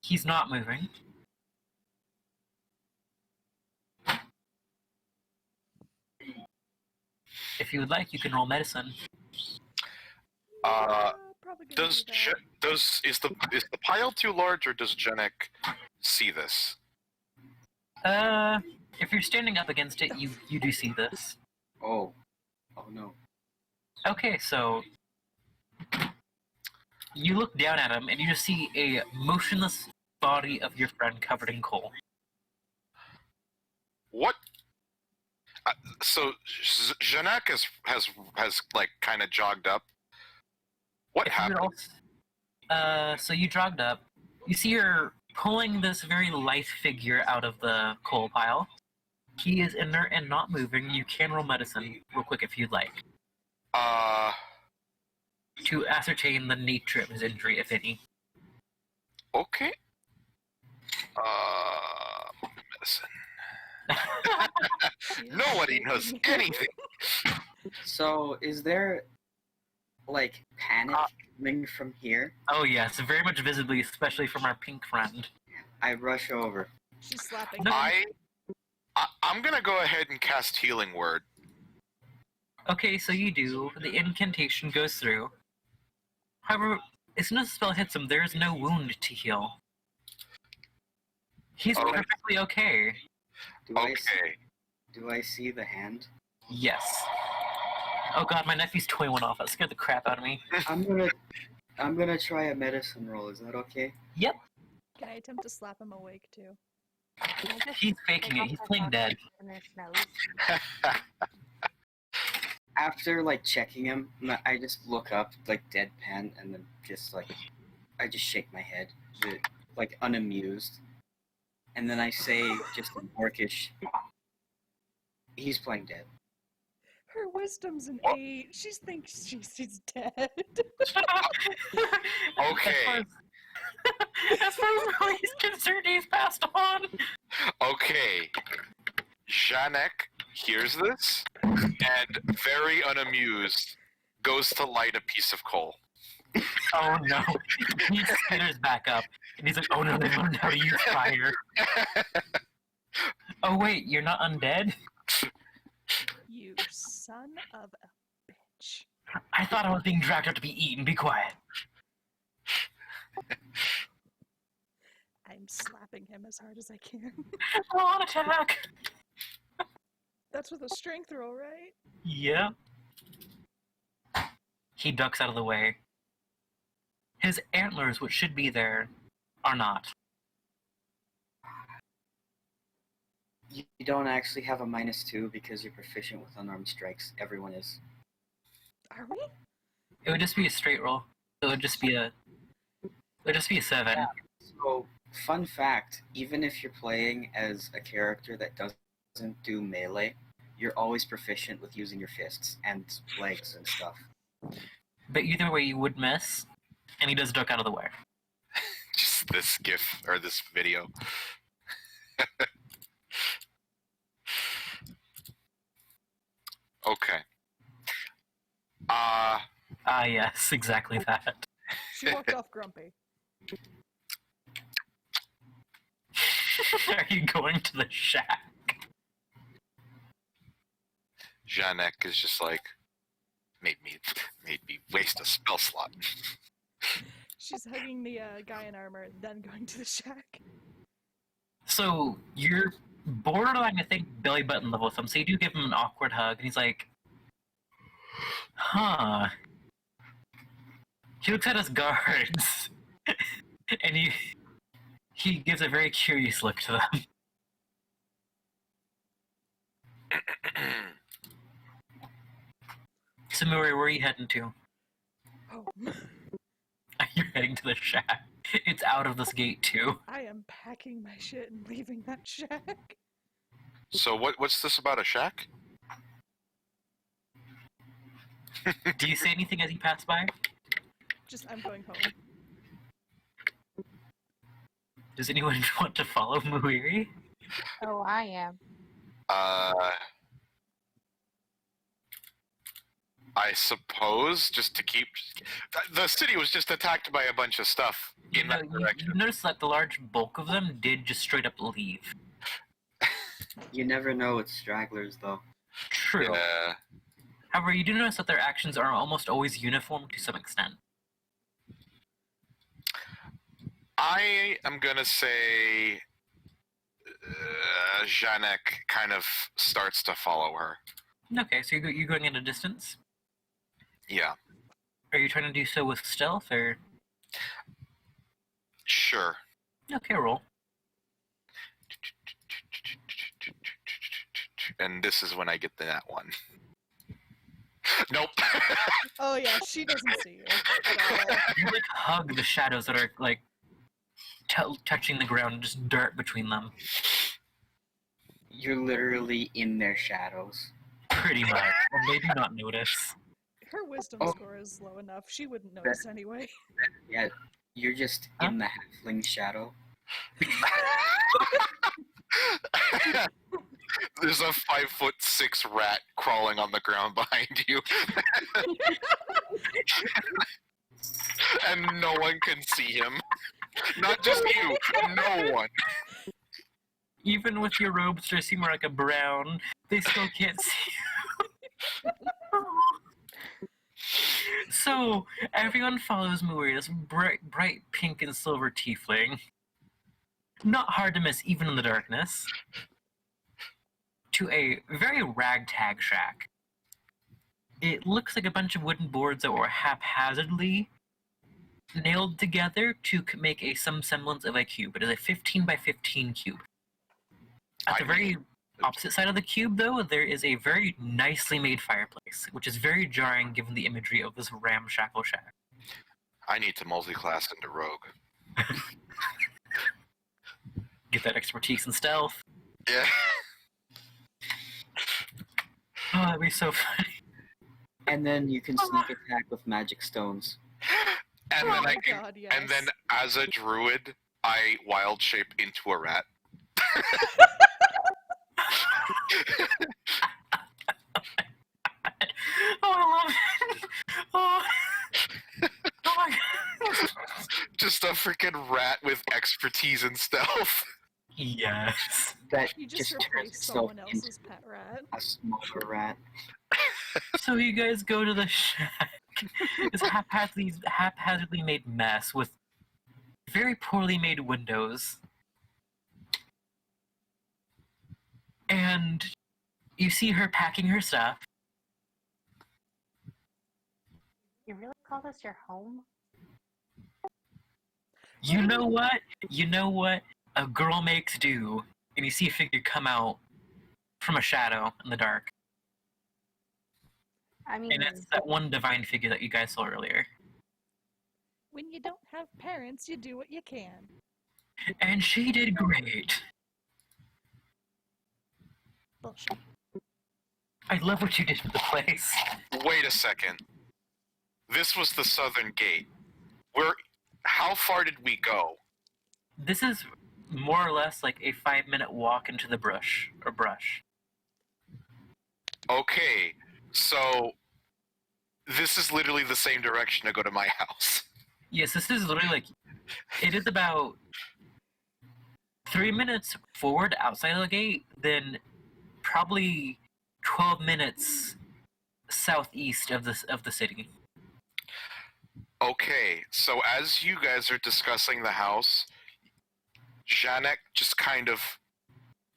He's not moving. If you would like, you can roll medicine. Probably gonna Does do that. is the pile too large, or does Jenek see this? If you're standing up against it, you do see this. Oh. Oh no. Okay, so you look down at him and you just see a motionless body of your friend covered in coal. What? So Jenek has like kind of jogged up. What If you would happened? so you jogged up. You see her pulling this very lithe figure out of the coal pile. He is inert and not moving. You can roll medicine real quick if you'd like, to ascertain the nature of his injury, if any. Okay. Medicine. She is Nobody knows shaking. anything. So, is there, like, panic coming from here? Oh yes, very much visibly, especially from our pink friend. I rush over. She's slapping No. him. I'm gonna go ahead and cast Healing Word. Okay, so you do. The incantation goes through. However, as soon as the spell hits him, there is no wound to heal. He's Oh. perfectly okay. Do I see the hand? Yes. Oh god, my nephew's toy went off. That scared the crap out of me. I'm gonna try a medicine roll. Is that okay? Yep. Can I attempt to slap him awake too? Can I just He's faking take it. off He's my playing dead. glasses and his nose? After like checking him, I just look up like deadpan, and then just like I just shake my head, like unamused, and then I say just in Orcish, "He's playing dead." Her wisdom's an 8. She thinks she's dead. Okay. As far as Riley's concerned, he's passed on. Okay. Janek hears this and, very unamused, goes to light a piece of coal. Oh no. He skitters back up, and he's like, oh no, they learned how to use fire. Oh wait, you're not undead? You son of a bitch. I thought I was being dragged out to be eaten. Be quiet. I'm slapping him as hard as I can. Roll on attack. That's with a strength roll, right? Yep. He ducks out of the way. His antlers, which should be there, are not. You don't actually have a -2 because you're proficient with unarmed strikes. Everyone is. Are we? It would just be a straight roll. It would just be a 7. So, fun fact: even if you're playing as a character that doesn't do melee, you're always proficient with using your fists and legs and stuff. But either way, you would miss, and he does duck out of the way. Just this gif, or this video. Okay. Ah, yes, exactly that. She walked off grumpy. Are you going to the shack? Janek is just like, made me waste a spell slot. She's hugging the guy in armor, then going to the shack. So you're borderline, I think, belly button level with him. So you do give him an awkward hug, and he's like, "Huh." He looks at his guards, and he gives a very curious look to them. So Murray, where are you heading to? Oh, You're heading to the shack. It's out of this gate too. I am packing my shit and leaving that shack. So what's this about a shack? Do you say anything as you pass by? Just, I'm going home. Does anyone want to follow Muiri? Oh, I am. I suppose just to keep. The city was just attacked by a bunch of stuff in that direction. You notice that the large bulk of them did just straight up leave. You never know with stragglers, though. True. Yeah. However, you do notice that their actions are almost always uniform to some extent. I am gonna say Janek kind of starts to follow her. Okay, so you're going at a distance? Yeah, Are you trying to do so with stealth, or...? sure. Okay, roll. And this is when I get the nat one. Nope. Oh yeah, she doesn't see you at all. You, like, hug the shadows that are, like, touching the ground and just dirt between them. You're literally in their shadows. Pretty much. And they do not notice. Her wisdom Oh. score is low enough. She wouldn't notice anyway. Yeah, you're just in the halfling shadow. There's a 5'6" rat crawling on the ground behind you. And no one can see him. Not just you, no one. Even with your robes dressing more like a brown, they still can't see you. So, everyone follows Mui, this bright pink and silver tiefling. Not hard to miss even in the darkness. To a very ragtag shack. It looks like a bunch of wooden boards that were haphazardly nailed together to make some semblance of a cube. It is a 15 by 15 cube. At the very opposite side of the cube, though, there is a very nicely made fireplace, which is very jarring given the imagery of this ramshackle shack. I need to multi-class into rogue. Get that expertise in stealth. Yeah. Oh, that'd be so funny. And then you can sneak attack with magic stones. And Oh then my god, yes. and then as a druid, I wild shape into a rat. Oh, I love it. Oh, oh my god. Just a freaking rat with expertise in stealth. Yes. That You just turns replaced itself someone into else's pet rat. a smaller rat. So you guys go to the shack. This haphazardly made mess with very poorly made windows. And you see her packing her stuff. You really call this your home? You know what? You know what a girl makes do. And you see a figure come out from a shadow in the dark. I mean, And it's that one divine figure that you guys saw earlier. When you don't have parents, you do what you can. And she did great. Bullshit. I love what you did with the place. Wait a second. This was the southern gate. How far did we go? This is more or less like a 5-minute walk into the brush. Okay, so this is literally the same direction to go to my house. Yes, this is literally like, it is about 3 minutes forward outside of the gate, then probably 12 minutes southeast of the city. Okay, so as you guys are discussing the house, Janek just kind of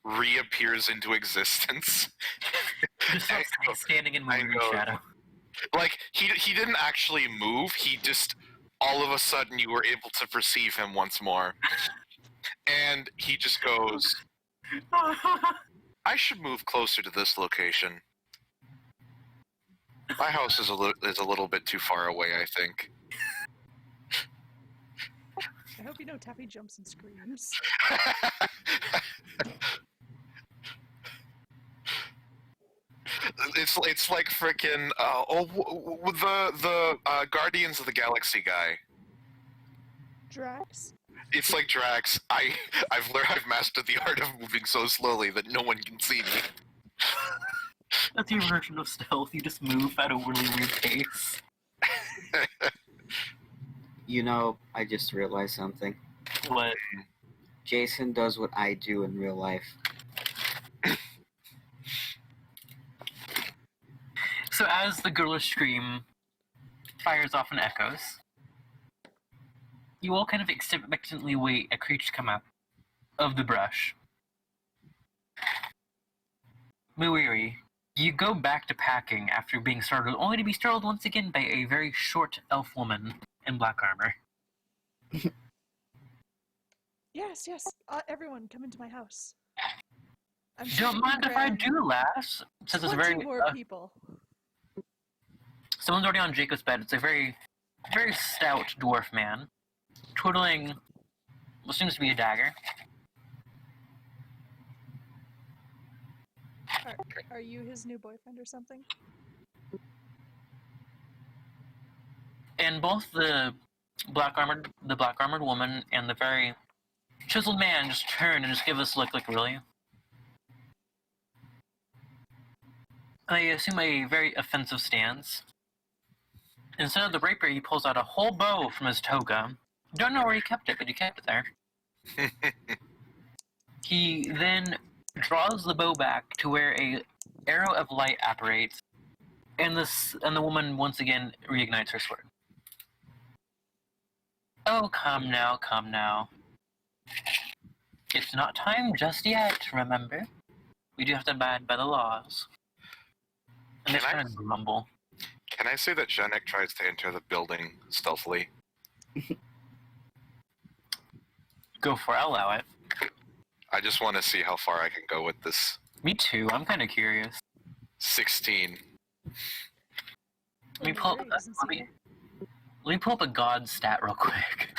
reappears into existence. Just like standing in I moving know. shadow. Like, he didn't actually move, he just, all of a sudden you were able to perceive him once more. And he just goes, I should move closer to this location. My house is a little bit too far away, I think. I hope you know Taffy jumps and screams. It's like frickin' the Guardians of the Galaxy guy. Drax? It's like Drax. I've mastered the art of moving so slowly that no one can see me. That's your version of stealth. You just move at a really weird pace. You know, I just realized something. What? Jason does what I do in real life. So as the girlish scream fires off and echoes, you all kind of expectantly wait a creature to come out of the brush. Muiri, you go back to packing after being startled, only to be startled once again by a very short elf woman in black armor. Yes, yes. Everyone, come into my house. I'm Don't shooting mind if I grand. do, lass. Says it's a very. 20 more people. Someone's already on Jacob's bed. It's a very, very stout dwarf man, twiddling what seems to be a dagger. Are you his new boyfriend or something? And both the black armored woman and the very chiseled man just turn and just give this look like, really? I assume a very offensive stance. Instead of the rapier, he pulls out a whole bow from his toga, Don't know where he kept it, but he kept it there. He then draws the bow back to where a arrow of light apparates, and the woman once again reignites her sword. Oh, come now, come now. It's not time just yet, remember? We do have to abide by the laws. And they Can I- kind of grumble. Can I say that Janek tries to enter the building stealthily? Go for it, I'll allow it. I just want to see how far I can go with this. Me too, I'm kind of curious. 16. Let me pull up, Very sincere. let me pull up a god stat real quick.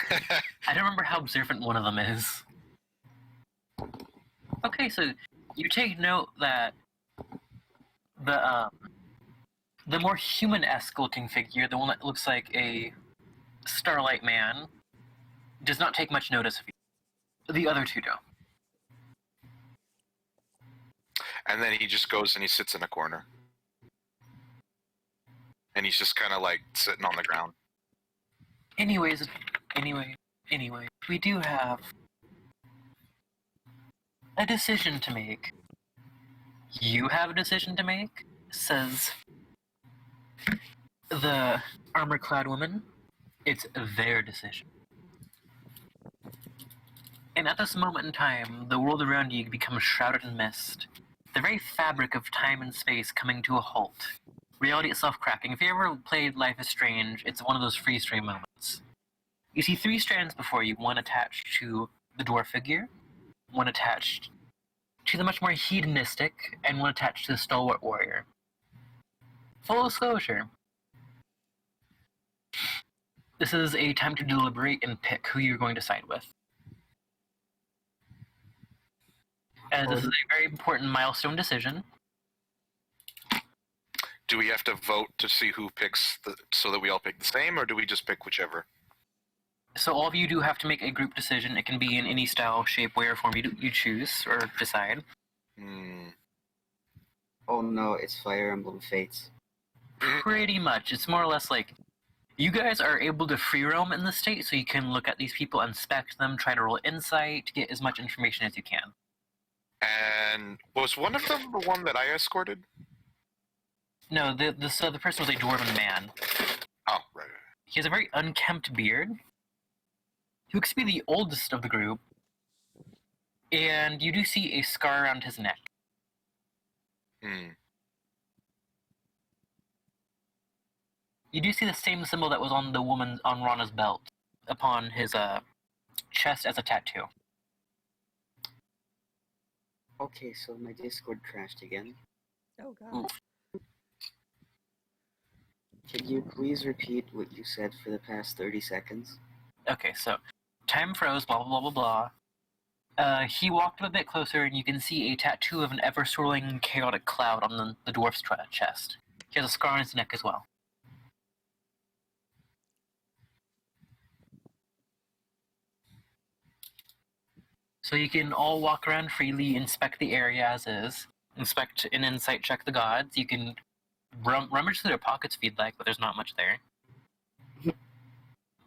I don't remember how observant one of them is. Okay, so you take note that the more human-esque looking figure, the one that looks like a Starlight Man, does not take much notice of you. The other two do. And then he just goes and he sits in a corner. And he's just kind of like sitting on the ground. Anyway, we do have a decision to make. You have a decision to make, says the armor-clad woman. It's their decision. And at this moment in time, the world around you becomes shrouded in mist. The very fabric of time and space coming to a halt. Reality itself cracking. If you ever played Life is Strange, it's one of those freeze frame moments. You see 3 strands before you, one attached to the dwarf figure, one attached to the much more hedonistic, and one attached to the stalwart warrior. Full disclosure. This is a time to deliberate and pick who you're going to side with. As this is a very important milestone decision. Do we have to vote to see who picks so that we all pick the same, or do we just pick whichever? So all of you do have to make a group decision. It can be in any style, shape, way, or form you choose or decide. Oh no, it's Fire Emblem Fates. Pretty much. It's more or less like you guys are able to free roam in the state, so you can look at these people, inspect them, try to roll insight, to get as much information as you can. And was one of them the one that I escorted? No, the person was a dwarven man. Oh, right. He has a very unkempt beard. He looks to be the oldest of the group. And you do see a scar around his neck. You do see the same symbol that was on the woman on Rana's belt, upon his chest as a tattoo. Okay, so my Discord crashed again. Oh god. Can you please repeat what you said for the past 30 seconds? Okay, so time froze, blah blah blah blah blah. He walked up a bit closer, and you can see a tattoo of an ever-swirling chaotic cloud on the dwarf's chest. He has a scar on his neck as well. So you can all walk around freely, inspect the area as is, inspect and insight check the gods. You can rummage through their pockets if you'd like, but there's not much there.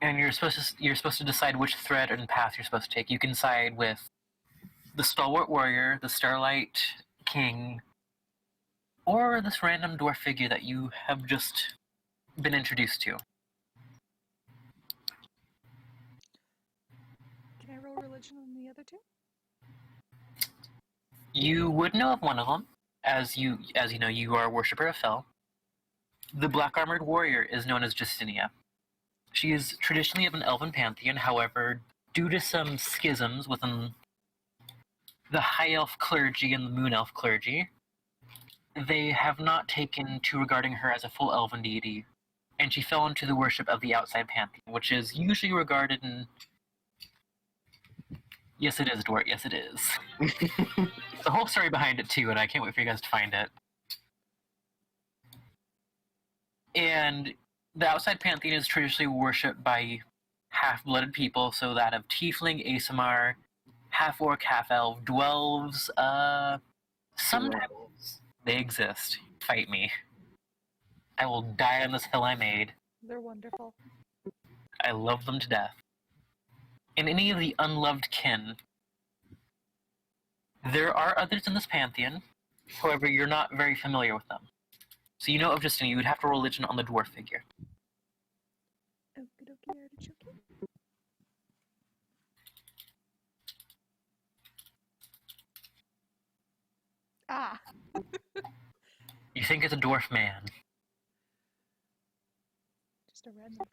And you're supposed to decide which thread and path you're supposed to take. You can side with the stalwart warrior, the Starlight King, or this random dwarf figure that you have just been introduced to. Can I roll religion on the other two? You would know of one of them, as you know, you are a worshipper of Fel. The black-armored warrior is known as Justinia. She is traditionally of an elven pantheon, however, due to some schisms within the High Elf clergy and the Moon Elf clergy, they have not taken to regarding her as a full elven deity, and she fell into the worship of the outside pantheon, which is usually regarded in... Yes, it is, Dwart. Yes, it is. The whole story behind it, too, and I can't wait for you guys to find it. And the outside pantheon is traditionally worshipped by half-blooded people, so that of Tiefling, Aasimar, half-orc, half-elf, dwelves, sometimes they exist. Fight me. I will die on this hill I made. They're wonderful. I love them to death. and any of the unloved kin. There are others in this pantheon, however, you're not very familiar with them. So you know of just any, you would have to roll religion on the dwarf figure. Okie dokie artichoke. Ah! You think it's a dwarf man. Just a random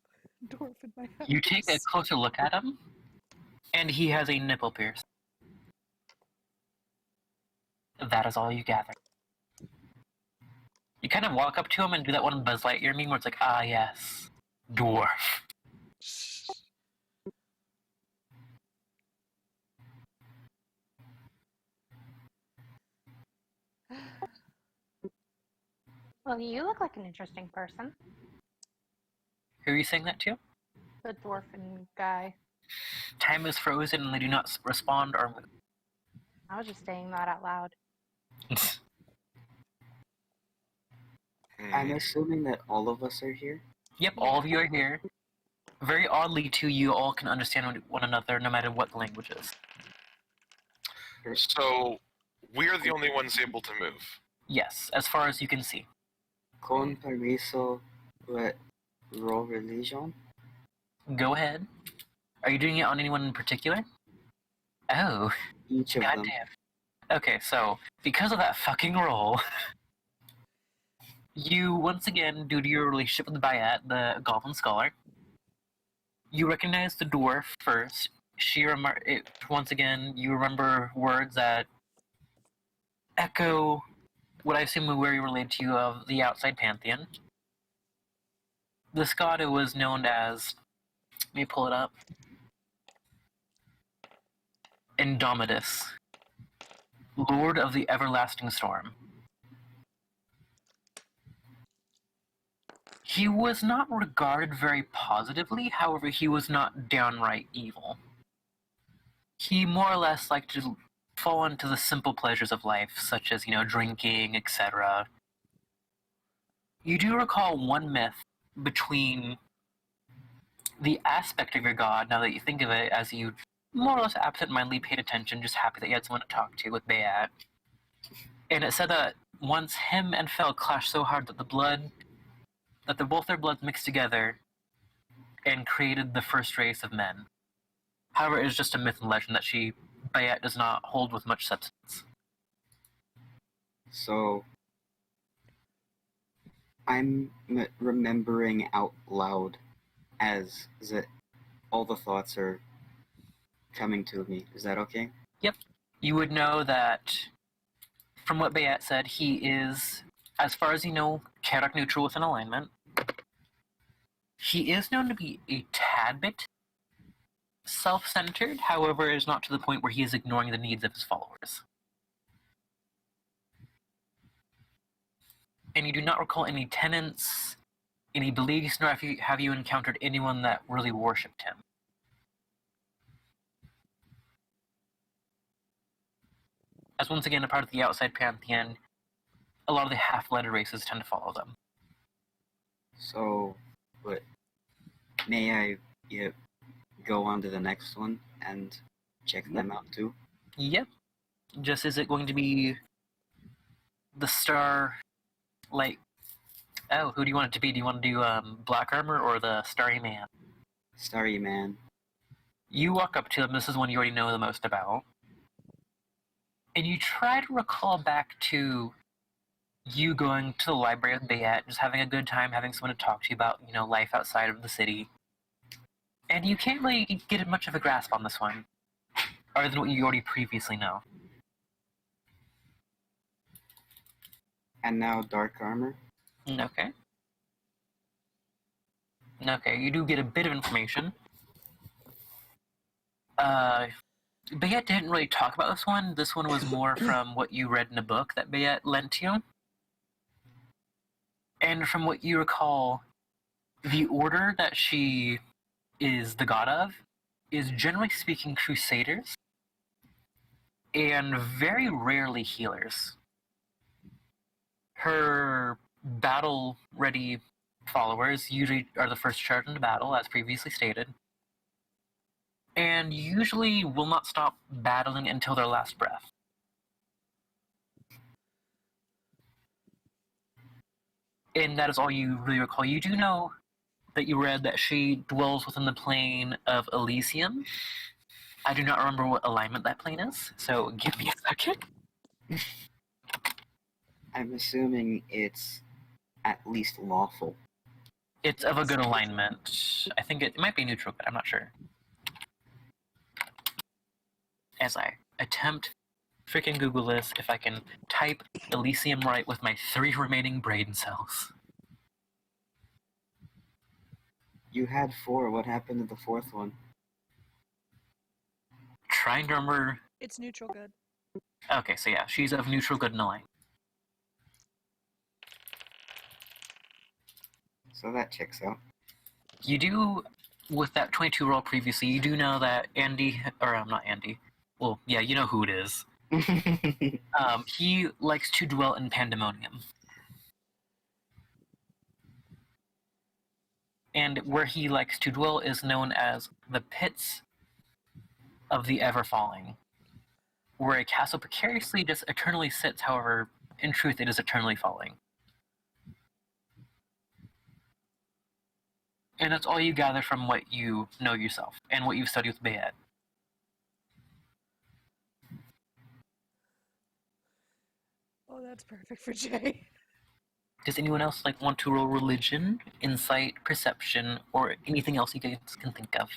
dwarf in my house. You take a closer look at him, and he has a nipple pierce. That is all you gather. You kind of walk up to him and do that one Buzz Lightyear meme where it's like, ah yes, dwarf. Well, you look like an interesting person. Who are you saying that to? The dwarfen guy. Time is frozen and they do not respond or move. I was just saying that out loud. I'm assuming that all of us are here. Yep, all of you are here. Very oddly, too, you all can understand one another no matter what the language is. So, we're the only ones able to move. Yes, as far as you can see. Con permiso, but roll religion. Go ahead. Are you doing it on anyone in particular? Oh, Each of them. goddamn. Okay, so, because of that fucking roll, you, once again, due to your relationship with Bayat, the Goblin Scholar, you recognize the dwarf first. Once again, you remember words that echo what I assume were very related to you of the outside pantheon. This god was known as, let me pull it up, Indomitus, Lord of the Everlasting Storm. He was not regarded very positively, however, he was not downright evil. He more or less liked to fall into the simple pleasures of life, such as, drinking, etc. You do recall one myth between the aspect of your god, now that you think of it, as you more or less absent-mindedly paid attention, just happy that you had someone to talk to with Bayat. And it said that once him and Fel clashed so hard that both their bloods mixed together and created the first race of men. However, it is just a myth and legend that Bayat does not hold with much substance. So, I'm remembering out loud as that all the thoughts are coming to me. Is that okay? Yep. You would know that, from what Bayat said, he is, as far as you know, chaotic neutral with an alignment. He is known to be a tad bit self-centered, however, is not to the point where he is ignoring the needs of his followers. And you do not recall any tenets, any beliefs, nor have you encountered anyone that really worshipped him. As once again a part of the outside pantheon, a lot of the half-blooded races tend to follow them. So, but may I go on to the next one and check them out too? Yep. Just is it going to be the star, who do you want it to be? Do you want to do Black Armor or the Starry Man? Starry Man. You walk up to them, this is one you already know the most about. And you try to recall back to you going to the library with Bayat, just having a good time, having someone to talk to you about, life outside of the city. And you can't really get much of a grasp on this one, other than what you already previously know. And now Dark Armor. Okay. Okay, you do get a bit of information. Bayat didn't really talk about this one. This one was more from what you read in a book that Bayat lent to you. And from what you recall, the order that she is the god of is, generally speaking, crusaders and very rarely healers. Her battle-ready followers usually are the first charged into battle, as previously stated. and usually will not stop battling until their last breath. And that is all you really recall. You do know that you read that she dwells within the plane of Elysium. I do not remember what alignment that plane is, so give me a second. I'm assuming it's at least lawful. It's of a good alignment. I think it might be neutral, but I'm not sure. As I attempt freaking Google this, if I can type Elysium right with my 3 remaining brain cells. You had 4. What happened to the 4th one? Trying to remember. It's neutral good. Okay, so yeah, she's of neutral good and aligned. So that checks out. You do, with that 22 roll previously, you do know that Andy, or not Andy, well, yeah, you know who it is. He likes to dwell in Pandemonium. And where he likes to dwell is known as the Pits of the Ever-Falling, where a castle precariously just eternally sits, however, in truth it is eternally falling. And that's all you gather from what you know yourself, and what you've studied with Bayet. Oh, that's perfect for Jay. Does anyone else want to roll religion, insight, perception, or anything else you guys can think of?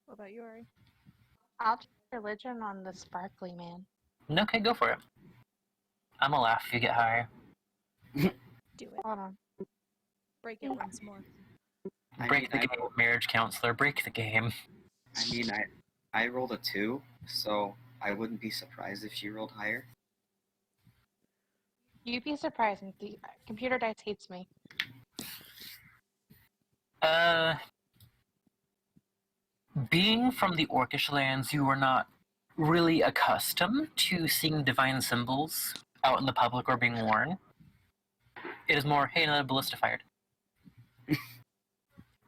What about you, Ari? I'll check religion on the sparkly man. Okay, go for it. I'm gonna laugh if you get higher. Do it. Hold on. Break it once more. Break the game, marriage counselor. Break the game. I rolled a 2, so I wouldn't be surprised if she rolled higher. You'd be surprised. The computer dice hates me. Being from the Orcish lands, you are not really accustomed to seeing divine symbols out in the public or being worn. It is more, hey, another ballista fired.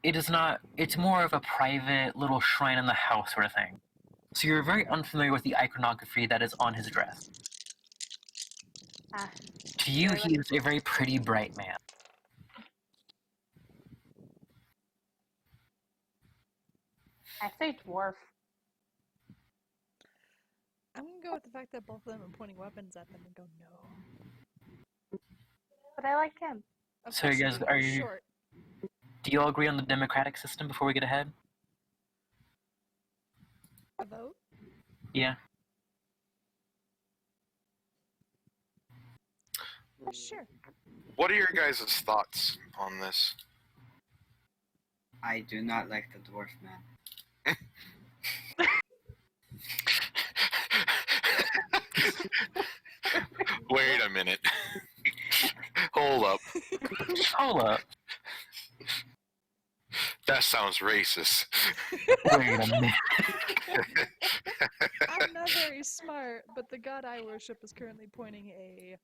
It's more of a private little shrine in the house sort of thing. So you're very unfamiliar with the iconography that is on his dress. Ah, To you, he is a very pretty, bright man. I say dwarf. I'm gonna go with the fact that both of them are pointing weapons at them and go no. But I like him. Of So you course guys- do, are he's you- short. Do you all agree on the democratic system before we get ahead? A vote? Yeah. Sure. What are your guys' thoughts on this? I do not like the dwarf man. Wait a minute. Hold up. Hold up. That sounds racist. Wait a minute. I'm not very smart, but the god I worship is currently pointing a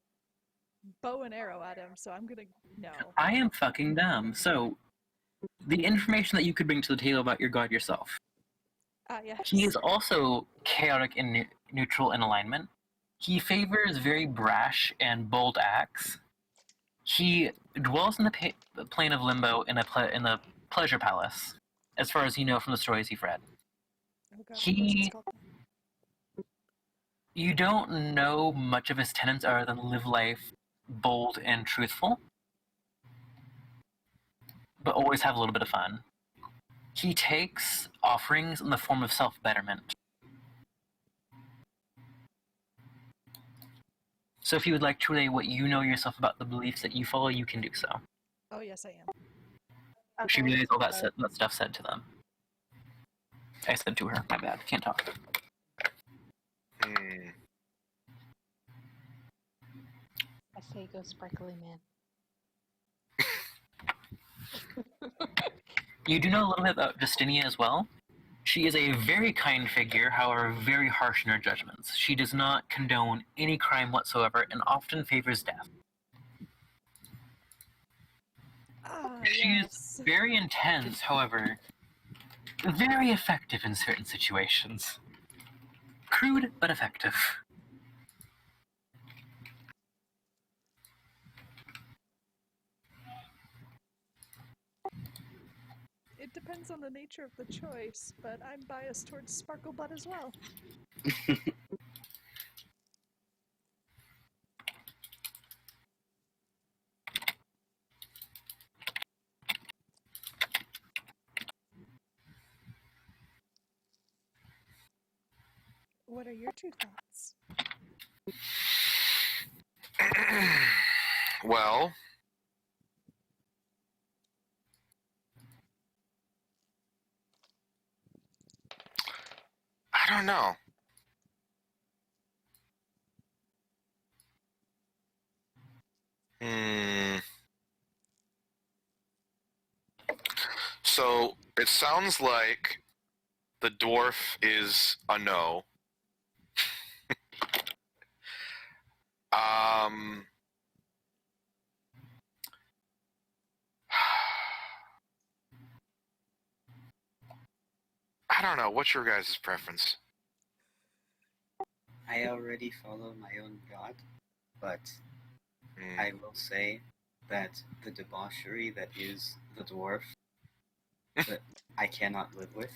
bow and arrow at him, so I'm gonna no. I am fucking dumb. So, the information that you could bring to the table about your god yourself. Yes. He is also chaotic and neutral in alignment. He favors very brash and bold acts. He dwells in the plane of limbo in the pleasure palace, as far as you know from the stories you've read. Oh god, he- what's it called? You don't know much of his tenets other than live life bold and truthful, but always have a little bit of fun. He takes offerings in the form of self-betterment. So if you would like to relay what you know yourself about the beliefs that you follow, you can do so. Oh yes, I am. She Okay, relays all so that stuff said to them. I said to her, my bad, can't talk. I say go sparkly man. You do know a little bit about Justinia as well. She is a very kind figure, however very harsh in her judgments. She does not condone any crime whatsoever and often favors death. Ah, She yes. is very intense, however, Very effective in certain situations. Crude, but effective. It depends on the nature of the choice, but I'm biased towards Sparkle Butt as well. What are your two thoughts? Well, I don't know. So it sounds like the dwarf is a no. um, I don't know. What's your guys' preference? I already follow my own god, but Hmm. I will say that the debauchery that is the dwarf, that I cannot live with.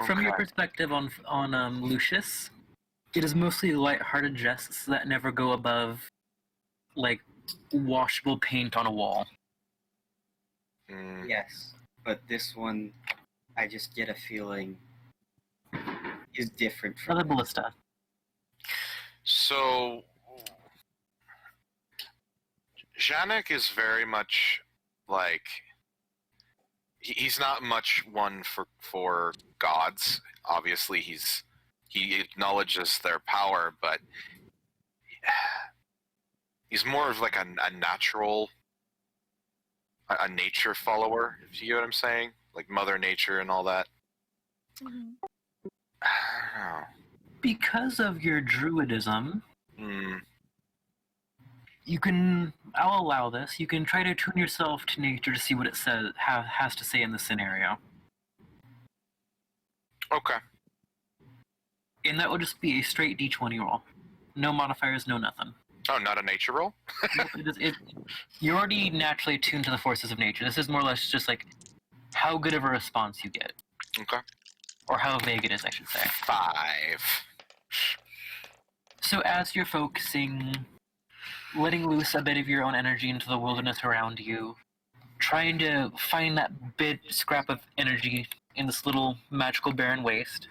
From your Okay. perspective on Lucius, it is mostly light-hearted jests that never go above, like, washable paint on a wall. Hmm. Yes, but this one, I just get a feeling is different from Another that. ballista. So, Janek is very much like he's not much one for gods. Obviously, he acknowledges their power, but he's more of like a natural, a nature follower. If you get what I'm saying, like Mother Nature and all that. Mm-hmm. I don't know. Because of your druidism, Hmm. I'll allow this, you can try to tune yourself to nature to see what it has to say in the scenario. Okay. And that will just be a straight d20 roll. No modifiers, no nothing. Oh, not a nature roll? Nope, you're already naturally attuned to the forces of nature. This is more or less just like how good of a response you get. Okay. Or how vague it is, I should say. 5. So as you're focusing, letting loose a bit of your own energy into the wilderness around you, trying to find that scrap of energy in this little magical barren waste,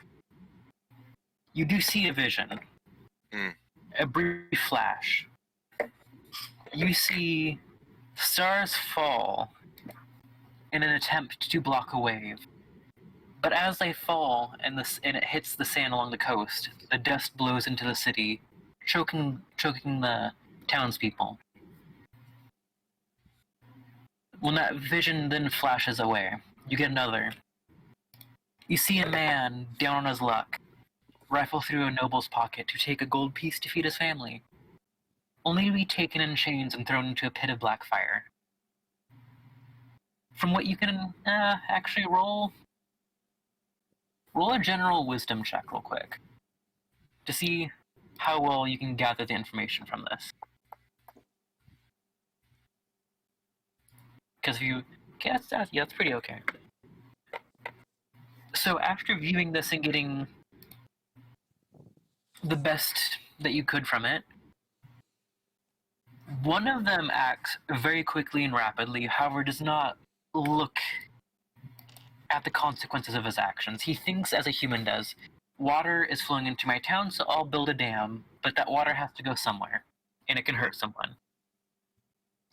you do see a vision. Hmm. A brief flash. You see stars fall in an attempt to block a wave. But as they fall and it hits the sand along the coast, the dust blows into the city, choking the townspeople. When that vision then flashes away, you get another. You see a man down on his luck, rifle through a noble's pocket to take a gold piece to feed his family, only to be taken in chains and thrown into a pit of black fire. From what you can actually roll a general wisdom check real quick to see how well you can gather the information from this. Because if you, okay, that's pretty okay. So after viewing this and getting the best that you could from it, one of them acts very quickly and rapidly, however does not look at the consequences of his actions. He thinks as a human does. Water is flowing into my town, so I'll build a dam, but that water has to go somewhere, and it can hurt someone.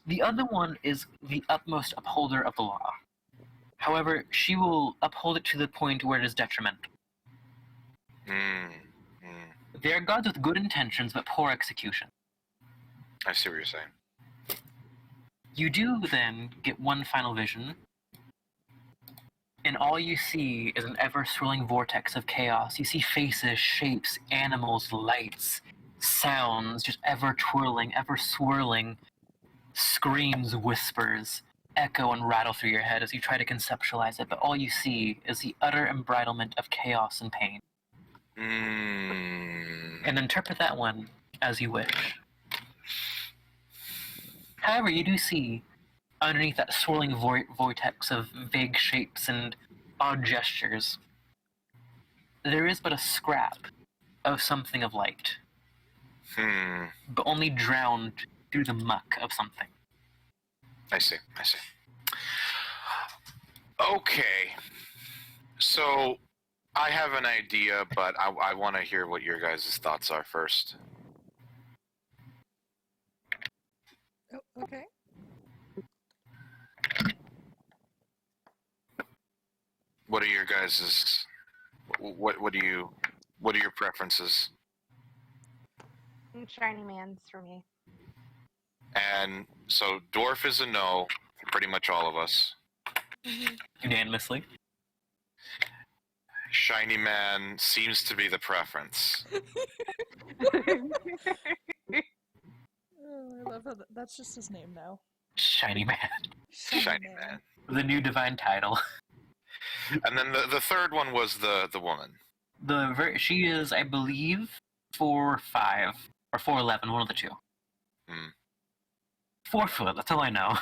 The other one is the utmost upholder of the law. However, she will uphold it to the point where it is detrimental. They are gods with good intentions, but poor execution. I see what you're saying. You do then get one final vision, and all you see is an ever-swirling vortex of chaos. You see faces, shapes, animals, lights, sounds, just ever twirling, ever swirling, screams, whispers, echo and rattle through your head as you try to conceptualize it, but all you see is the utter embridlement of chaos and pain. And interpret that one as you wish. However, you do see, underneath that swirling vortex of vague shapes and odd gestures, there is but a scrap of something of light, but only drowned through the muck of something. I see. Okay. So, I have an idea, but I want to hear what your guys' thoughts are first. Oh, okay. What are your guys' what are your preferences? Shiny man's for me. And so dwarf is a no for pretty much all of us. Unanimously. Shiny man seems to be the preference. Oh, I love how that's just his name now. Shiny Man. Shiny man. The new divine title. And then the third one was the woman. She is, I believe, 4'5" or 4'11", one of the two. 4 foot, that's all I know.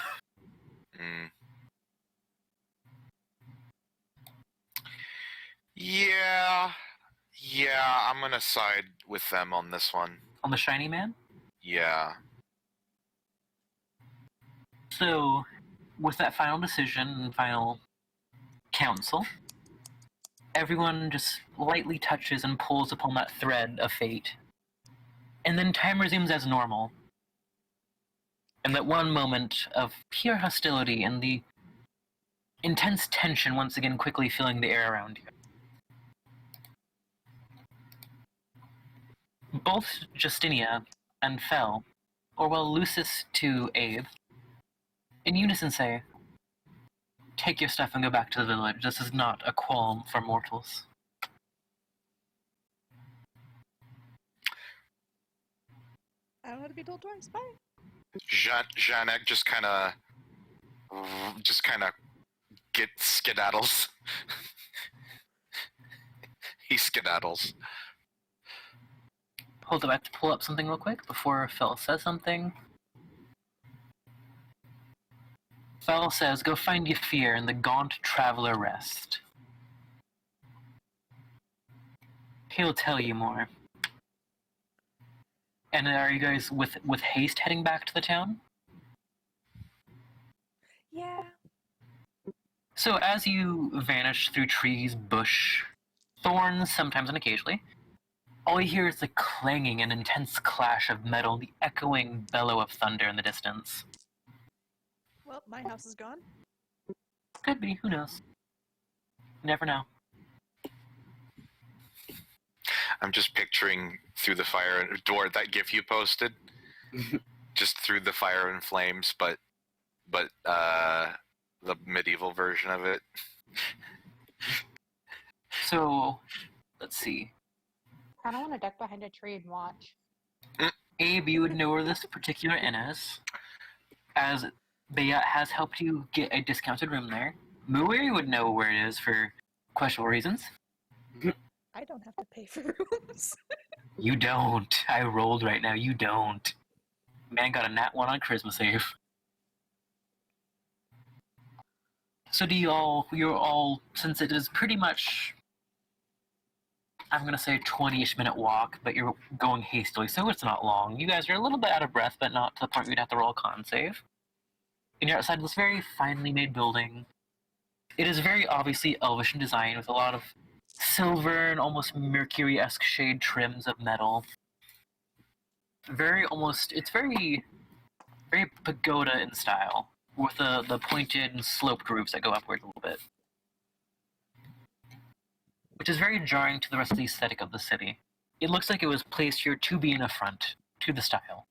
Yeah, I'm gonna side with them on this one. On the Shiny Man? Yeah. So, with that final decision and final counsel, everyone just lightly touches and pulls upon that thread of fate. And then time resumes as normal. And that one moment of pure hostility and the intense tension once again quickly filling the air around you. Both Justinia and Fel, or well, Lucis to Abe, in unison say, "Take your stuff and go back to the village. This is not a qualm for mortals." I don't know how to be told twice. Bye. Janek just kind of skedaddles. He skedaddles. Hold it back to pull up something real quick before Fel says something. Fel says, "Go find Yafir and the gaunt traveler rest. He'll tell you more." And are you guys with haste heading back to the town? Yeah. So as you vanish through trees, bush, thorns, sometimes and occasionally, all you hear is the clanging and intense clash of metal, the echoing bellow of thunder in the distance. Well, my house is gone. Could be, who knows? You never know. I'm just picturing through the fire door that GIF you posted, just through the fire and flames, but the medieval version of it. So, let's see. I don't want to duck behind a tree and watch. Abe, you would know where this particular inn is, as Bea has helped you get a discounted room there. Muir would know where it is for questionable reasons. I don't have to pay for rooms. You don't. I rolled right now. You don't. Man got a nat 1 on Christmas Eve. So you're all, since it is pretty much, I'm going to say 20-ish minute walk, but you're going hastily, so it's not long. You guys are a little bit out of breath, but not to the point where you'd have to roll a con save. And you're outside this very finely made building. It is very obviously elvish in design, with a lot of silver and almost mercury-esque shade trims of metal. It's very pagoda in style, with the pointed and sloped roofs that go upward a little bit. Which is very jarring to the rest of the aesthetic of the city. It looks like it was placed here to be an affront to the style.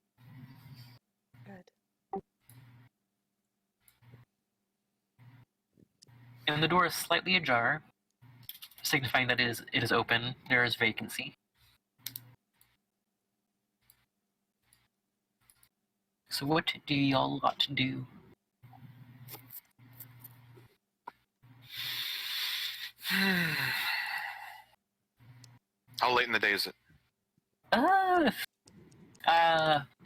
Good. And the door is slightly ajar, signifying that it is open. There is vacancy. So what do y'all lot to do? How late in the day is it?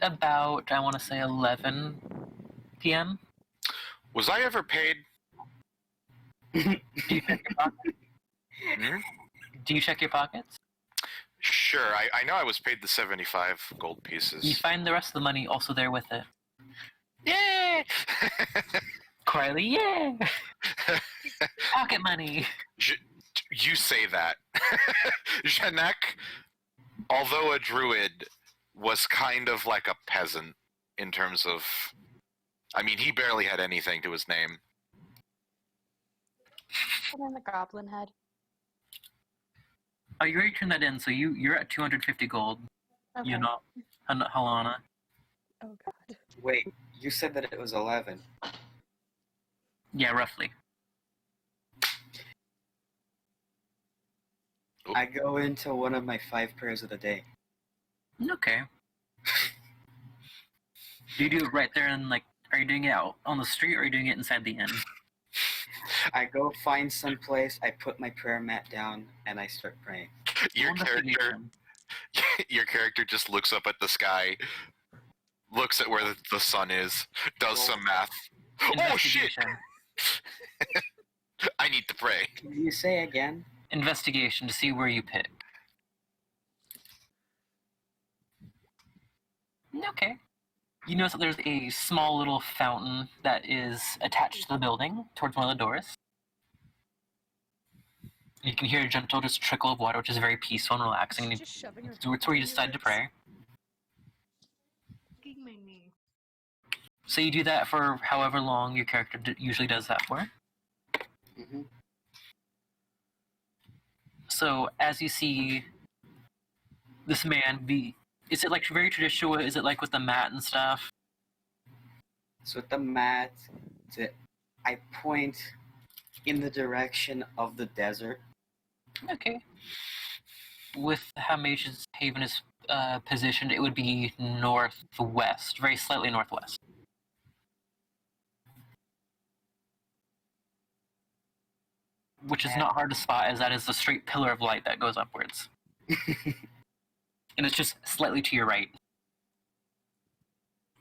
About, I want to say 11 p.m. Was I ever paid? Do you check your pockets? Hmm? Do you check your pockets? Sure, I know I was paid the 75 gold You pieces. find the rest of the money also there with it. Yay! Quietly, yeah! Pocket money! You say that. Janek, although a druid, was kind of like a peasant in terms of... I mean, he barely had anything to his name. Put in the goblin head. Oh, you already turned that in, so you're at 250 gold. Okay. You know, Halana. Oh god. Wait, you said that it was 11. Yeah, roughly. I go into one of my 5 prayers of the day. Okay. Do you do it right there and like, are you doing it out on the street or are you doing it inside the inn? I go find some place, I put my prayer mat down, and I start praying. Your Roll character, investigation. your character just looks up at the sky, looks at where the sun is, does some math. Oh shit! Investigation. I need to pray. Can you say again? Investigation to see where you pick. Okay. You notice that there's a small little fountain that is attached to the building towards one of the doors. You can hear a gentle just trickle of water, which is very peaceful and relaxing. She's just shoving her. It's where you decide to pray. Fucking my knee. So you do that for however long your character usually does that for. Mm-hmm. So as you see this man is it like very traditional? Is it like with the mat and stuff? So with the mat, I point in the direction of the desert. Okay. With how Mage's Haven is positioned, it would be northwest, very slightly northwest. Which is not hard to spot, as that is the straight pillar of light that goes upwards. And it's just slightly to your right.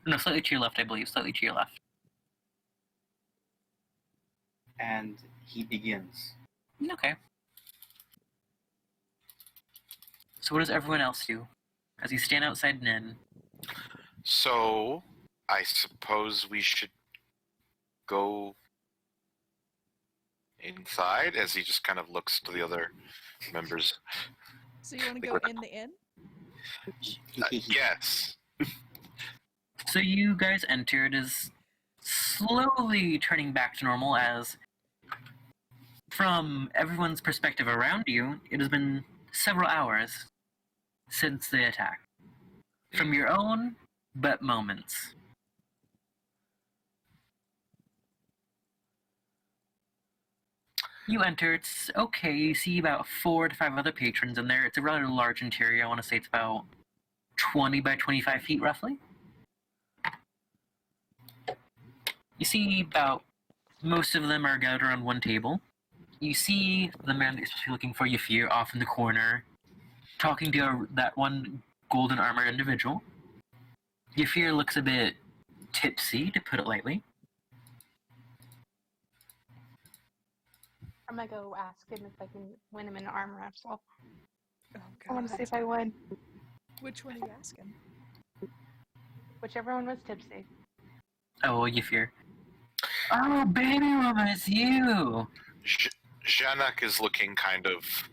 No, slightly to your left, I believe. Slightly to your left. And he begins. Okay. So what does everyone else do? As you stand outside an inn. So, I suppose we should go inside as he just kind of looks to the other members. So you want to go in the inn? Yes. So you guys enter. It is slowly turning back to normal as, from everyone's perspective around you, it has been several hours since the attack. From your own, but moments. You enter, it's okay, you see about 4 to 5 other patrons in there. It's a rather large interior, I want to say it's about 20 by 25 feet roughly. You see about most of them are gathered around one table. You see the man that you're supposed to be looking for, Yafir, off in the corner, talking to that one golden armored individual. Yafir looks a bit tipsy, to put it lightly. I'm gonna go ask him if I can win him an arm wrestle. Oh I want to see god. if I win. Which one are you asking? Whichever one was tipsy. Oh, Yafir. Oh, baby woman, it's you! Janak is looking kind of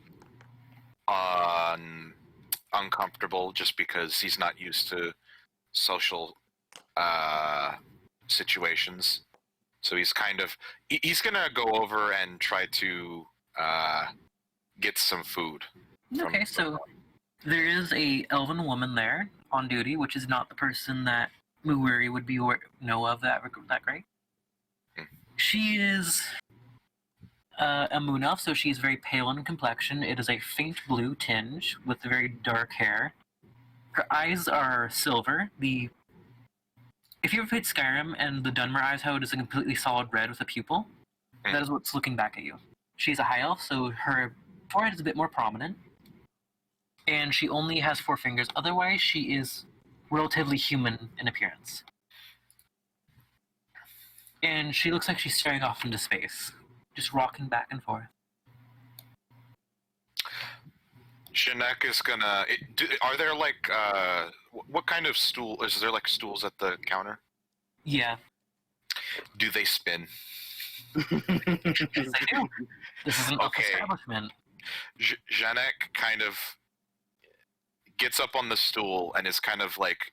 uncomfortable just because he's not used to social situations. So he's kind of he's gonna go over and try to get some food. Okay, so there is a elven woman there on duty, which is not the person that Muwiri would be know of that great. She is a Munaf, so she's very pale in complexion. It is a faint blue tinge with very dark hair. Her eyes are silver. If you ever played Skyrim and the Dunmer eyes, how it is a completely solid red with a pupil, that is what's looking back at you. She's a high elf, so her forehead is a bit more prominent. And she only has 4 fingers. Otherwise, she is relatively human in appearance. And she looks like she's staring off into space, just rocking back and forth. Janek is gonna. Are there like what kind of stool? Is there like stools at the counter? Yeah, Do they spin? yes, I do. This is an elf Okay. establishment. Janek kind of gets up on the stool and is kind of like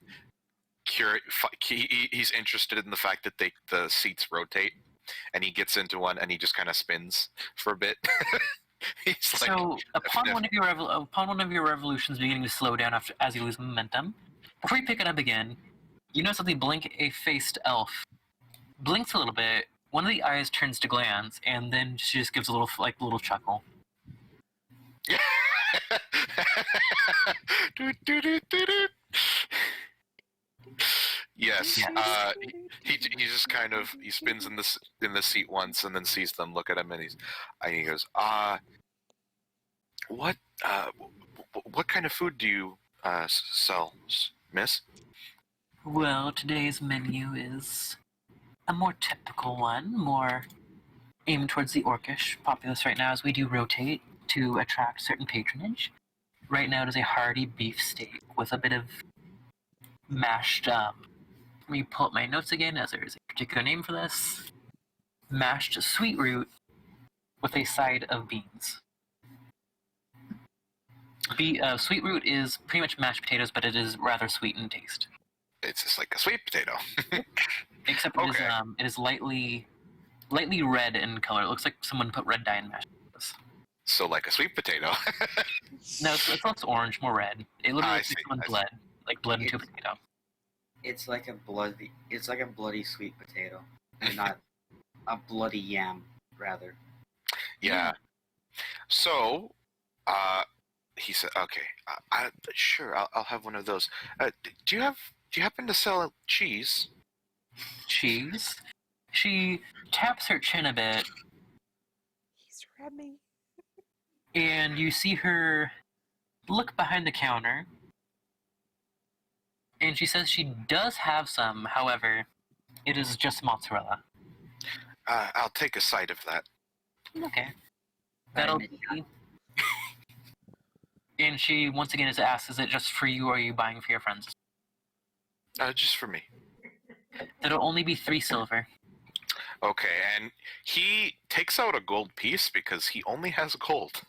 he's interested in the fact that the seats rotate, and he gets into one and he just kind of spins for a bit. He's like, So, upon one of your revolutions beginning to slow down as you lose momentum, before you pick it up again, you notice that the blink-faced elf blinks a little bit. One of the eyes turns to glance, and then she just gives a little chuckle. Yes. Yeah. He just kind of he spins in the seat once and then sees them look at him, and he goes, what kind of food do you sell, miss? Well, today's menu is a more typical one, more aimed towards the orcish populace right now, as we do rotate to attract certain patronage. Right now, it is a hearty beef steak with a bit of mashed. Let me pull up my notes again, as there is a particular name for this. Mashed sweet root with a side of beans. Sweet root is pretty much mashed potatoes, but it is rather sweet in taste. It's just like a sweet potato. Except Okay. it is lightly red in color. It looks like someone put red dye in mashed potatoes. So like a sweet potato. No, it's less orange, more red. It literally I looks see, like someone I see. bled into a potato. It's like a bloody sweet potato, and not a bloody yam, rather. Yeah. So, he said, "Okay, sure, I'll have one of those. Do you happen to sell cheese?" Cheese. She taps her chin a bit, He's Remy. and you see her look behind the counter, and she says she does have some. However, it is just mozzarella. I'll take a side of that. Okay. That'll be. And she once again is asked, "Is it just for you, or are you buying for your friends?" Just for me. That'll only be 3 silver. Okay, and he takes out a gold piece because he only has gold.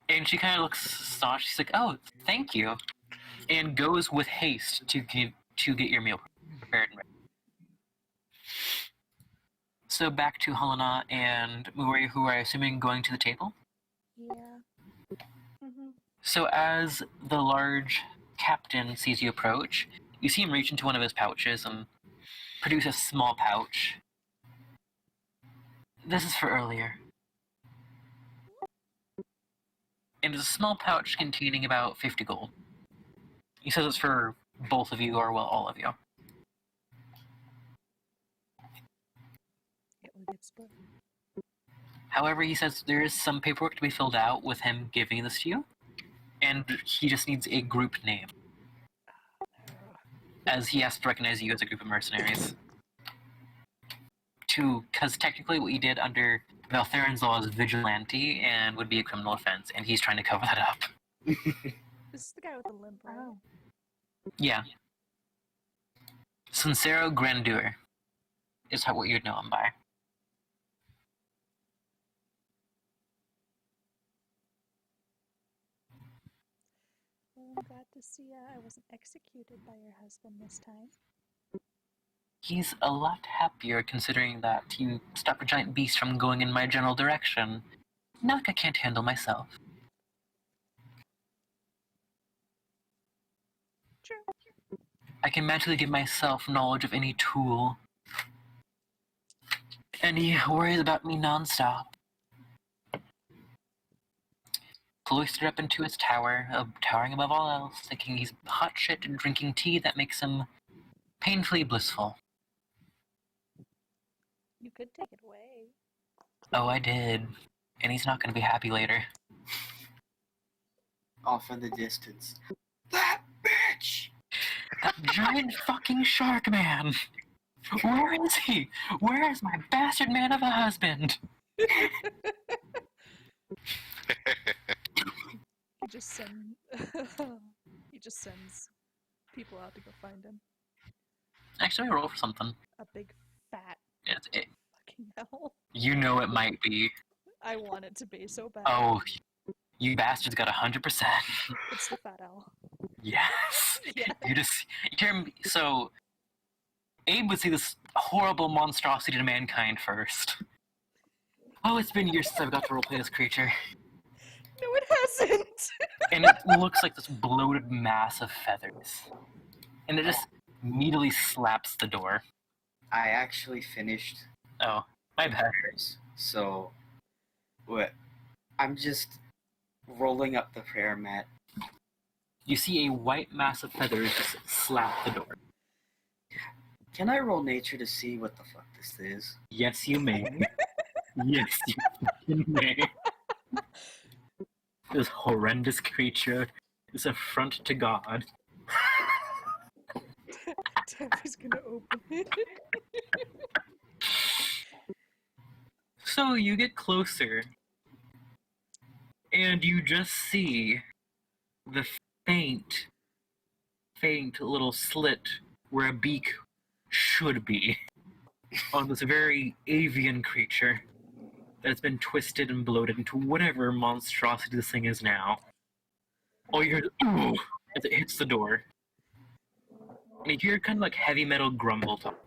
And she kind of looks astonished. She's like, "Oh, thank you," and goes with haste to get your meal prepared and ready. So back to Helena and Muri, who are assuming going to the table. Yeah. Mm-hmm. So as the large captain sees you approach, you see him reach into one of his pouches and produce a small pouch. This is for earlier. And it's a small pouch containing about 50 gold. He says it's for both of you, or well, all of you. It will get split. However, he says there is some paperwork to be filled out with him giving this to you, and he just needs a group name, as he has to recognize you as a group of mercenaries. Because technically what you did under Valtherin's law is vigilante and would be a criminal offense, and he's trying to cover that up. This is the guy with the limp, right? Oh. Yeah. Sincero Grandeur is what you'd know him by. Well, I'm glad to see I wasn't executed by your husband this time. He's a lot happier considering that you stopped a giant beast from going in my general direction. Not like I can't handle myself. True. I can magically give myself knowledge of any tool. And he worries about me nonstop. Cloistered up into his tower, towering above all else, thinking he's hot shit and drinking tea that makes him painfully blissful. You could take it away. Oh, I did. And he's not gonna be happy later. Off in the distance. That bitch! That giant fucking shark man! Where is he? Where is my bastard man of a husband? He just send he just sends people out to go find him. Actually, roll for something. A big fat It, fucking hell. you know it might be. I want it to be so bad. Oh, you bastards got 100%. It's the fat owl. Yes. Yeah. You just hear me. So, Abe would see this horrible monstrosity to mankind first. Oh, it's been years since I've got to roleplay this creature. No, it hasn't. And it looks like this bloated mass of feathers. And it just immediately slaps the door. I actually finished Oh, my bad. prayers, so what? I'm just rolling up the prayer mat. You see a white mass of feathers just slap the door. Can I roll nature to see what the fuck this is? Yes, you may. Yes, you fucking may. This horrendous creature is affront to God. Taffy's gonna open it. So you get closer, and you just see the faint little slit where a beak should be on this very avian creature that's been twisted and bloated into whatever monstrosity this thing is now. Oh, you hear ooh as it hits the door. And you hear kind of like heavy metal grumble talk.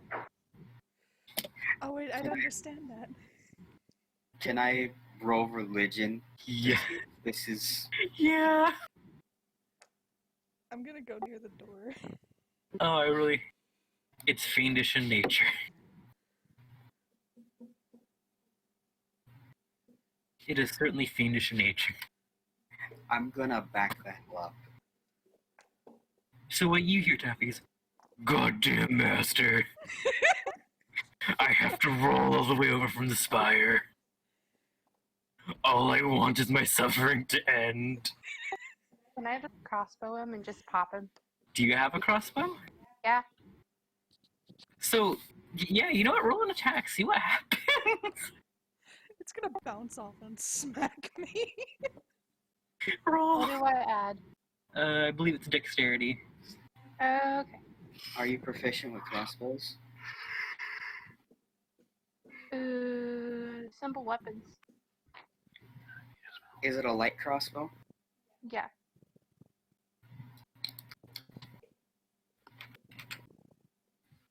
Oh wait, I don't understand that. Can I roll religion? Yeah. This is Yeah. I'm gonna go near the door. Oh, it's fiendish in nature. It is certainly fiendish in nature. I'm gonna back that up. So what you hear, Taffy, is, "Goddamn master! I have to roll all the way over from the spire. All I want is my suffering to end." Can I just crossbow him and just pop him? Do you have a crossbow? Yeah. So, yeah, you know what? Roll an attack. See what happens. It's gonna bounce off and smack me. Roll. What do I add? I believe it's dexterity. Okay. Are you proficient with crossbows? Simple weapons. Is it a light crossbow? Yeah.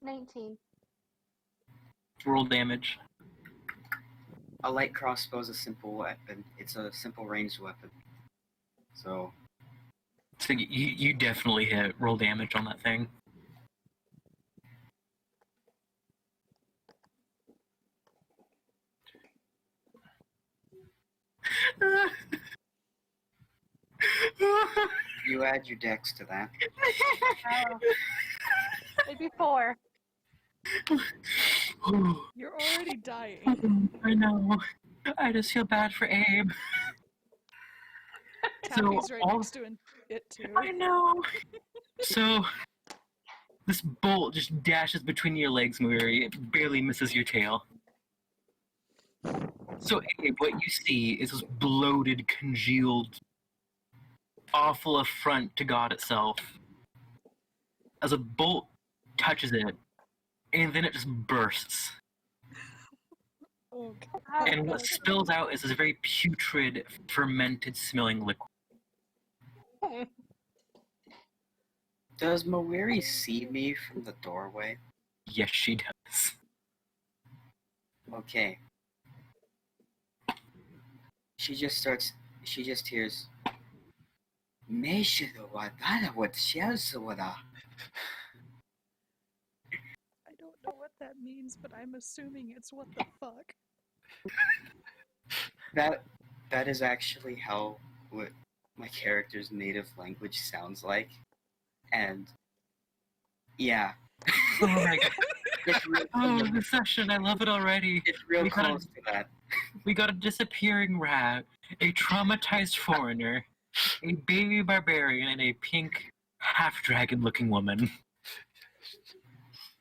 $19. Roll damage. A light crossbow is a simple weapon. It's a simple ranged weapon. So So you definitely hit. Roll damage on that thing. you add your dex to that. Oh. Maybe 4. You're already dying. I know. I just feel bad for Abe. Taffy's right all- next to it too. I know. So this bolt just dashes between your legs, Murray. It barely misses your tail. So Abe, what you see is this bloated, congealed, awful affront to God itself. As a bolt touches it, and then it just bursts. Oh, God. Oh, And what spills out is this very putrid, fermented-smelling liquid. Does Mawiri see me from the doorway? Yes, she does. Okay. She just hears Meishido wa dara wa shiasu wa da. I don't know what that means, but I'm assuming it's what the fuck. That is actually how what my character's native language sounds like. And yeah. Oh my god. It's real, Oh, the session. I love it already. it's real we gotta- close to that. We got a disappearing rat, a traumatized foreigner, a baby barbarian, and a pink half-dragon-looking woman.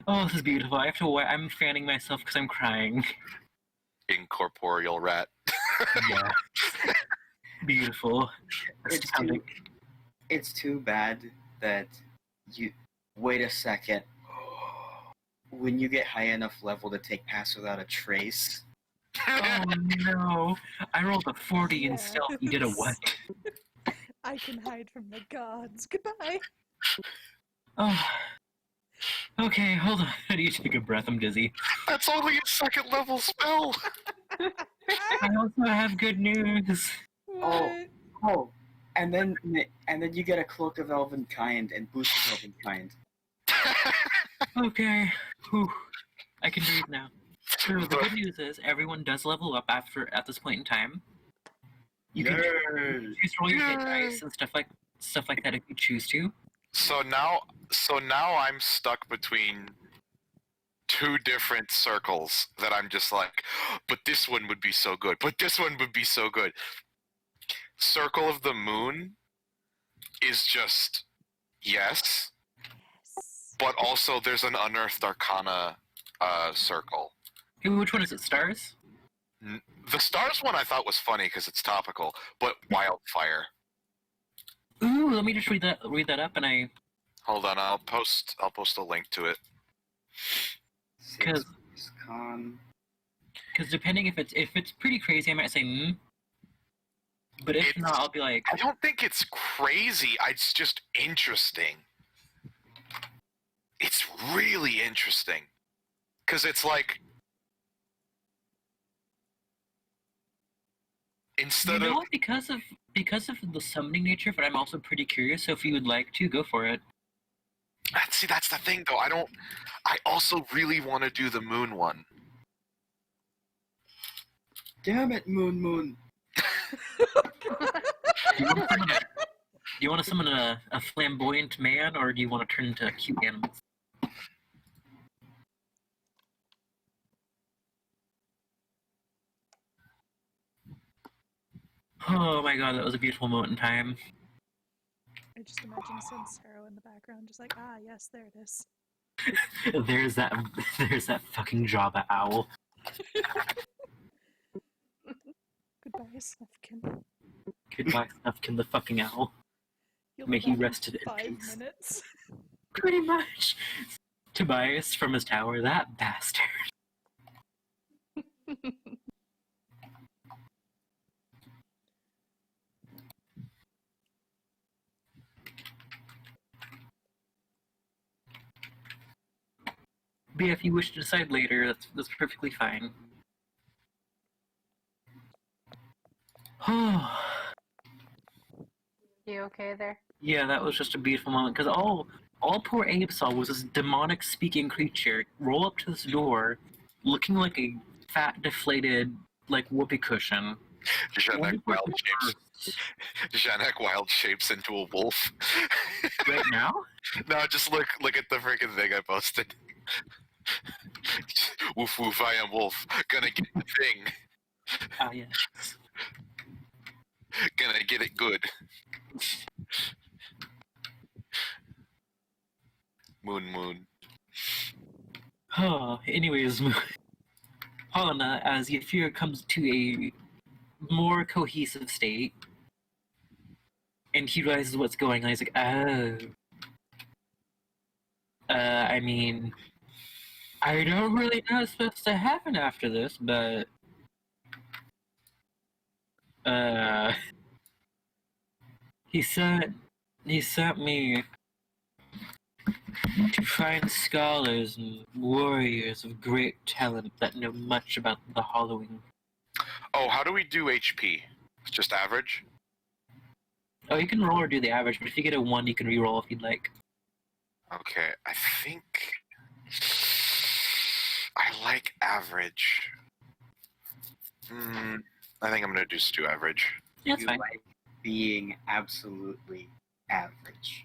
Oh, this is beautiful. I have to. I'm fanning myself because I'm crying. Incorporeal rat. Yeah. Beautiful. It's Astounding. It's too bad that you wait a second. When you get high enough level to take pass without a trace, Oh no! I rolled a 40 in stealth. You did a what? I can hide from the gods. Goodbye. Oh. Okay, hold on. How do you take a breath? I'm dizzy. That's only a second level spell. I also have good news. What? oh, and then you get a cloak of elven kind and boost of elven kind. Okay. Whew. I can breathe now. So the good news is everyone does level up at this point in time. You can just roll your hit dice and stuff like that if you choose to. So now I'm stuck between two different circles that I'm just like, but this one would be so good. But this one would be so good. Circle of the Moon is just yes, Yes. but also there's an Unearthed Arcana circle. Hey, which one is it? Stars? The stars one I thought was funny because it's topical, but Wildfire. Ooh, let me just read that up, and I Hold on, I'll post a link to it. because Con. depending if it's pretty crazy, I might say but if not, I'll be like, I don't think it's crazy. It's just interesting. It's really interesting because it's like instead you know of what? Because of the summoning nature, but I'm also pretty curious. So if you would like to, go for it. that's the thing though. I also really want to do the moon one. Damn it, Moon. Do you want to summon a flamboyant man, or do you want to turn into cute animals? Oh my god, that was a beautiful moment in time. I just imagine Sincero in the background, just like, ah, yes, there it is. There's that fucking Java owl. Goodbye, Snufkin. Goodbye, Snufkin the fucking owl. You'll May be he back in rested in 5 peace. minutes. Pretty much. Tobias from his tower, that bastard. But yeah, if you wish to decide later, that's perfectly fine. Oh, You okay there? yeah, that was just a beautiful moment because all poor Abe saw was this demonic speaking creature roll up to this door, looking like a fat, deflated, like whoopee cushion. Janek wild shapes into a wolf. Right now? No, just look at the freaking thing I posted. Woof woof, I am wolf. Gonna get the thing. Ah, yeah. Gonna get it good. Moon. Oh, anyways, Helena, as Yafir comes to a more cohesive state, and he realizes what's going on, he's like, oh. I mean, I don't really know what's supposed to happen after this, but he sent me to find scholars and warriors of great talent that know much about the Halloween. Oh, how do we do HP? Just average? Oh, you can roll or do the average, but if you get a 1, you can re-roll if you'd like. Okay, I think I like average. I think I'm gonna just do average. Yeah, that's You fine. like being absolutely average.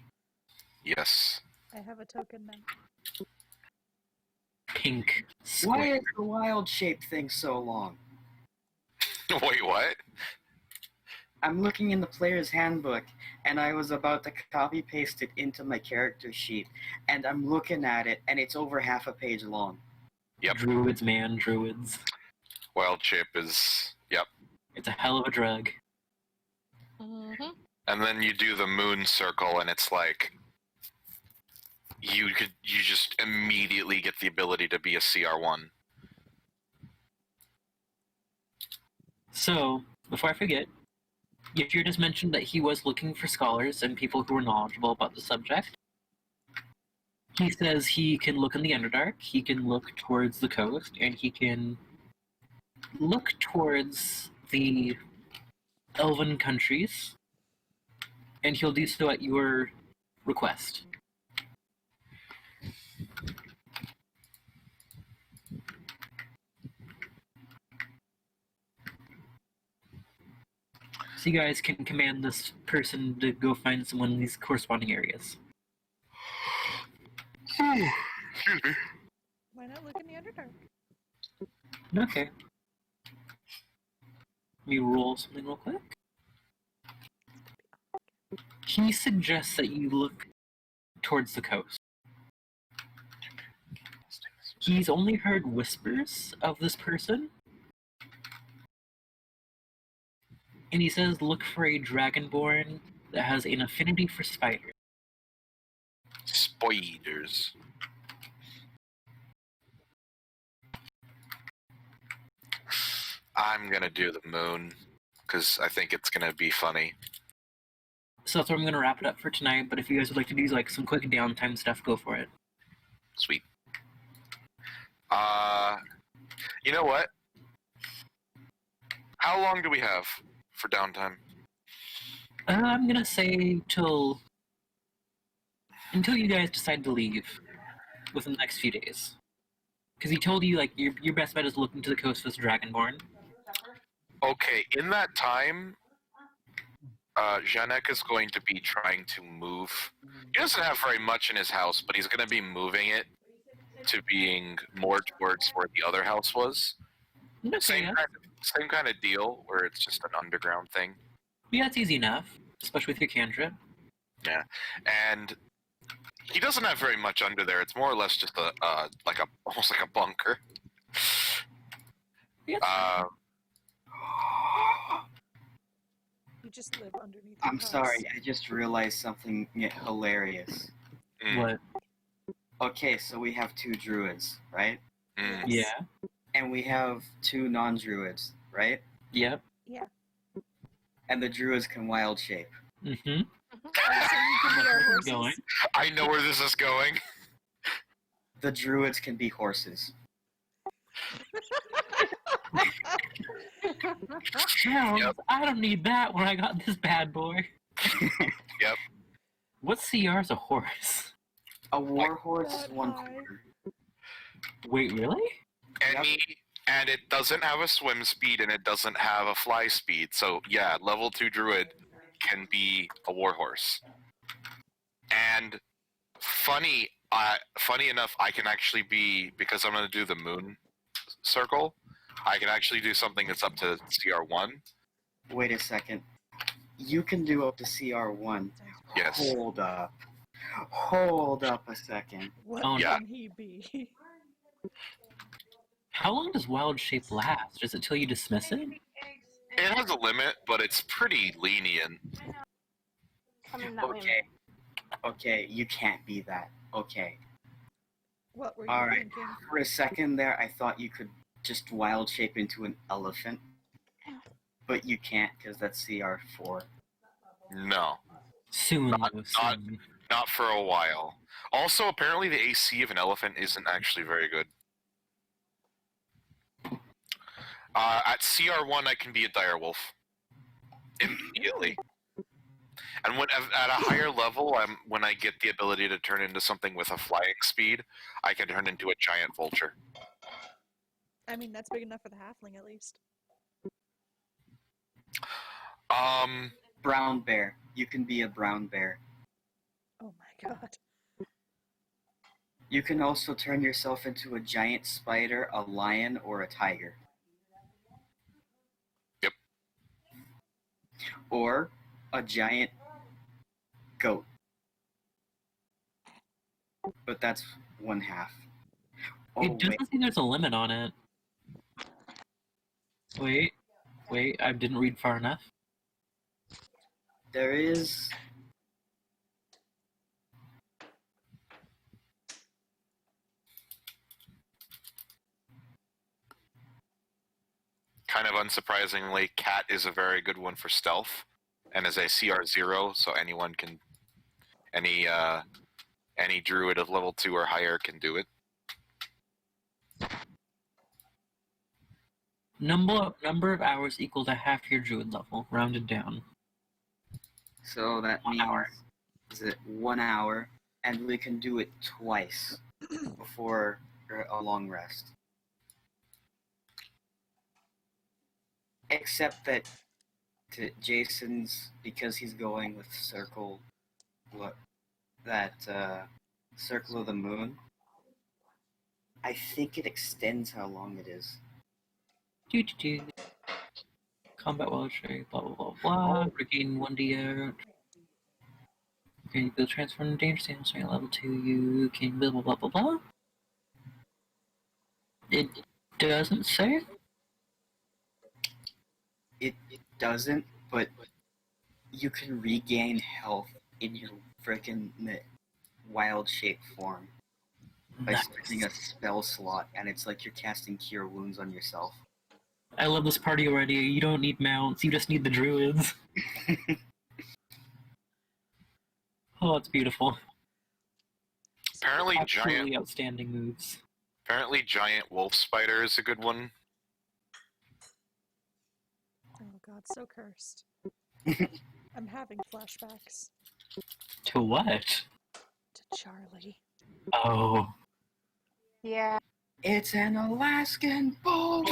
Yes. I have a token now. Pink Why square. is the wild shape thing so long? Wait, what? I'm looking in the player's handbook, and I was about to copy paste it into my character sheet, and I'm looking at it, and it's over half a page long. Yep. Druids, man, druids. Wild shape is yep. It's a hell of a drug. Mm-hmm. And then you do the moon circle, and it's like you just immediately get the ability to be a CR1. So, before I forget, Yashir just mentioned that he was looking for scholars and people who were knowledgeable about the subject. He says he can look in the Underdark, he can look towards the coast, and he can look towards the elven countries, and he'll do so at your request. So you guys can command this person to go find someone in these corresponding areas. Excuse me. Why not look in the Underdark? Okay. Let me roll something real quick. He suggests that you look towards the coast. He's only heard whispers of this person. And he says look for a dragonborn that has an affinity for spiders. Spiders. I'm gonna do the moon because I think it's gonna be funny. So that's where I'm going to wrap it up for tonight, but if you guys would like to do like some quick downtime stuff, go for it. Sweet. You know what? How long do we have for downtime? I'm going to say until you guys decide to leave within the next few days. Because he told you like your best bet is looking to the coast with Dragonborn. Okay, in that time, Janek is going to be trying to move. He doesn't have very much in his house, but he's going to be moving it to being more towards where the other house was. Okay, Same yeah. same kind of deal, where it's just an underground thing. Yeah, it's easy enough, especially with your cantrip. Yeah, and he doesn't have very much under there. It's more or less just almost like a bunker. Yeah, it's fine. You just live underneath your I'm house. sorry, I just realized something hilarious. What? Okay, so we have 2 druids, right? Mm. Yeah. And we have 2 non-druids, right? Yep. Yeah. And the druids can wild shape. Mm-hmm. So you can be our horses. Going. I know where this is going. The druids can be horses. Hell, Yep. I don't need that when I got this bad boy. Yep. What CR's a horse? A war horse is that 1 high. quarter. Wait, really? And it doesn't have a swim speed and it doesn't have a fly speed. So yeah, level 2 druid can be a warhorse. And funny enough, I can actually be, because I'm going to do the moon circle, I can actually do something that's up to CR1. Wait a second. You can do up to CR1. Yes. Hold up. Hold up a second. What Oh, yeah. can he be? How long does wild shape last? Is it till you dismiss it? It has a limit, but it's pretty lenient. I mean, not really. Okay. Okay, you can't be that. Okay. What were you Alright. thinking? For a second there, I thought you could just wild shape into an elephant. But you can't, because that's CR4. No, Soon, Not- though, not- soon. not for a while. Also, apparently the AC of an elephant isn't actually very good. At CR1, I can be a direwolf immediately. And when at a higher level, when I get the ability to turn into something with a flying speed, I can turn into a giant vulture. I mean, that's big enough for the halfling, at least. Brown bear. You can be a brown bear. Oh my god. You can also turn yourself into a giant spider, a lion, or a tiger. or a giant goat. But that's one half. Oh, It doesn't wait. say there's a limit on it. Wait, I didn't read far enough. There is. Kind of unsurprisingly, cat is a very good one for stealth, and is a CR0, so anyone can, any druid of level 2 or higher can do it. Number of hours equal to half your druid level, rounded down. So that 1 means. hour. Is it 1 hour? And we can do it twice before a long rest. Except that to Jason's, because he's going with Circle of the Moon, I think it extends how long it is. Do. Combat while trade, blah blah blah blah. Regain 1d. Okay, you build transfer from danger stance at level 2. You can blah blah blah blah blah. It doesn't say. It doesn't, but you can regain health in your freaking wild shape form by Nice. spending a spell slot, and it's like you're casting Cure Wounds on yourself. I love this party already. You don't need mounts. You just need the druids. Oh, it's beautiful. Apparently, Absolutely outstanding moves. giant wolf spider is a good one. Oh god, so cursed. I'm having flashbacks To what? to Charlie. Oh. Yeah. It's an Alaskan bull!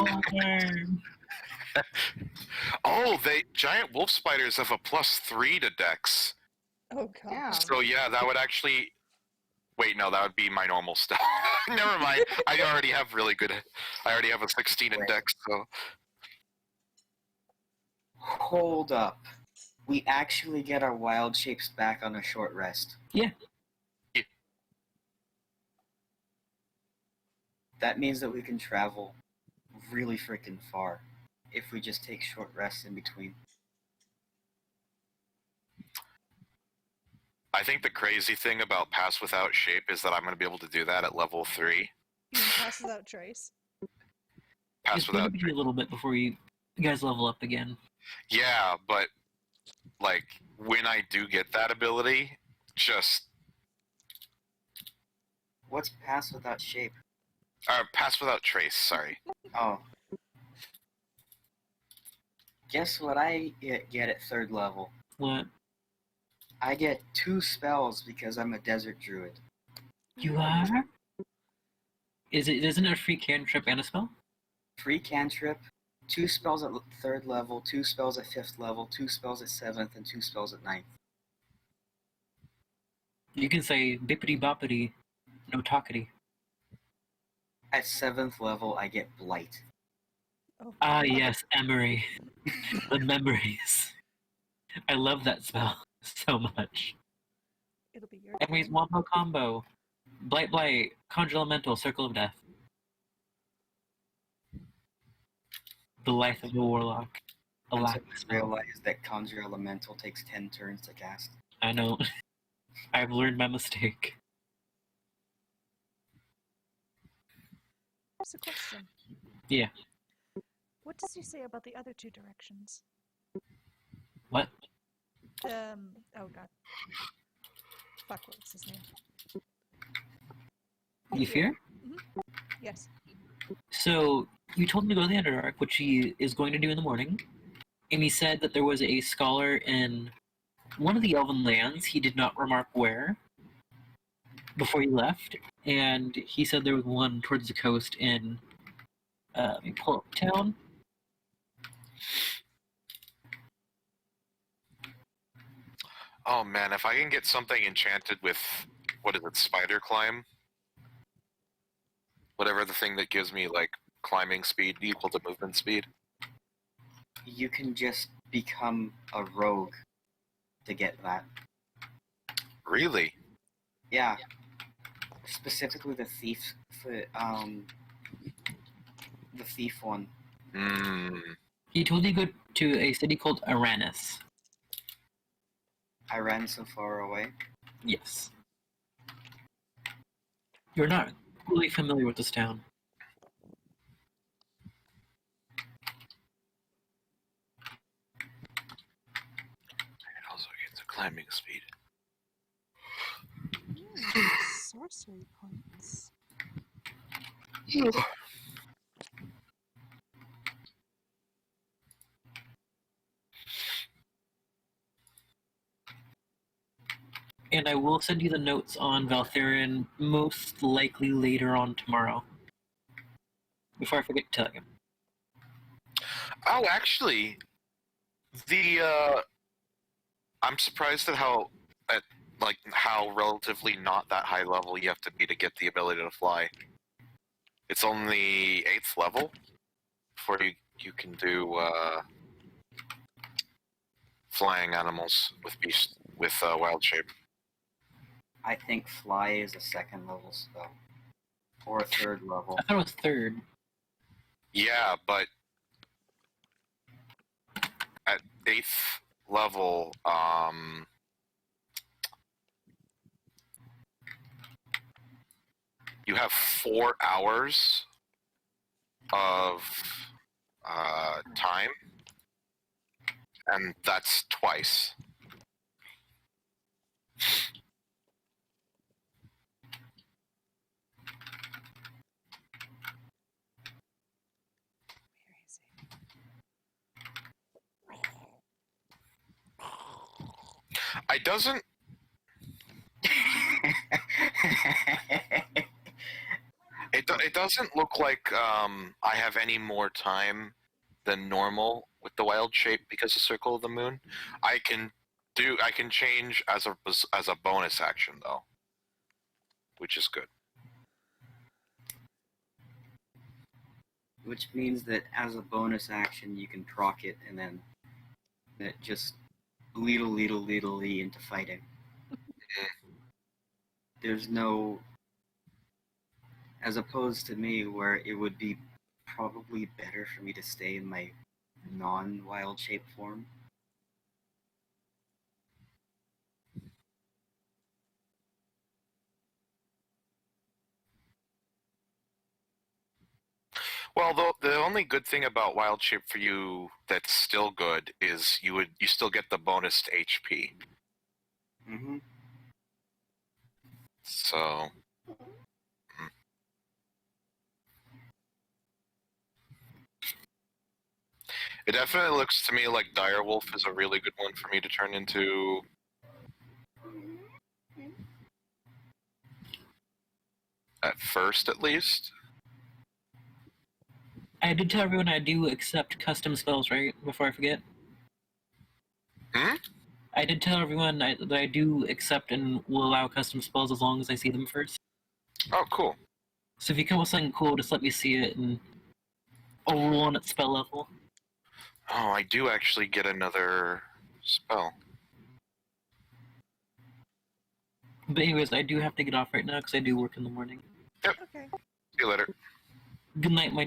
Oh, giant wolf spiders have a +3 to Dex. Oh god. Yeah. So yeah, that would actually. Wait, no, that would be my normal stuff. Never mind. I already have a 16 in Dex, so. Hold up. We actually get our wild shapes back on a short rest. Yeah. Yeah. That means that we can travel really freaking far if we just take short rests in between. I think the crazy thing about Pass Without Shape is that I'm going to be able to do that at level 3. You can pass without trace. Pass It's going Without to be a little bit before you guys level up again. Yeah, but, like, when I do get that ability, just... What's Pass Without Shape? Pass Without Trace, sorry. Oh. Guess what I get at 3rd level? What? I get 2 spells because I'm a desert druid. You are? Isn't it a free cantrip and a spell? Free cantrip, 2 spells at 3rd level, 2 spells at 5th level, 2 spells at 7th, and 2 spells at 9th. You can say bippity boppity, no talkity. At 7th level, I get Blight. Oh, Ah, yes, Emery. The memories. I love that spell so much. it'll be your Emery's turn. wombo combo. Blight, Conjure Elemental, Circle of Death. The life of a warlock. A Until lack I of spell. realize that Conjure Elemental takes 10 turns to cast. I know. I've learned my mistake. Here's a question. Yeah. What does he say about the other 2 directions? What? Oh god. Fuck, what's his name? You fear? Yes. So, you told him to go to the Underdark, which he is going to do in the morning. And he said that there was a scholar in one of the Elven lands, he did not remark where, before he left. And he said there was one towards the coast in, let me pull up town. Oh man, if I can get something enchanted with, what is it, Spider Climb? Whatever the thing that gives me, like, climbing speed equal to movement speed. You can just become a rogue to get that. Really? Yeah. Specifically the thief, the thief one. Hmm. He told you to go to a city called Aranis. I ran so far away. Yes. You're not really familiar with this town. It also gets a climbing speed. Sorcery points. And I will send you the notes on Valtherian most likely later on tomorrow. Before I forget to tell you. Oh, actually, I'm surprised at how relatively not that high level you have to be to get the ability to fly. It's only 8th level before you can do flying animals with wild shape. I think fly is a 2nd level spell. Or a 3rd level. I thought it was 3rd. Yeah, but at 8th level, you have 4 hours of time, and that's twice. Where is it? It doesn't. It doesn't look like I have any more time than normal with the wild shape because of Circle of the Moon. I can change as a bonus action though, which is good. Which means that as a bonus action, you can proc it and then just leadle into fighting. There's no, as opposed to me, where it would be probably better for me to stay in my non-wild shape form. Well, the only good thing about wild shape for you that's still good is you still get the bonus to HP. Mm-hmm. So. It definitely looks to me like Direwolf is a really good one for me to turn into. At first, at least. I did tell everyone I do accept custom spells, right? Before I forget. Hmm? I did tell everyone that I do accept and will allow custom spells as long as I see them first. Oh, cool. So if you come with something cool, just let me see it and I'll roll on its spell level. Oh, I do actually get another spell. But anyways, I do have to get off right now because I do work in the morning. Okay. See you later. Good night, my